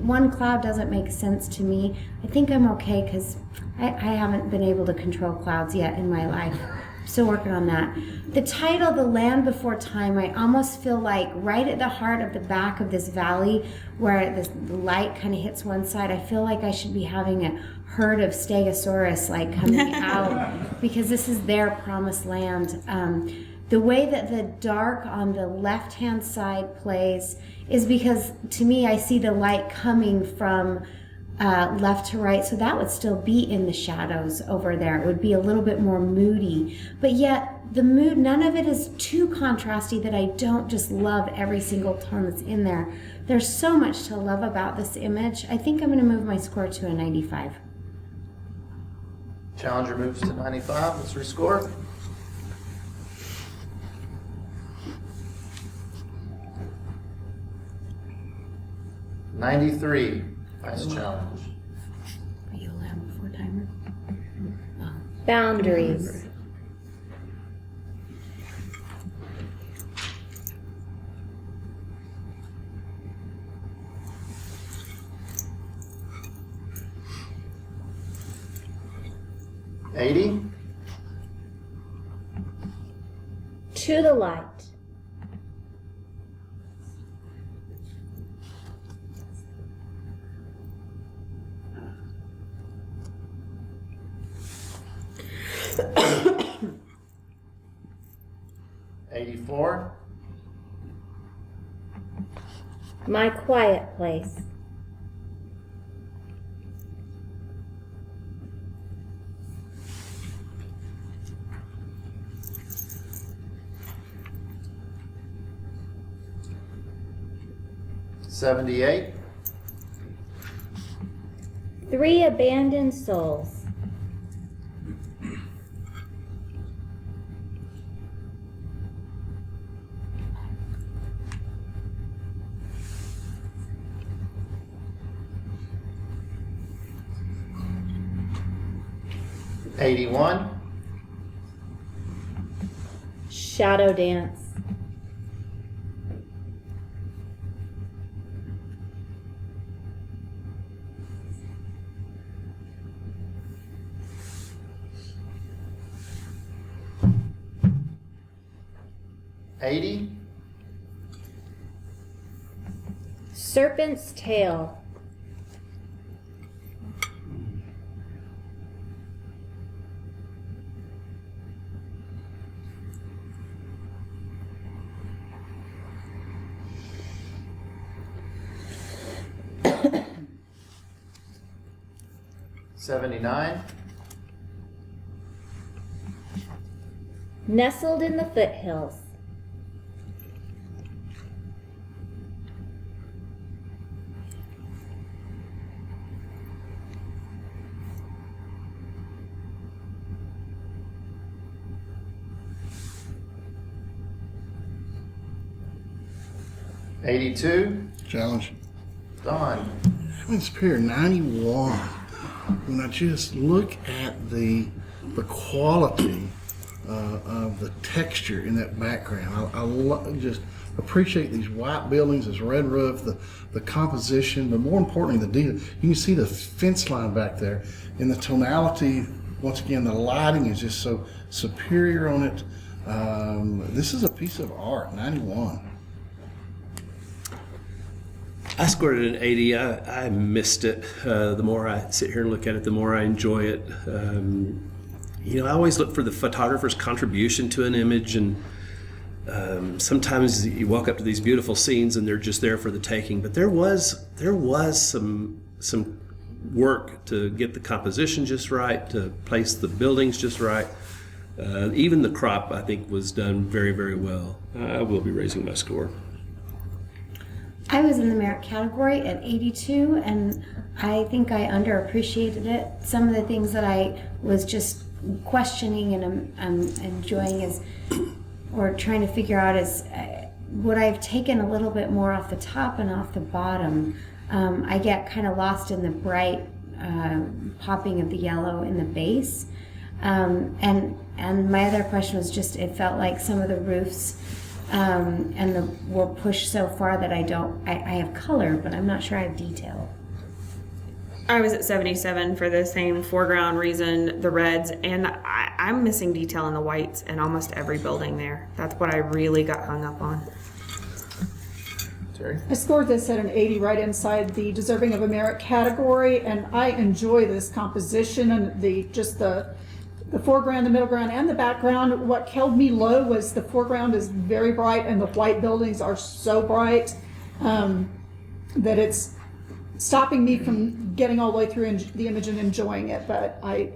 one cloud doesn't make sense to me, I think I'm okay because I haven't been able to control clouds yet in my life. I'm still working on that. The title, The Land Before Time, I almost feel like right at the heart of the back of this valley where the light kind of hits one side, I feel like I should be having a herd of stegosaurus like coming out because this is their promised land. The way that the dark on the left-hand side plays is because, to me, I see the light coming from left to right, so that would still be in the shadows over there. It would be a little bit more moody, but yet the mood, none of it is too contrasty that I don't just love every single tone that's in there. There's so much to love about this image. I think I'm going to move my score to a 95. Challenger moves to 95. Let's rescore. $93. Nice challenge. Are you a Land Before Timer? Boundaries. $80. To the light. $84. My quiet place. $78. 3 abandoned souls. $81. Shadow dance. $80. Serpent's tail. 79. Nestled in the foothills. $82. Challenge. Don. Having Superior 91. When I just look at the quality of the texture in that background, I just appreciate these white buildings, this red roof, the composition, but more importantly, the detail. You can see the fence line back there, and the tonality. Once again, the lighting is just so superior on it. This is a piece of art. 91. I scored it an 80. I missed it. The more I sit here and look at it, the more I enjoy it. I always look for the photographer's contribution to an image, and sometimes you walk up to these beautiful scenes and they're just there for the taking. But there was some work to get the composition just right, to place the buildings just right. Even the crop, I think, was done very, very well. I will be raising my score. I was in the merit category at 82, and I think I underappreciated it. Some of the things that I was just questioning and I'm enjoying is, or trying to figure out is, would I have taken a little bit more off the top and off the bottom? I get kind of lost in the bright popping of the yellow in the base. And my other question was just, it felt like some of the roofs were pushed so far that I have color, but I'm not sure I have detail. I was at 77 for the same foreground reason, the reds, and I'm missing detail in the whites in almost every building there. That's what I really got hung up on. Terry. I scored this at an 80, right inside the deserving of a merit category, and I enjoy this composition and the foreground, the middle ground, and the background. What held me low was the foreground is very bright and the white buildings are so bright that it's stopping me from getting all the way through the image and enjoying it. But I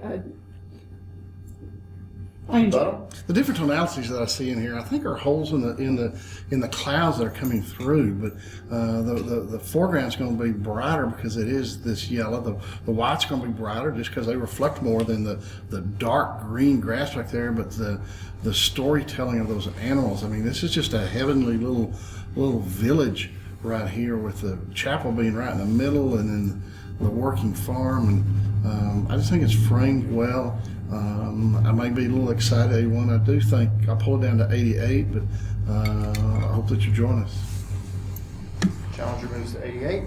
enjoy it. The different tonalities that I see in here, I think, are holes in the clouds that are coming through. But the foreground's going to be brighter because it is this yellow. The white's going to be brighter just because they reflect more than the dark green grass back there. But the storytelling of those animals, I mean, this is just a heavenly little village right here, with the chapel being right in the middle, and then the working farm. And I just think it's framed well. I may be a little excited at 81. I do think I pulled it down to 88, but I hope that you join us. Challenger moves to 88.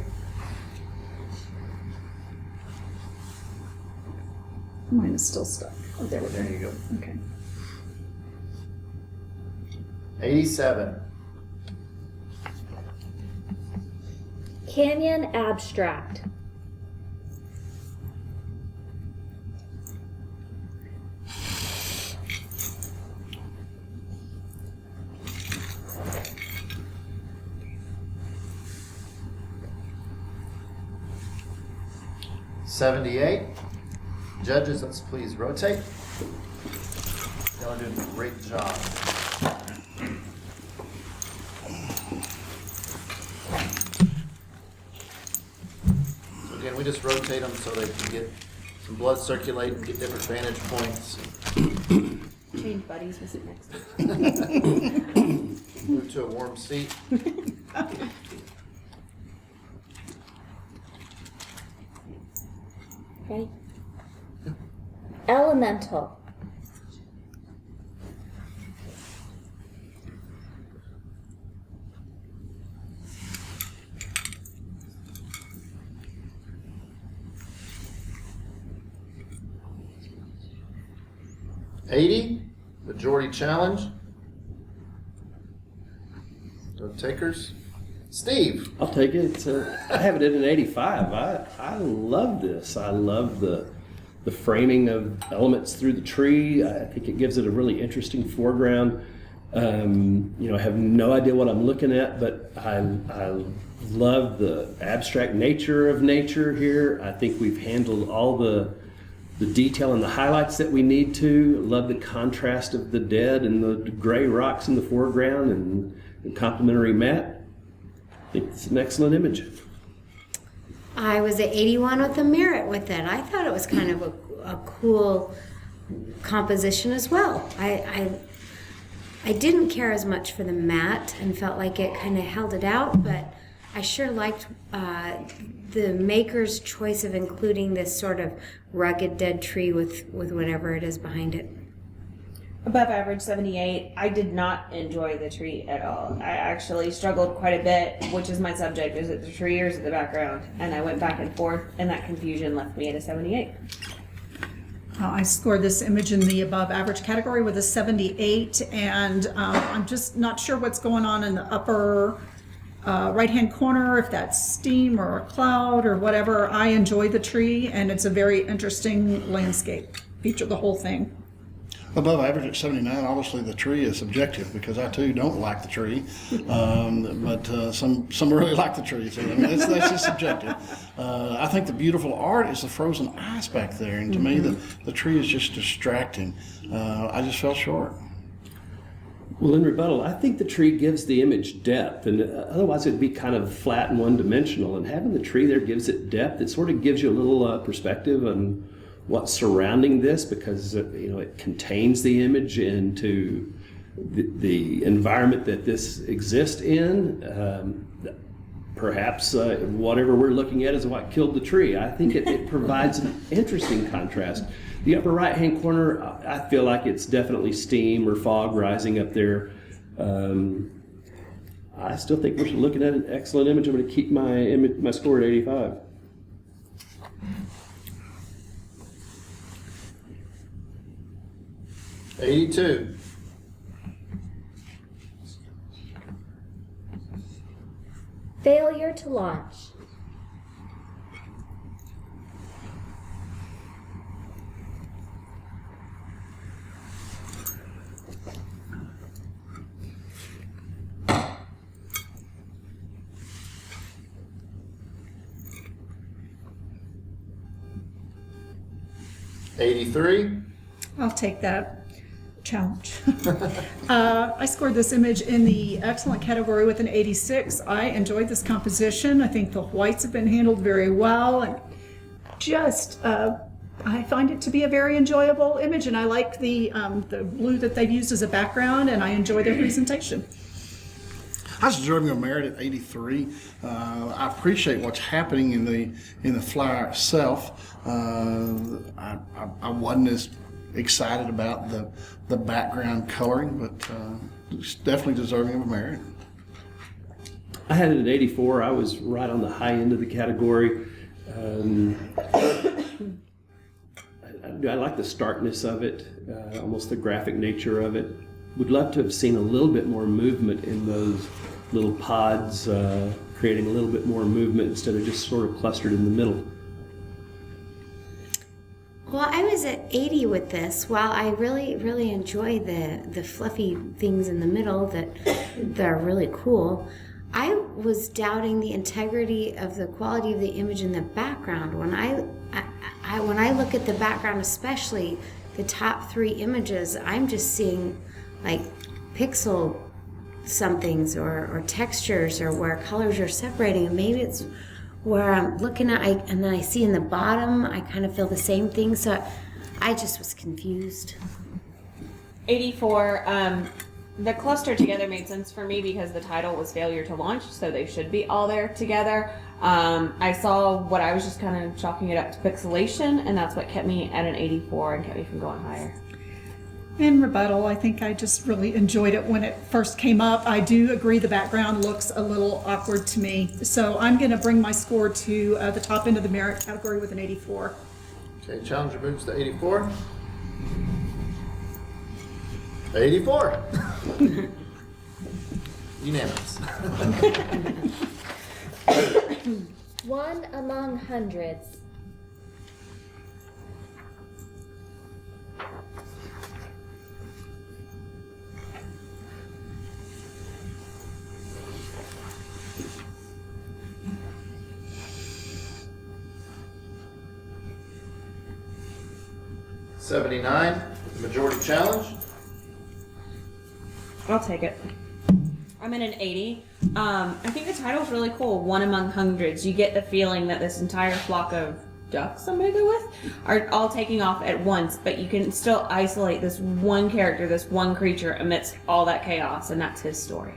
Mine is still stuck. Oh, there we go. There you go. Okay. 87. Canyon abstract. $78. Judges, let's please rotate. Y'all are doing a great job. So again, we just rotate them so they can get some blood circulating, get different vantage points. Change buddies, we'll sit next to Move to a warm seat. Ready? Elemental. $80, majority challenge. No takers. Steve. I'll take it. I have it at an 85. I love this. I love the framing of elements through the tree. I think it gives it a really interesting foreground. I have no idea what I'm looking at, but I love the abstract nature of nature here. I think we've handled all the detail and the highlights that we need to. Love the contrast of the dead and the gray rocks in the foreground and the complementary mat. It's an excellent image. I was at 81 with the merit with it. I thought it was kind of a cool composition as well. I didn't care as much for the mat and felt like it kind of held it out, but I sure liked the maker's choice of including this sort of rugged dead tree with whatever it is behind it. Above average 78. I did not enjoy the tree at all. I actually struggled quite a bit, which is my subject. Is it the tree or is it the background? And I went back and forth, and that confusion left me at a 78. I scored this image in the above average category with a 78, and I'm just not sure what's going on in the upper right-hand corner, if that's steam or a cloud or whatever. I enjoy the tree, and it's a very interesting landscape feature, the whole thing. Above average at 79, obviously the tree is subjective because I too don't like the tree, but some really like the tree, so I mean, that's just subjective. I think the beautiful art is the frozen ice back there, and to me the tree is just distracting. I just fell short. Well, in rebuttal, I think the tree gives the image depth, and otherwise it'd be kind of flat and one-dimensional, and having the tree there gives it depth. It sort of gives you a little perspective on what's surrounding this, because it contains the image into the environment that this exists in. Perhaps whatever we're looking at is what killed the tree. I think it provides an interesting contrast. The upper right-hand corner, I feel like it's definitely steam or fog rising up there. I still think we're looking at an excellent image. I'm going to keep my score at 85. $82. Failure to launch. $83. I'll take that challenge. I scored this image in the excellent category with an 86. I enjoyed this composition. I think the whites have been handled very well, and just I find it to be a very enjoyable image, and I like the blue that they've used as a background, and I enjoy their presentation. I was deserving of merit at 83. I appreciate what's happening in the flower itself. I wasn't as excited about the background coloring, but it's definitely deserving of merit. I had it at 84. I was right on the high end of the category. I like the starkness of it, almost the graphic nature of it. Would love to have seen a little bit more movement in those little pods, creating a little bit more movement instead of just sort of clustered in the middle. Well, I was at 80 with this. While I really, really enjoy the fluffy things in the middle that are really cool, I was doubting the integrity of the quality of the image in the background. When I look at the background, especially the top 3 images, I'm just seeing like pixel somethings or textures or where colors are separating, and maybe it's where I'm looking at, and then I see in the bottom, I kind of feel the same thing, so I just was confused. 84. The cluster together made sense for me because the title was Failure to Launch, so they should be all there together. I saw what I was just kind of chalking it up to pixelation, and that's what kept me at an 84 and kept me from going higher. In rebuttal, I think I just really enjoyed it when it first came up. I do agree the background looks a little awkward to me. So I'm going to bring my score to the top end of the merit category with an 84. Okay, Challenger moves to 84. 84. Unanimous. One among hundreds. 79, the majority challenge. I'll take it. I'm in an 80. I think the title's really cool. One among hundreds. You get the feeling that this entire flock of ducks I'm gonna go with are all taking off at once, but you can still isolate this one character, this one creature amidst all that chaos, and that's his story.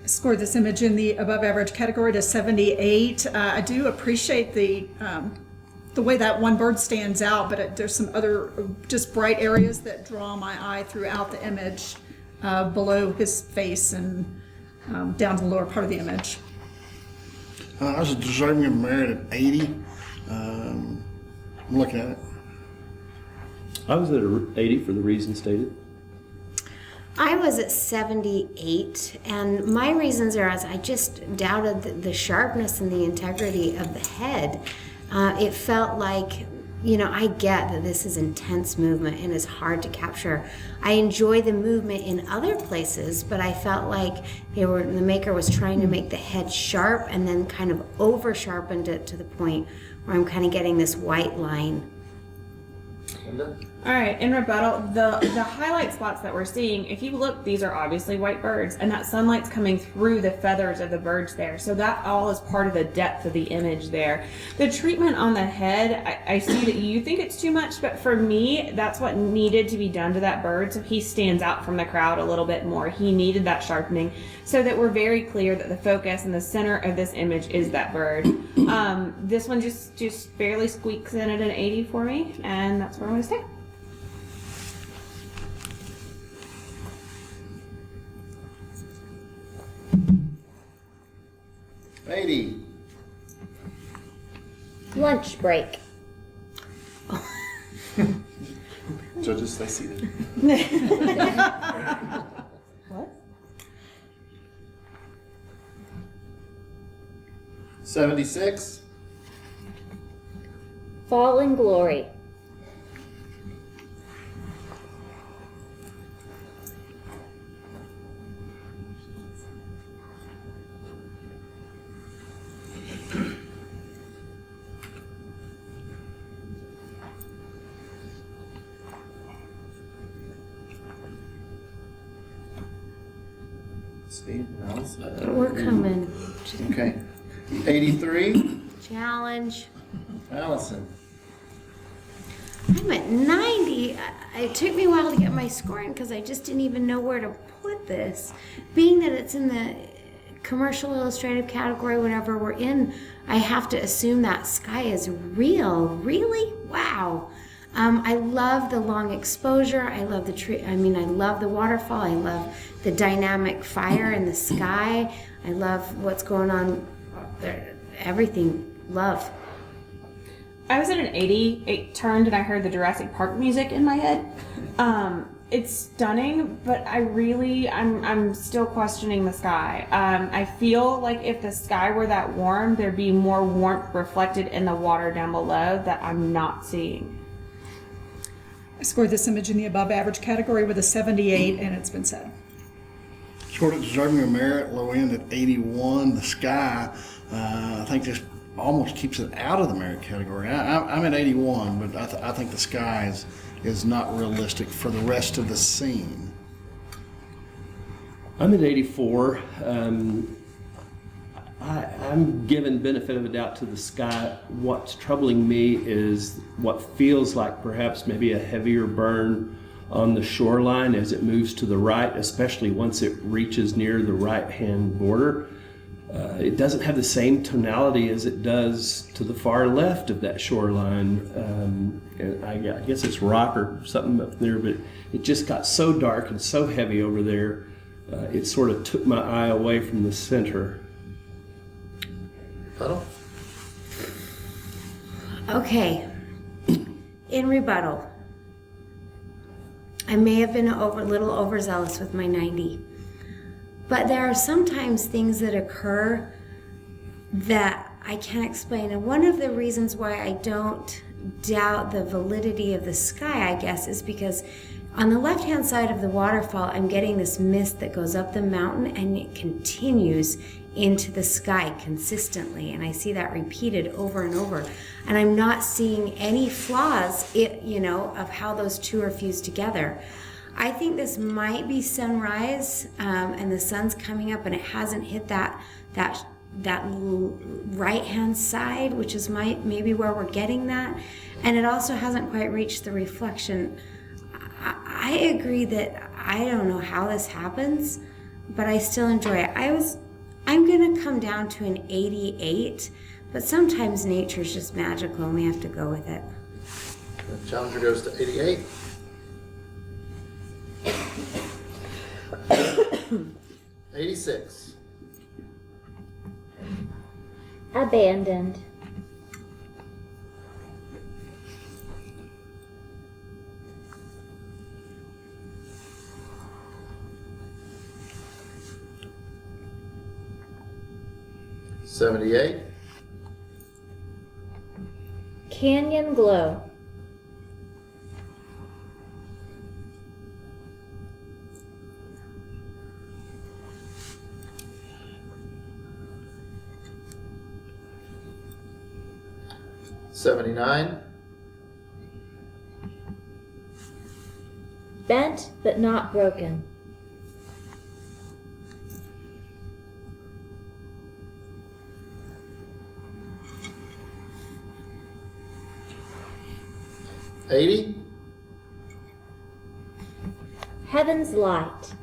I scored this image in the above average category to 78. I do appreciate the way that one bird stands out, but there's some other just bright areas that draw my eye throughout the image, below his face and down to the lower part of the image. I was deserving of merit at 80. I'm looking at it. I was at 80 for the reason stated. I was at 78, and my reasons are as I just doubted the sharpness and the integrity of the head. It felt like, I get that this is intense movement and is hard to capture. I enjoy the movement in other places, but I felt like the maker was trying to make the head sharp and then kind of over sharpened it to the point where I'm kind of getting this white line. All right, in rebuttal, the highlight spots that we're seeing, if you look, these are obviously white birds, and that sunlight's coming through the feathers of the birds there. So that all is part of the depth of the image there. The treatment on the head, I see that you think it's too much, but for me, that's what needed to be done to that bird, so he stands out from the crowd a little bit more. He needed that sharpening so that we're very clear that the focus and the center of this image is that bird. This one just barely squeaks in at an 80 for me, and that's where I'm going to stay. Lunch break. Judges, stay seated. What? 76. Fall in glory. Steve, Alice. We're coming. Okay. 83, Challenge. Allison. I'm at 90. It took me a while to get my scoring because I just didn't even know where to put this. Being that it's in the commercial illustrative category, whenever we're in, I have to assume that sky is real. Really? Wow. I love the long exposure. I love the tree. I love the waterfall. I love the dynamic fire in the sky. I love what's going on there. Everything. Love. I was at an 80. It turned and I heard the Jurassic Park music in my head. It's stunning, but I'm still questioning the sky. I feel like if the sky were that warm, there'd be more warmth reflected in the water down below that I'm not seeing. I scored this image in the above average category with a 78, and it's been said. Scored it deserving of merit, low end at 81. The sky, I think just almost keeps it out of the merit category. I'm at 81, but I think the sky is not realistic for the rest of the scene. I'm at 84. I'm giving benefit of the doubt to the sky. What's troubling me is what feels like perhaps maybe a heavier burn on the shoreline as it moves to the right, especially once it reaches near the right-hand border. It doesn't have the same tonality as it does to the far left of that shoreline. And I guess it's rock or something up there, but it just got so dark and so heavy over there, it sort of took my eye away from the center. Rebuttal? Okay. In rebuttal, I may have been a little overzealous with my 90. But there are sometimes things that occur that I can't explain. And one of the reasons why I don't doubt the validity of the sky, I guess, is because On the left-hand side of the waterfall, I'm getting this mist that goes up the mountain and it continues into the sky consistently. And I see that repeated over and over. And I'm not seeing any flaws, of how those two are fused together. I think this might be sunrise, and the sun's coming up and it hasn't hit that right-hand side, which is maybe where we're getting that. And it also hasn't quite reached the reflection. I agree that I don't know how this happens, but I still enjoy it. I'm going to come down to an 88, but sometimes nature's just magical and we have to go with it. The challenger goes to 88. $86. Abandoned. $78. Canyon glow. $79. Bent but not broken. $80. Heaven's light.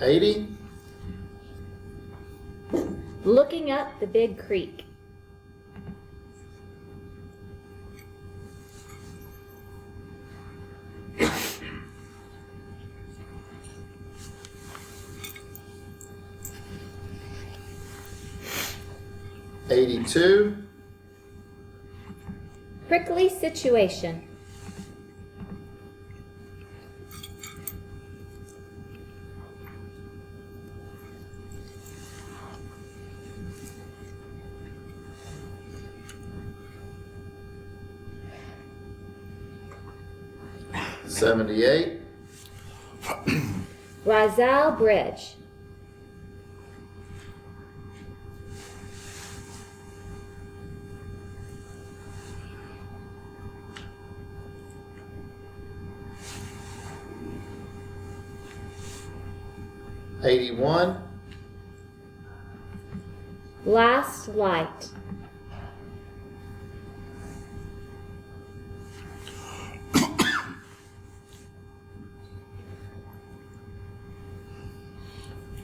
$80. Looking up the big creek. $82. Prickly situation. $78. Rizal Bridge. $81. Last light.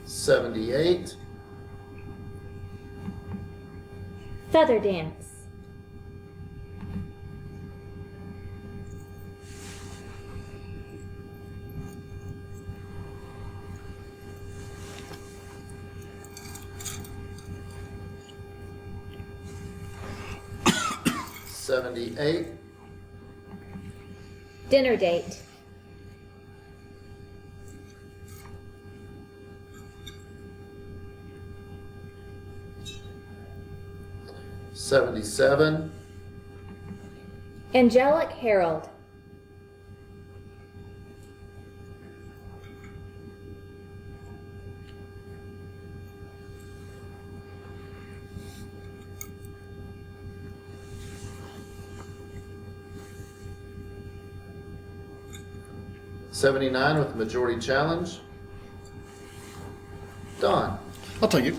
$78. Feather dance. $78. Dinner date. $77. Angelic herald. $79 with the majority challenge. Don. I'll take it.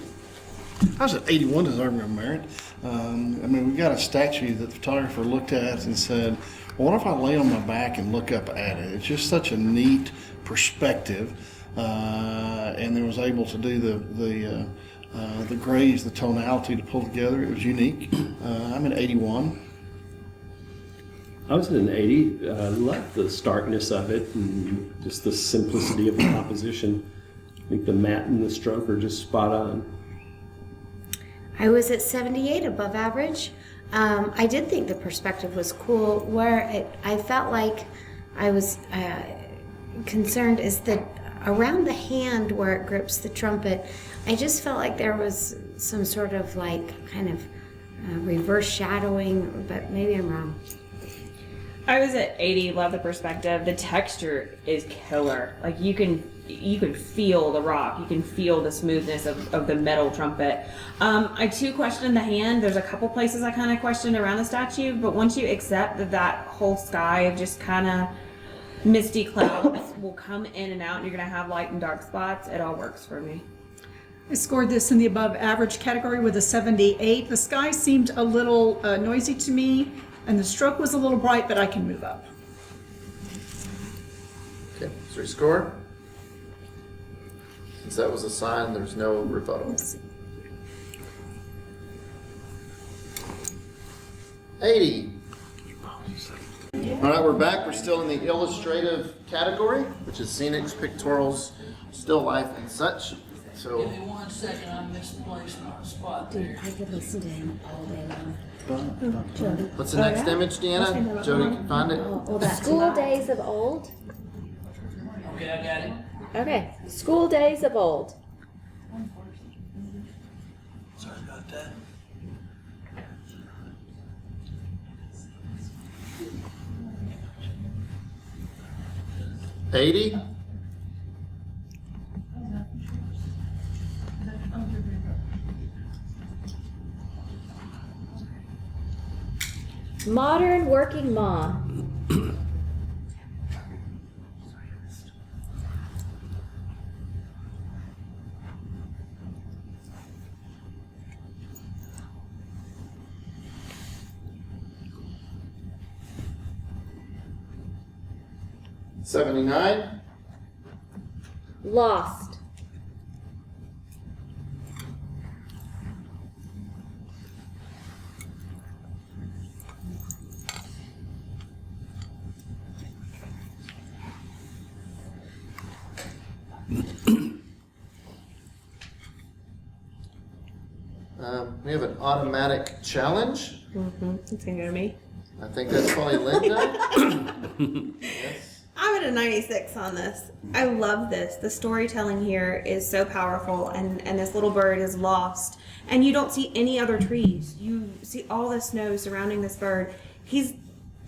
I was at 81 deserving of merit. We got a statue that the photographer looked at and said, well, what if I lay on my back and look up at it? It's just such a neat perspective. And then was able to do the grays, the tonality to pull together. It was unique. I'm at 81. I was at an 80. I liked the starkness of it and just the simplicity of the composition. I think the matte and the stroke are just spot on. I was at 78, above average. I did think the perspective was cool. Where I felt like I was concerned is that around the hand where it grips the trumpet, I just felt like there was some sort of like kind of reverse shadowing, but maybe I'm wrong. I was at 80. Love the perspective. The texture is killer. Like you can feel the rock. You can feel the smoothness of the metal trumpet. I too question the hand. There's a couple places I kind of questioned around the statue, but once you accept that whole sky of just kind of misty clouds will come in and out, and you're gonna have light and dark spots, it all works for me. I scored this in the above average category with a 78. The sky seemed a little noisy to me, and the stroke was a little bright, but I can move up. Okay, so your score? Since that was a sign, there's no rebuttal. 80. All right, we're back. We're still in the illustrative category, which is scenics, pictorials, still life, and such. So, Give me 1 second, I'm misplacing my spot there. I could listen to him all day long. what's the next image, Deanna? Jody can find it. School days of old. Okay, I got it. Okay. School days of old. Sorry about that. $80. Modern working mom. $79. Lost. We have an automatic challenge. It's gonna go to me. I think that's probably Linda. Yes. I'm at a 96 on this. I love this. The storytelling here is so powerful, and this little bird is lost. And you don't see any other trees. You see all the snow surrounding this bird. He's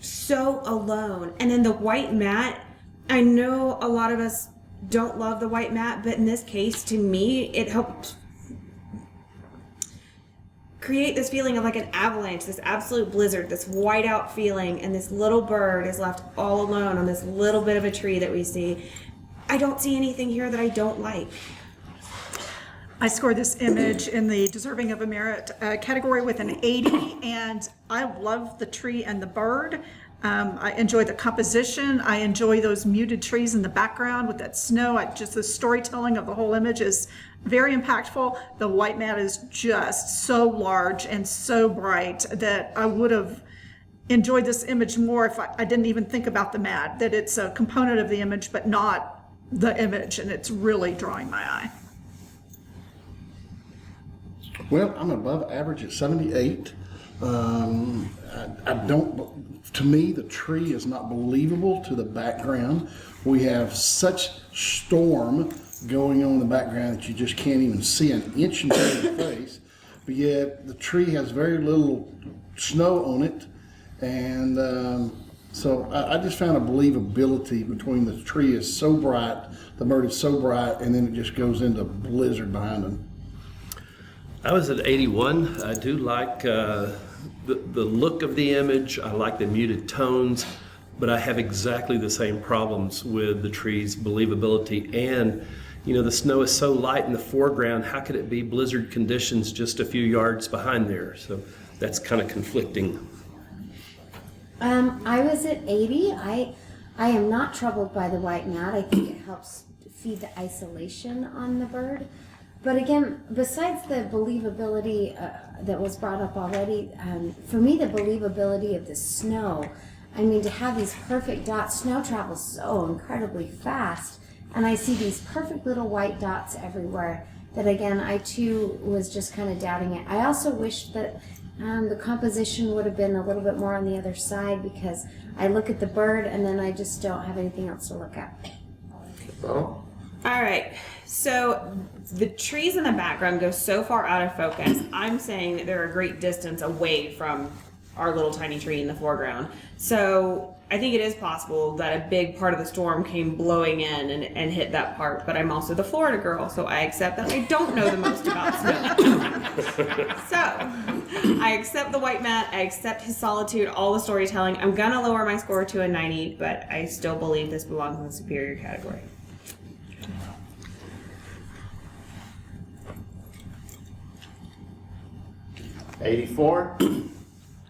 so alone. And then the white mat, I know a lot of us don't love the white mat, but in this case, to me, it helped create this feeling of like an avalanche, this absolute blizzard, this whiteout feeling, and this little bird is left all alone on this little bit of a tree that we see. I don't see anything here that I don't like. I scored this image in the deserving of a merit category with an 80, and I love the tree and the bird. I enjoy the composition. I enjoy those muted trees in the background with that snow. Just the storytelling of the whole image is very impactful. The white mat is just so large and so bright that I would have enjoyed this image more if I didn't even think about the mat, that it's a component of the image but not the image, and it's really drawing my eye. Well, I'm above average at 78. I don't, to me, the tree is not believable to the background. We have such storm going on in the background that you just can't even see an inch in front of your face. But yet the tree has very little snow on it. And so I just found a believability between the tree is so bright, the bird is so bright, and then it just goes into blizzard behind them. I was at 81. I do like the look of the image. I like the muted tones, but I have exactly the same problems with the tree's believability. And, you know, the snow is so light in the foreground. How could it be blizzard conditions just a few yards behind there? So that's kind of conflicting. I was at 80. I am not troubled by the white mat. I think it helps feed the isolation on the bird. But again, besides the believability that was brought up already, for me, the believability of the snow, I mean, to have these perfect dots, snow travels so incredibly fast, and I see these perfect little white dots everywhere, that again, I too was just kind of doubting it. I also wish that the composition would have been a little bit more on the other side, because I look at the bird and then I just don't have anything else to look at. Well, right. So the trees in the background go so far out of focus. I'm saying that they're a great distance away from our little tiny tree in the foreground. So I think it is possible that a big part of the storm came blowing in and hit that part. But I'm also the Florida girl, so I accept that I don't know the most about snow. So I accept the white man. I accept his solitude, all the storytelling. I'm going to lower my score to a 90, but I still believe this belongs in the superior category. $84.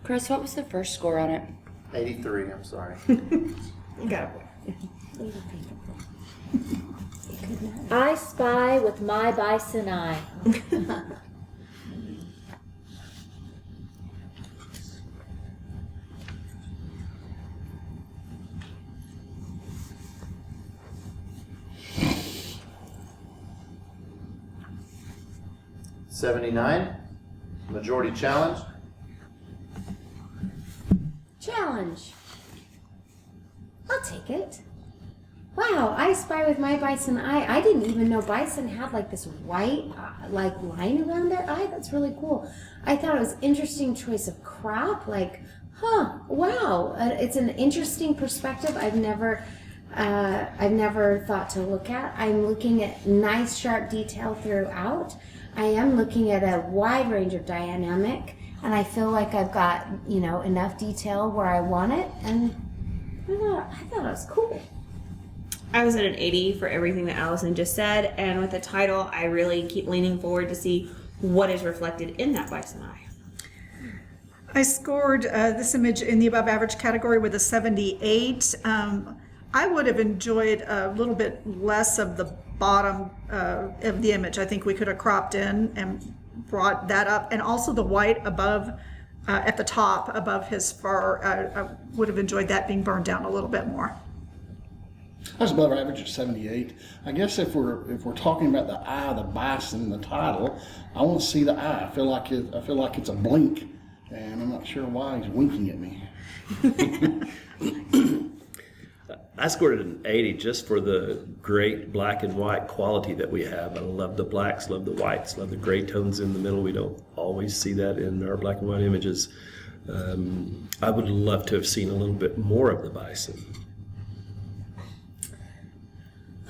Chris, what was the first score on it? 83, I'm sorry. You got it. I spy with my bison eye. $79. Majority challenge. Challenge. I'll take it. Wow, I spy with my bison eye. I didn't even know bison had like this white like line around their eye. That's really cool. I thought it was interesting choice of crop. Like, wow. It's an interesting perspective. I've never thought to look at. I'm looking at nice sharp detail throughout. I am looking at a wide range of dynamic, and I feel like I've got, enough detail where I want it, and I thought it was cool. I was at an 80 for everything that Allison just said, and with the title, I really keep leaning forward to see what is reflected in that bison eye. I scored this image in the above average category with a 78. I would have enjoyed a little bit less of the bottom of the image. I think we could have cropped in and brought that up, and also the white above at the top above his fur. I would have enjoyed that being burned down a little bit more. I was above average at 78. I guess if we're talking about the eye of the bison in the title, I want to see the eye. I feel like it's a blink, and I'm not sure why he's winking at me. I scored it an 80 just for the great black and white quality that we have. I love the blacks, love the whites, love the gray tones in the middle. We don't always see that in our black and white images. I would love to have seen a little bit more of the bison.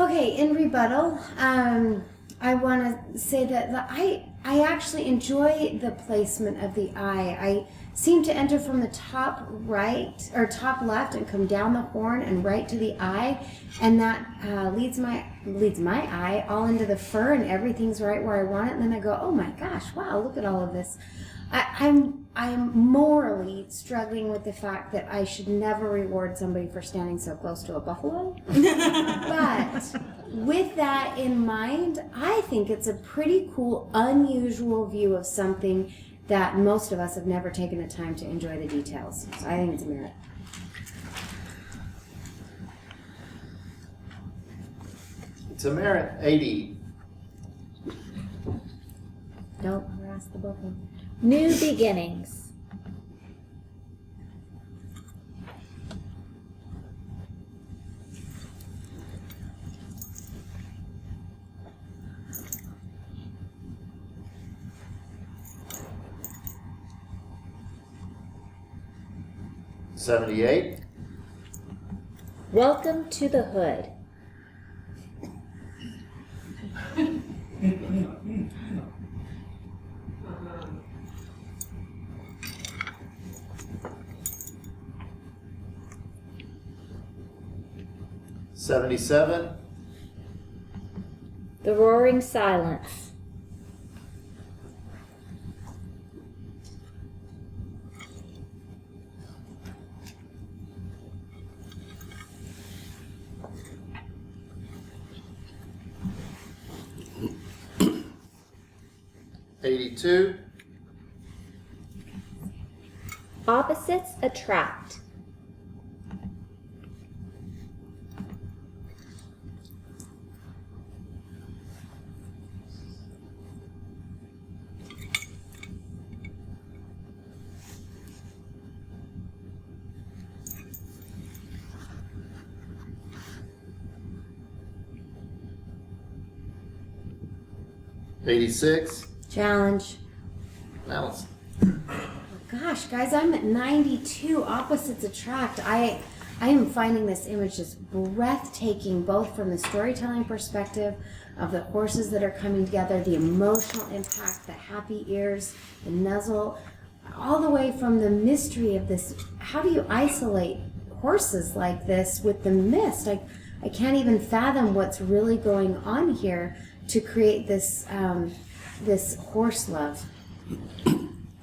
Okay, in rebuttal, I want to say that I actually enjoy the placement of the eye. I seem to enter from the top right or top left and come down the horn and right to the eye, and that leads my eye all into the fur, and everything's right where I want it. And then I go, oh my gosh, wow, look at all of this. I'm morally struggling with the fact that I should never reward somebody for standing so close to a buffalo. But with that in mind, I think it's a pretty cool, unusual view of something that most of us have never taken the time to enjoy the details. So I think it's a merit. It's a merit. 80. Don't harass the buffalo. New beginnings. $78. Welcome to the hood. $77. The roaring silence. $82. Opposites attract. 86. Challenge. Alice. Gosh, guys, I'm at 92. Opposites attract. I am finding this image just breathtaking, both from the storytelling perspective of the horses that are coming together, the emotional impact, the happy ears, the nuzzle, all the way from the mystery of this. How do you isolate horses like this with the mist? I can't even fathom what's really going on here to create this this horse love.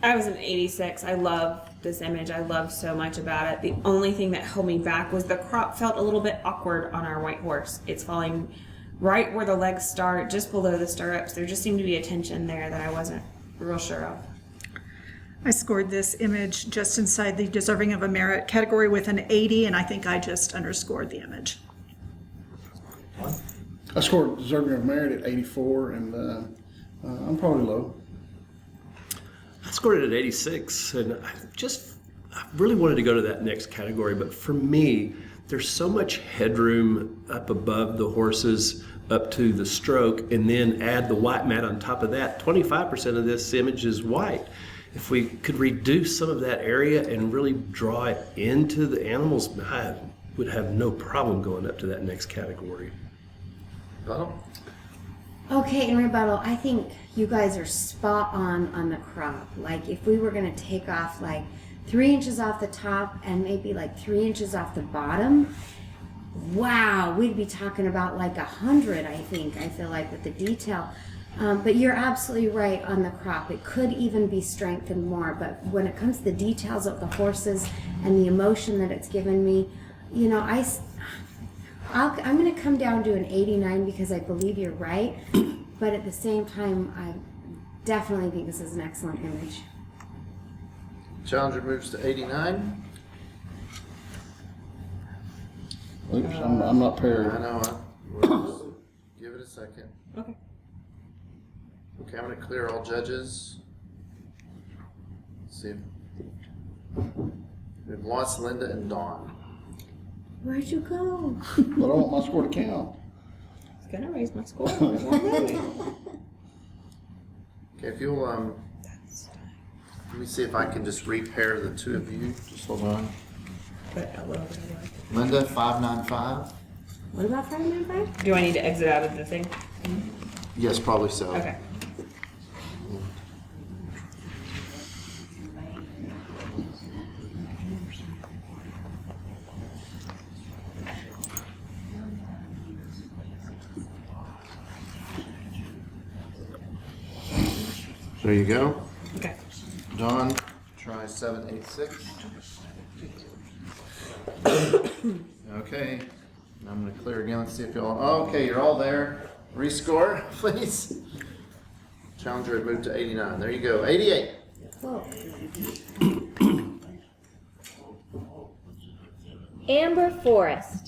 I was an 86. I love this image. I love so much about it. The only thing that held me back was the crop felt a little bit awkward on our white horse. It's falling right where the legs start, just below the stirrups. There just seemed to be a tension there that I wasn't real sure of. I scored this image just inside the deserving of a merit category with an 80, and I think I just underscored the image. I scored deserving of merit at 84, and I'm probably low. I scored it at 86, and I really wanted to go to that next category, but for me, there's so much headroom up above the horses, up to the stroke, and then add the white mat on top of that. 25% of this image is white. If we could reduce some of that area and really draw it into the animals, I would have no problem going up to that next category. Okay, in rebuttal, I think you guys are spot on the crop. Like, if we were going to take off like 3 inches off the top and maybe like 3 inches off the bottom, wow, we'd be talking about like 100, I think. I feel like with the detail. But you're absolutely right on the crop. It could even be strengthened more. But when it comes to the details of the horses and the emotion that it's given me, you know, I'm going to come down to an 89 because I believe you're right. But at the same time, I definitely think this is an excellent image. Challenger moves to 89. Oops, I'm not paired. I know. We'll give it a second. Okay. Okay, I'm going to clear all judges. Let's see. We have lost Linda and Dawn. Where'd you go? But I want my score to count. It's gonna raise my score. Okay, if you'll let me see if I can just repair the two of you. Just hold on. Linda, 595. What about 595? Do I need to exit out of the thing? Yes, probably so. Okay. There you go. Okay. Dawn, try 786. Okay. I'm going to clear again. Let's see if y'all. Okay, you're all there. Rescore, please. Challenger had moved to 89. There you go. 88. Whoa. Amber Forest.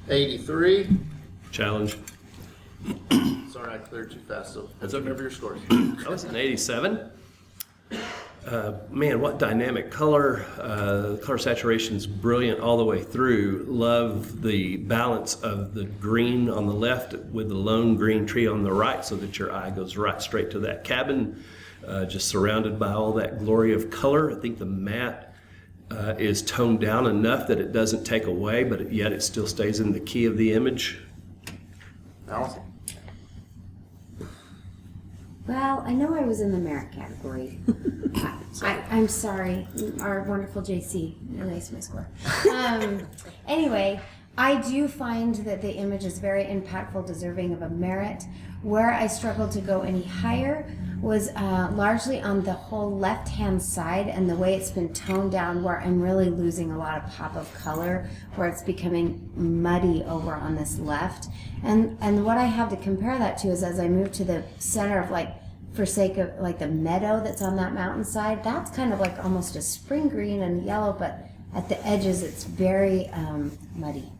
$83. Challenge. Sorry, I cleared too fast. So That's okay. whatever your scores. I was an 87. Man, what dynamic color. Color saturation's brilliant all the way through. Love the balance of the green on the left with the lone green tree on the right so that your eye goes right straight to that cabin, just surrounded by all that glory of color. I think the mat is toned down enough that it doesn't take away, but yet it still stays in the key of the image. Alice? Well, I know I was in the merit category. I'm sorry. Our wonderful JC erased my score. Anyway, I do find that the image is very impactful, deserving of a merit. Where I struggled to go any higher was largely on the whole left-hand side and the way it's been toned down, where I'm really losing a lot of pop of color, where it's becoming muddy over on this left. And what I have to compare that to is as I move to the center of, like, for sake of like the meadow that's on that mountainside, that's kind of like almost a spring green and yellow, but at the edges it's very muddy.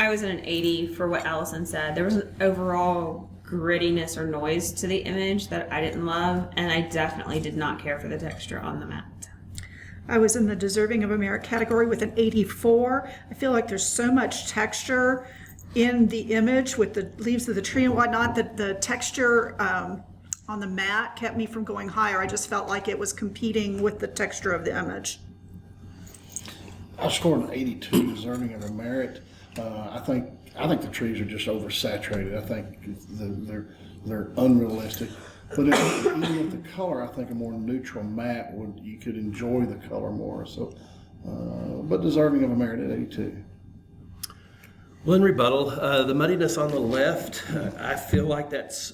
I was at an 80 for what Allison said. There was an overall grittiness or noise to the image that I didn't love, and I definitely did not care for the texture on the mat. I was in the deserving of a merit category with an 84. I feel like there's so much texture in the image with the leaves of the tree and whatnot that the texture on the mat kept me from going higher. I just felt like it was competing with the texture of the image. I scored an 82, deserving of a merit. I think the trees are just oversaturated. I think they're unrealistic. But even with the color, I think a more neutral matte you could enjoy the color more. So, but deserving of a merit at 82. Well, in rebuttal, the muddiness on the left, I feel like that's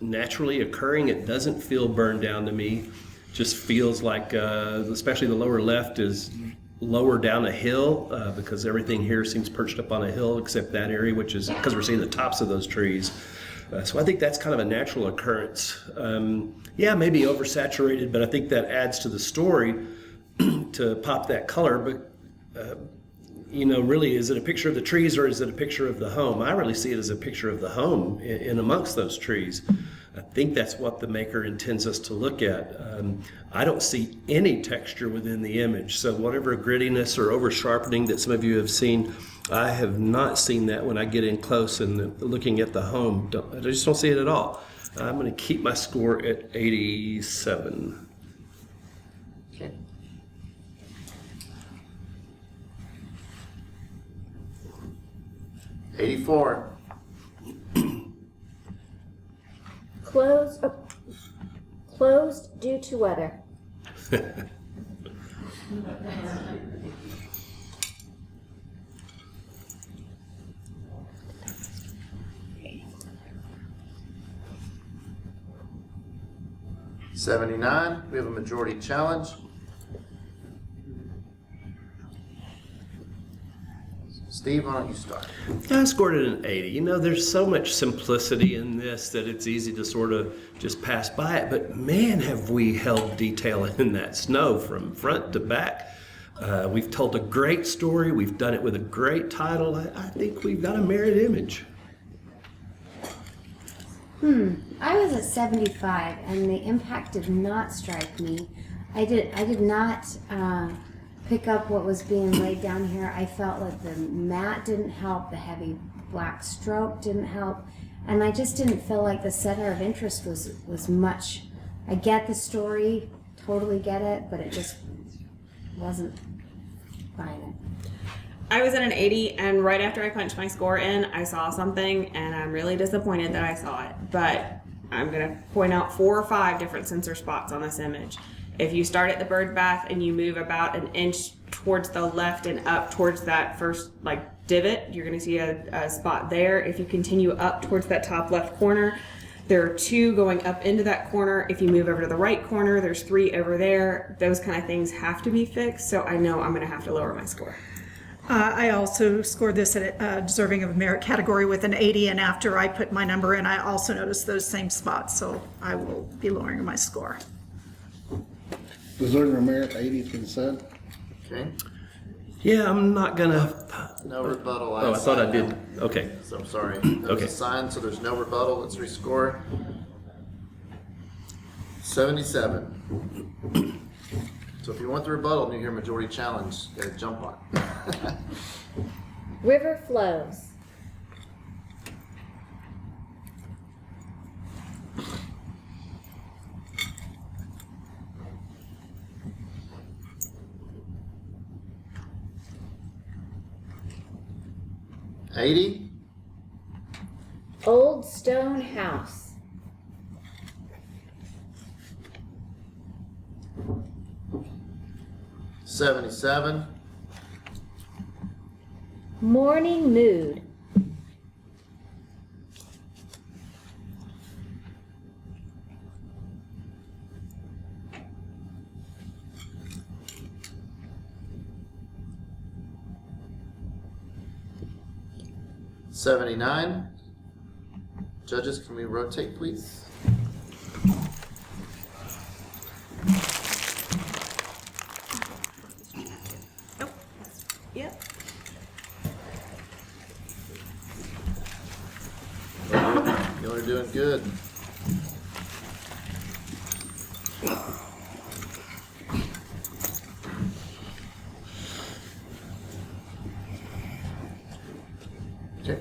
naturally occurring. It doesn't feel burned down to me. Just feels like, especially the lower left is lower down a hill because everything here seems perched up on a hill except that area, which is because we're seeing the tops of those trees. So I think that's kind of a natural occurrence. Yeah, maybe oversaturated, but I think that adds to the story to pop that color. But, really, is it a picture of the trees or is it a picture of the home? I really see it as a picture of the home in amongst those trees. I think that's what the maker intends us to look at. I don't see any texture within the image. So whatever grittiness or over sharpening that some of you have seen, I have not seen that when I get in close and looking at the home. I just don't see it at all. I'm going to keep my score at 87. Okay. $84. Closed due to weather. $79. We have a majority challenge. Steve, why don't you start? I scored it an 80. There's so much simplicity in this that it's easy to sort of just pass by it. But man, have we held detail in that snow from front to back. We've told a great story. We've done it with a great title. I think we've got a merit image. I was at 75, and the impact did not strike me. I did not pick up what was being laid down here. I felt like the matte didn't help, the heavy black stroke didn't help, and I just didn't feel like the center of interest was much. I get the story, totally get it, but it just wasn't buying it. I was at an 80, and right after I punched my score in, I saw something, and I'm really disappointed that I saw it. But I'm going to point out 4 or 5 different sensor spots on this image. If you start at the bird bath and you move about an inch towards the left and up towards that first divot, you're going to see a spot there. If you continue up towards that top left corner, there are 2 going up into that corner. If you move over to the right corner, there's 3 over there. Those kind of things have to be fixed, so I know I'm going to have to lower my score. I also scored this at deserving of a merit category with an 80, and after I put my number in, I also noticed those same spots, so I will be lowering my score. Deserving of merit, 80 has been said. Okay. Yeah, I'm not gonna. No rebuttal. Oh, I thought I did. Okay. So I'm sorry. That was Okay. a sign, so there's no rebuttal. Let's rescore. 77. So if you want the rebuttal and you hear majority challenge, you gotta jump on. River flows. $80. Old stone house. $77. Morning mood. $79. Judges, can we rotate, please? Yep. Y'all are doing good. Okay.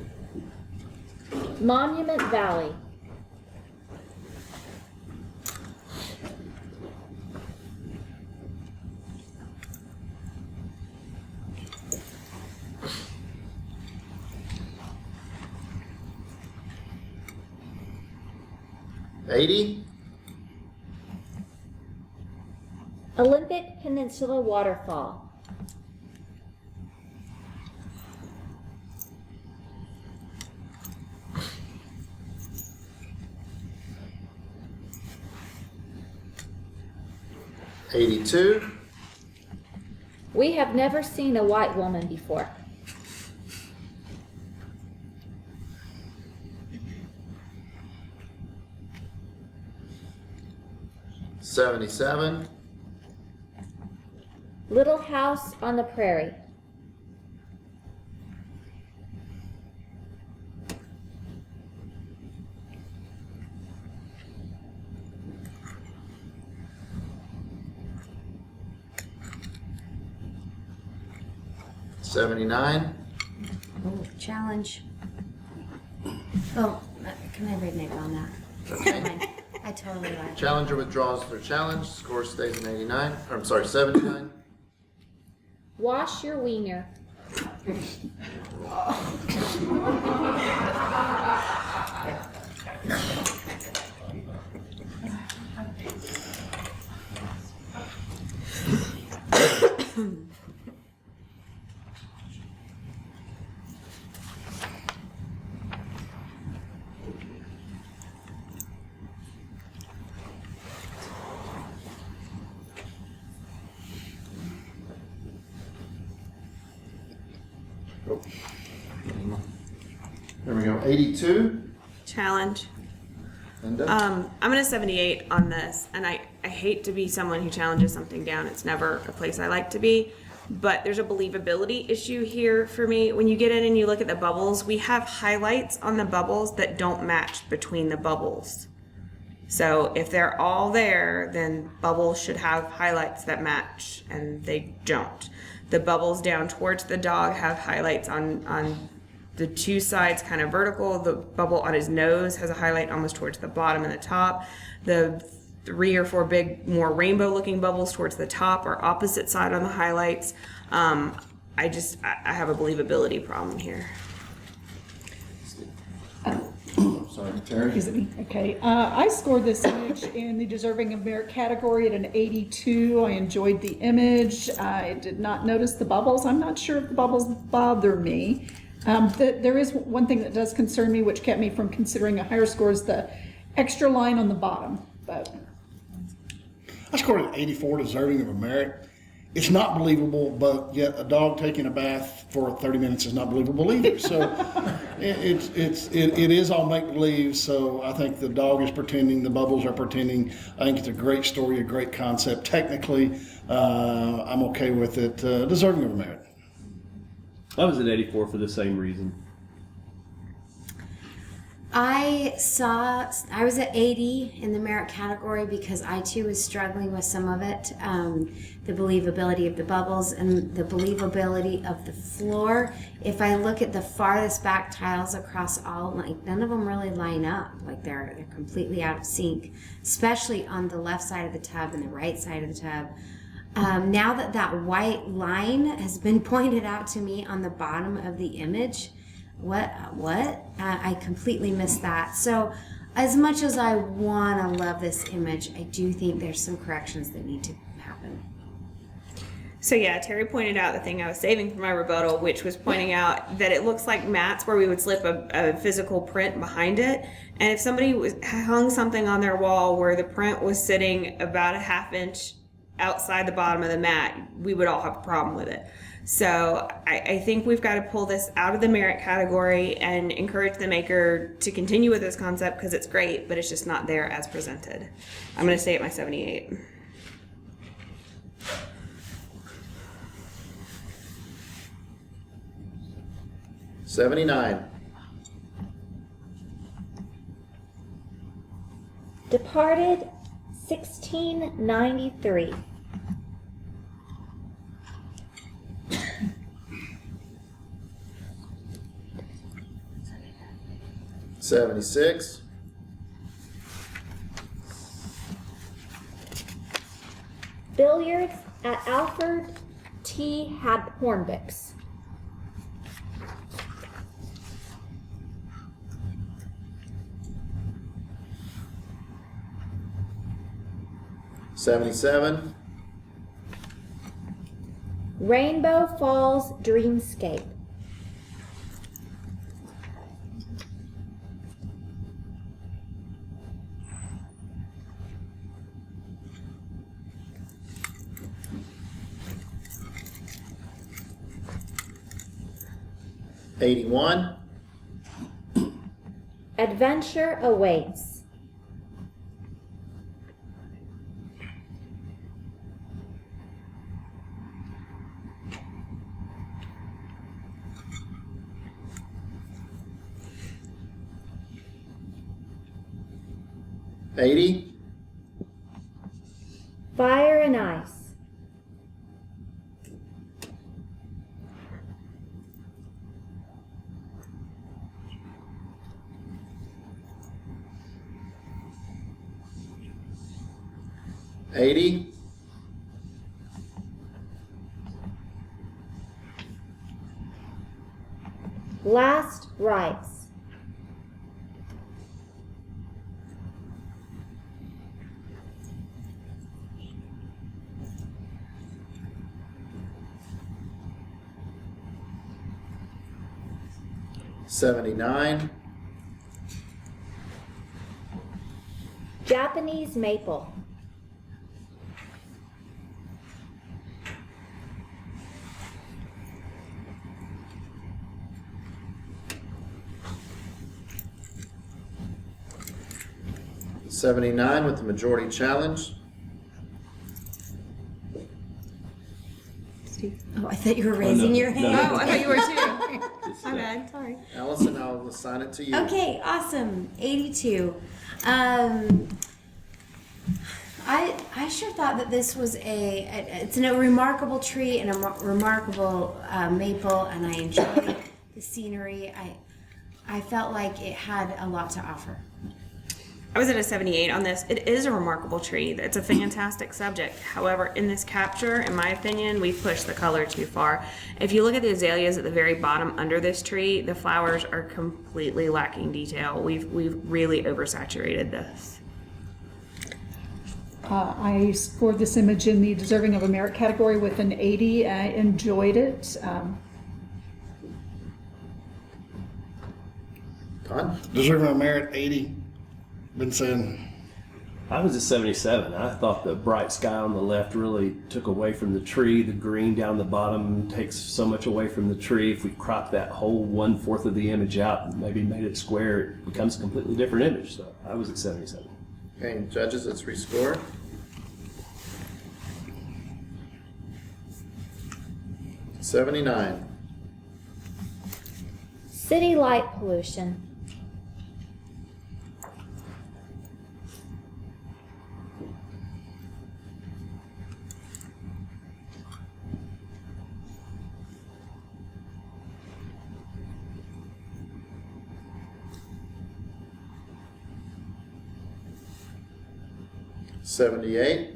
Monument Valley. Olympic Peninsula Waterfall. $82. We have never seen a white woman before. $77. Little House on the Prairie. $79. Oh, challenge. Oh, can I renege on that? Never mind. I totally lied. Challenger withdraws their challenge. Score stays in 89. Or, I'm sorry, 79. Wash your wiener. Oh. There we go. 82. Challenge. Linda. I'm at a 78 on this, and I hate to be someone who challenges something down. It's never a place I like to be, but there's a believability issue here for me. When you get in and you look at the bubbles, we have highlights on the bubbles that don't match between the bubbles. So if they're all there, then bubbles should have highlights that match, and they don't. The bubbles down towards the dog have highlights on the two sides kind of vertical. The bubble on his nose has a highlight almost towards the bottom and the top. The 3 or 4 big, more rainbow looking bubbles towards the top are opposite side on the highlights. I have a believability problem here. Sorry, Terry. Excuse me. Okay. I scored this image in the deserving of merit category at an 82. I enjoyed the image. I did not notice the bubbles. I'm not sure if the bubbles bother me. There is one thing that does concern me, which kept me from considering a higher score, is the extra line on the bottom. But I scored an 84, deserving of a merit. It's not believable, but yet a dog taking a bath for 30 minutes is not believable either. So it is all make believe. So I think the dog is pretending, the bubbles are pretending. I think it's a great story, a great concept. Technically, I'm okay with it. Deserving of a merit. I was at 84 for the same reason. I was at 80 in the merit category because I too was struggling with some of it. The believability of the bubbles and the believability of the floor. If I look at the farthest back tiles across all, like none of them really line up. Like they're completely out of sync, especially on the left side of the tub and the right side of the tub. Now that white line has been pointed out to me on the bottom of the image, what? I completely missed that. So as much as I want to love this image, I do think there's some corrections that need to happen. So yeah, Terry pointed out the thing I was saving for my rebuttal, which was pointing out that it looks like mats where we would slip a physical print behind it. And if somebody hung something on their wall where the print was sitting about a ½ inch outside the bottom of the mat, we would all have a problem with it. So I think we've got to pull this out of the merit category and encourage the maker to continue with this concept because it's great, but it's just not there as presented. I'm going to stay at my 78. $79. Departed 1693. $76. Billiards at Alfred T. Hornbix. $77. Rainbow Falls Dreamscape. $81. Adventure Awaits. $80. Fire and Ice. $80. Last Rites. $79. Japanese Maple. $79 with the majority challenge. Oh, I thought you were raising your hand. Oh, I thought you were too. My bad. Sorry. Allison, I'll assign it to you. Okay, awesome. 82. I sure thought that this was it's a remarkable tree and a remarkable maple, and I enjoyed the scenery. I felt like it had a lot to offer. I was at a 78 on this. It is a remarkable tree. It's a fantastic subject. However, in this capture, in my opinion, we've pushed the color too far. If you look at the azaleas at the very bottom under this tree, the flowers are completely lacking detail. We've really oversaturated this. I scored this image in the Deserving of a Merit category with an 80. I enjoyed it. Todd? Deserving of merit, 80. Been saying. I was at 77. I thought the bright sky on the left really took away from the tree. The green down the bottom takes so much away from the tree. If we crop that whole 1/4 of the image out and maybe made it square, it becomes a completely different image. So I was at 77. Okay, judges, let's rescore. $79. City Light Pollution. $78.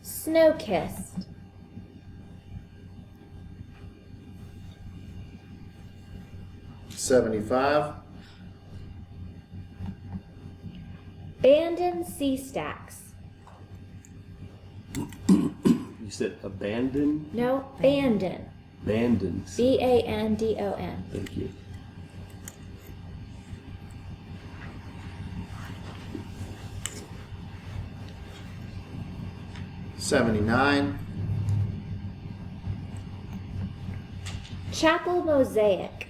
Snow Kissed. $75. Abandoned Sea Stacks. You said abandon? No, Bandon. Abandon. Bandon. Thank you. $79. Chapel Mosaic.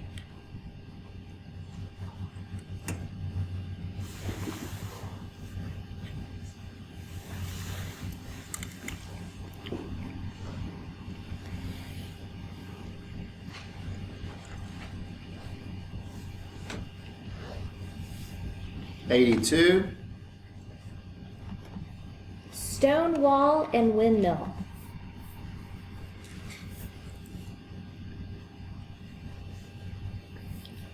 82. Stone wall and windmill.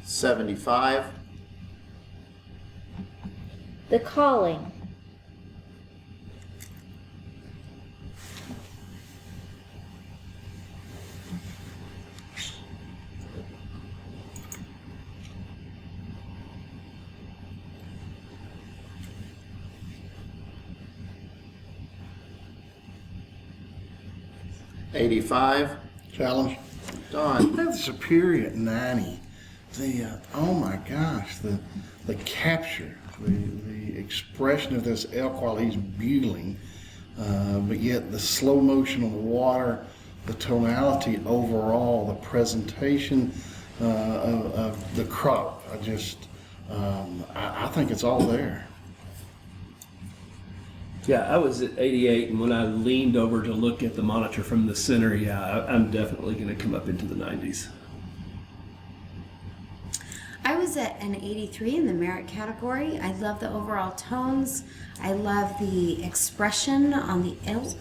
75. The calling. 85. Challenge. Don. The Superior at 90. Oh my gosh, the capture, the expression of this elk while he's bugling, but yet the slow motion of the water, the tonality overall, the presentation of the crop. I think it's all there. Yeah, I was at 88, and when I leaned over to look at the monitor from the center, I'm definitely going to come up into the 90s. I was at an 83 in the merit category. I love the overall tones. I love the expression on the elk.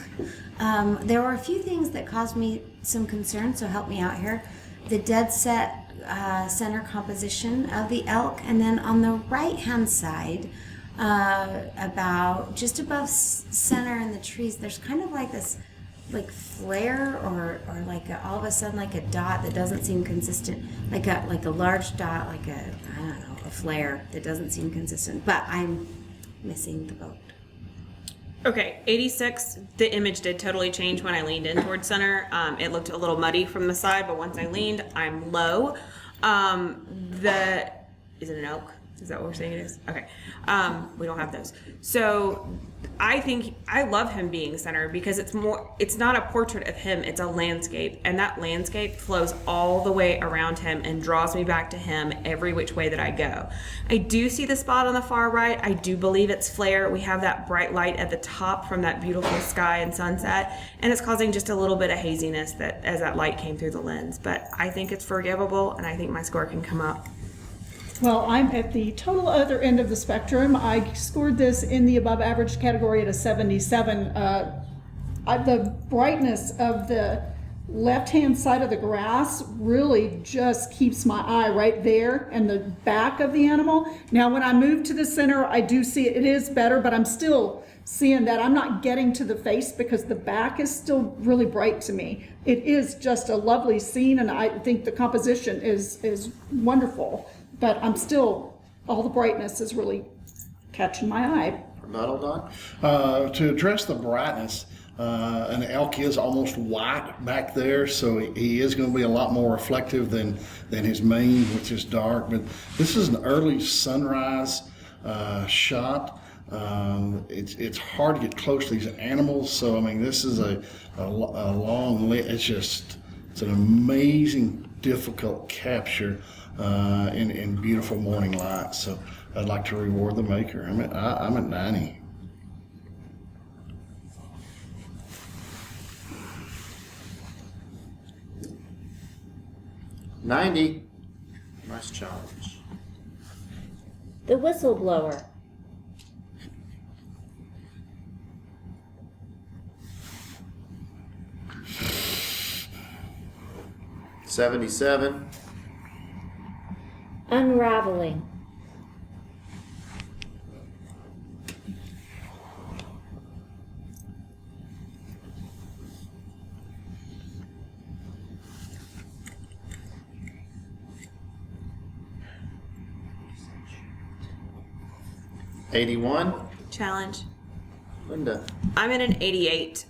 There were a few things that caused me some concern, so help me out here. The dead set center composition of the elk, and then on the right-hand side, about just above center in the trees, there's kind of like this like flare or like all of a sudden like a dot that doesn't seem consistent, like a large dot, like a, I don't know, a flare that doesn't seem consistent, but I'm missing the boat. Okay, 86, the image did totally change when I leaned in towards center. It looked a little muddy from the side, but once I leaned, I'm low. Is it an elk? Is that what we're saying it is? Okay. We don't have those. So I think I love him being center because it's not a portrait of him, it's a landscape. And that landscape flows all the way around him and draws me back to him every which way that I go. I do see the spot on the far right. I do believe it's flare. We have that bright light at the top from that beautiful sky and sunset. And it's causing just a little bit of haziness that as that light came through the lens. But I think it's forgivable and I think my score can come up. Well, I'm at the total other end of the spectrum. I scored this in the above average category at a 77. The brightness of the left-hand side of the grass really just keeps my eye right there and the back of the animal. Now, when I move to the center, I do see it is better, but I'm still seeing that I'm not getting to the face because the back is still really bright to me. It is just a lovely scene, and I think the composition is wonderful. But I'm still, all the brightness is really catching my eye. Rebuttal, Don? To address the brightness, an elk is almost white back there, so he is going to be a lot more reflective than his mane, which is dark. But this is an early sunrise shot. It's hard to get close to these animals, so I mean this is a long. It's an amazing, difficult capture. In beautiful morning light, so I'd like to reward the maker. I'm at 90. Nice challenge. The whistleblower. 77. Unraveling. 81. Challenge. Linda. I'm at an 88.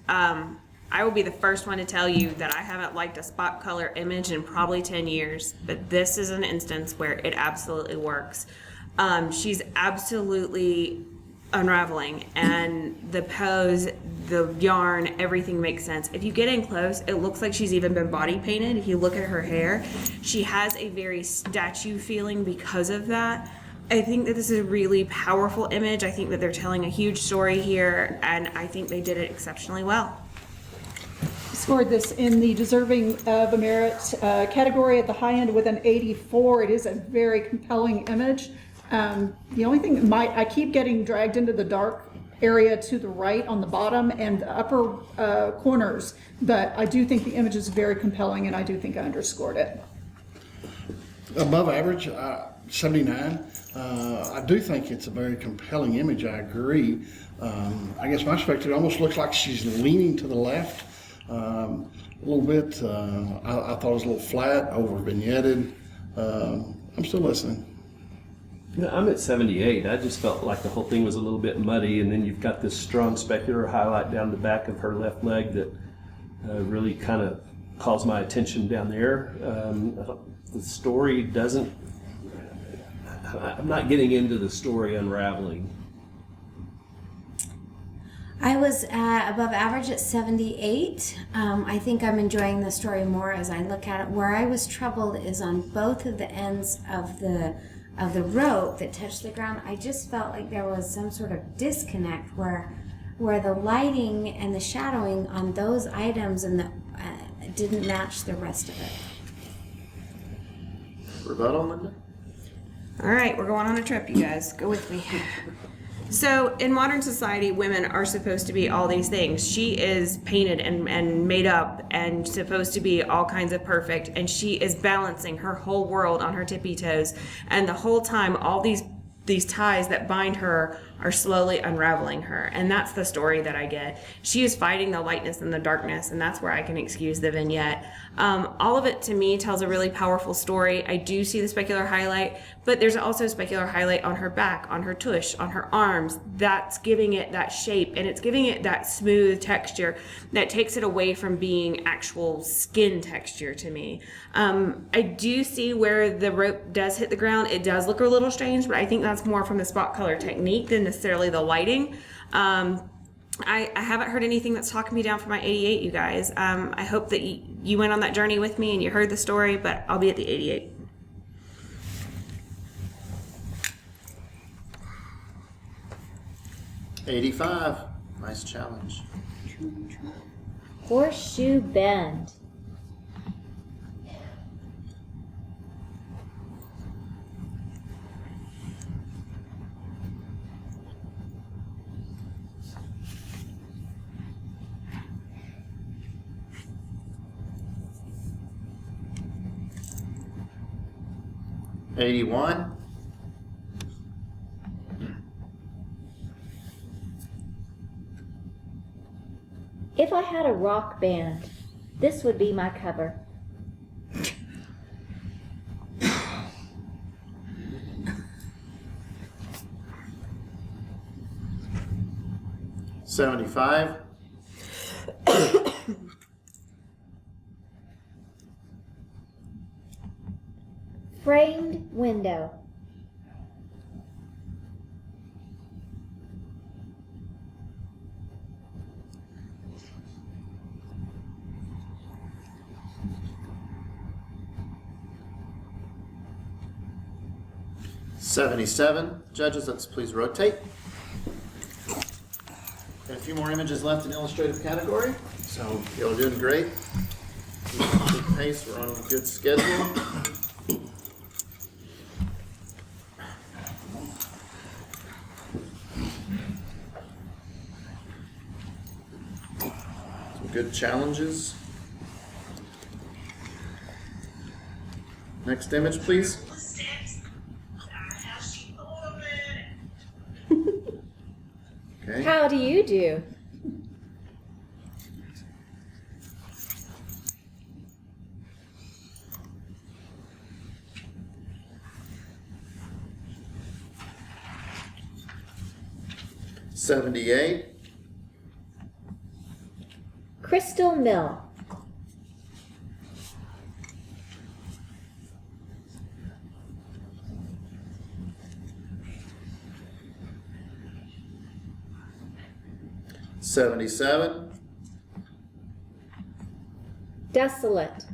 I will be the first one to tell you that I haven't liked a spot color image in probably 10 years, but this is an instance where it absolutely works. She's absolutely unraveling, and the pose, the yarn, everything makes sense. If you get in close, it looks like she's even been body painted. If you look at her hair, she has a very statue feeling because of that. I think that this is a really powerful image. I think that they're telling a huge story here, and I think they did it exceptionally well. Scored this in the deserving of a merit category at the high end with an 84. It is a very compelling image. The only thing, I keep getting dragged into the dark area to the right on the bottom and the upper corners, but I do think the image is very compelling, and I do think I underscored it. Above average, 79. I do think it's a very compelling image. I agree. I guess my perspective, it almost looks like she's leaning to the left a little bit. I thought it was a little flat, over vignetted. I'm still listening. Yeah, I'm at 78. I just felt like the whole thing was a little bit muddy, and then you've got this strong specular highlight down the back of her left leg that really kind of calls my attention down there. The story doesn't, I'm not getting into the story unraveling. I was above average at 78. I think I'm enjoying the story more as I look at it. Where I was troubled is on both of the ends of the rope that touched the ground. I just felt like there was some sort of disconnect where the lighting and the shadowing on those items and didn't match the rest of it. Rebuttal, Linda? All right, we're going on a trip, you guys. Go with me. So in modern society, women are supposed to be all these things. She is painted and made up and supposed to be all kinds of perfect, and she is balancing her whole world on her tippy toes. And the whole time, all these ties that bind her are slowly unraveling her, and that's the story that I get. She is fighting the lightness and the darkness, and that's where I can excuse the vignette. All of it to me tells a really powerful story. I do see the specular highlight, but there's also specular highlight on her back, on her tush, on her arms. That's giving it that shape, and it's giving it that smooth texture that takes it away from being actual skin texture to me. I do see where the rope does hit the ground. It does look a little strange, but I think that's more from the spot color technique than necessarily the lighting. I haven't heard anything that's talking me down for my 88, you guys. I hope that you went on that journey with me and you heard the story, but I'll be at the 88. $85. Nice challenge. Horseshoe Bend. $81. If I had a rock band, this would be my cover. $75. Framed window. $77. Judges, let's please rotate. Got a few more images left in illustrative category, so y'all are doing great. Good pace, we're on a good schedule. Some good challenges. Next image, please. Okay. How do you do? $78. Crystal Mill. $77. Desolate.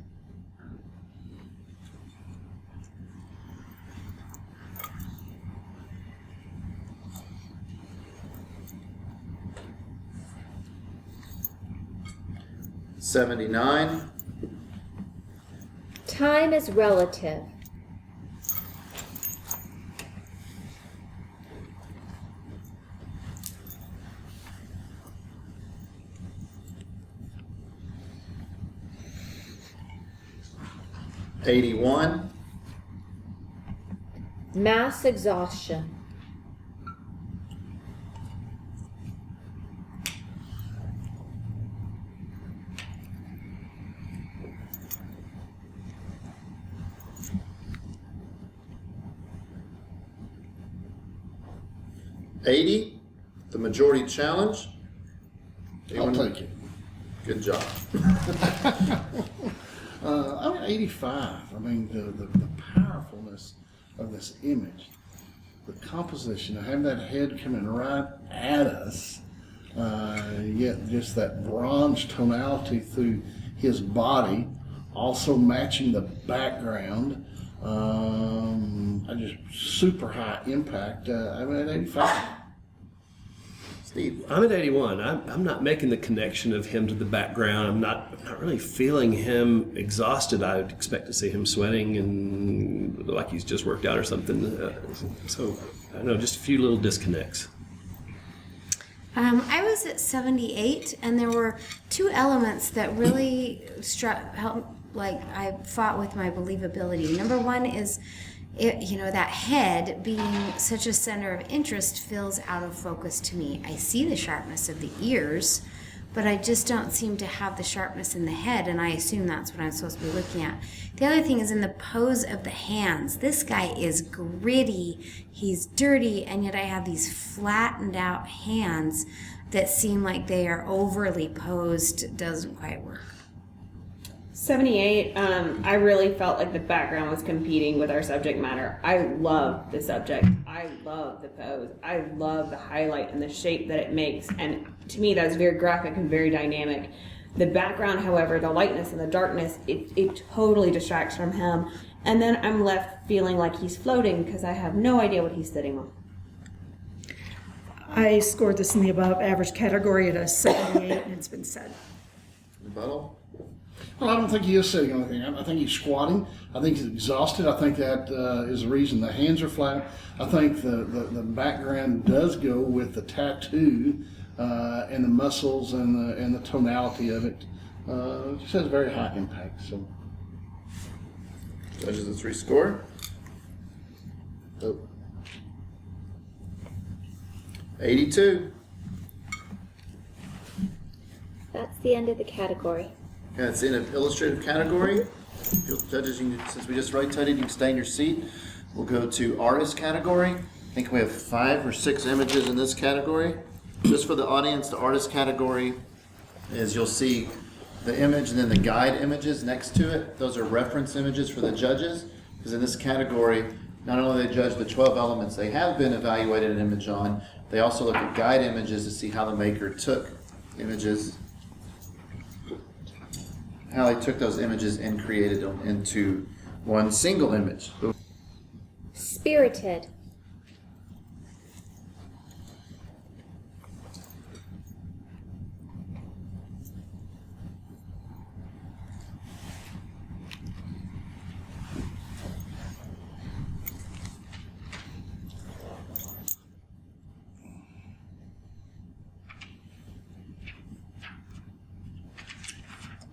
$79. Time is relative. 81. Mass exhaustion. $80, the majority challenge. I'll take it. Good job. I'm at 85. I mean, the powerfulness of this image, the composition, of having that head coming right at us, yet just that bronze tonality through his body, also matching the background. I just super high impact. I'm at 85. Steve. I'm at 81. I'm not making the connection of him to the background. I'm not really feeling him exhausted. I would expect to see him sweating and like he's just worked out or something. So I don't know, just a few little disconnects. I was at 78, and there were two elements that really I fought with my believability. Number one is, that head being such a center of interest feels out of focus to me. I see the sharpness of the ears, but I just don't seem to have the sharpness in the head, and I assume that's what I'm supposed to be looking at. The other thing is in the pose of the hands. This guy is gritty, he's dirty, and yet I have these flattened out hands that seem like they are overly posed. It doesn't quite work. 78, I really felt like the background was competing with our subject matter. I love the subject. I love the pose. I love the highlight and the shape that it makes. And to me, that's very graphic and very dynamic. The background, however, the lightness and the darkness, it totally distracts from him. And then I'm left feeling like he's floating because I have no idea what he's sitting on. I scored this in the above average category at a 78, and it's been said. Rebuttal. Well, I don't think he is sitting on anything. I think he's squatting. I think he's exhausted. I think that is the reason the hands are flat. I think the background does go with the tattoo and the muscles and the tonality of it. It just has very high impact. So, Judges a 3 score. Oh. 82. That's the end of the category. Okay, it's in an illustrative category. Judges, since we just rotated, you can stay in your seat. We'll go to artist category. I think we have 5 or 6 images in this category. Just for the audience, the artist category is you'll see the image and then the guide images next to it. Those are reference images for the judges, because in this category, not only they judge the 12 elements they have been evaluated an image on, they also look at guide images to see how the maker took images, how they took those images and created them into one single image. Spirited.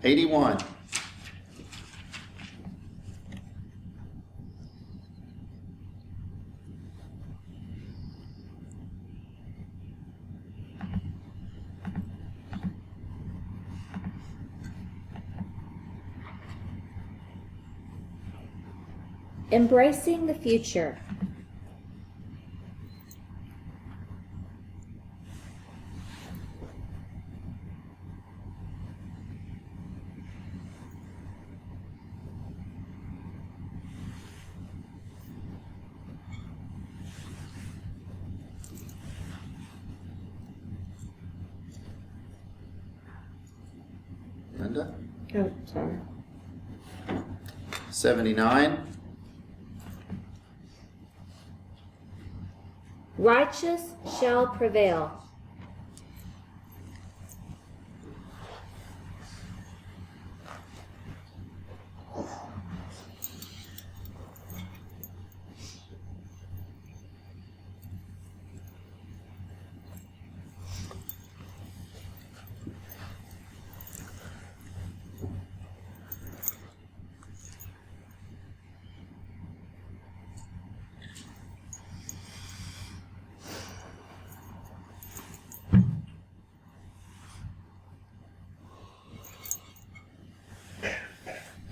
$81. Embracing the future. Linda? Oh, sorry. 79. Righteous shall prevail.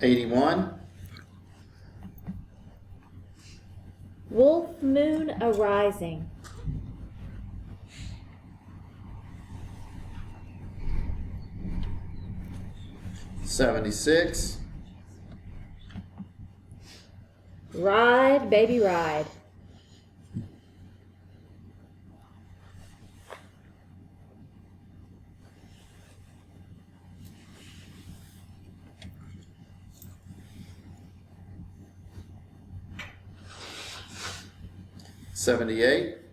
81. Wolf Moon Arising. 76. Ride, baby, ride. 78.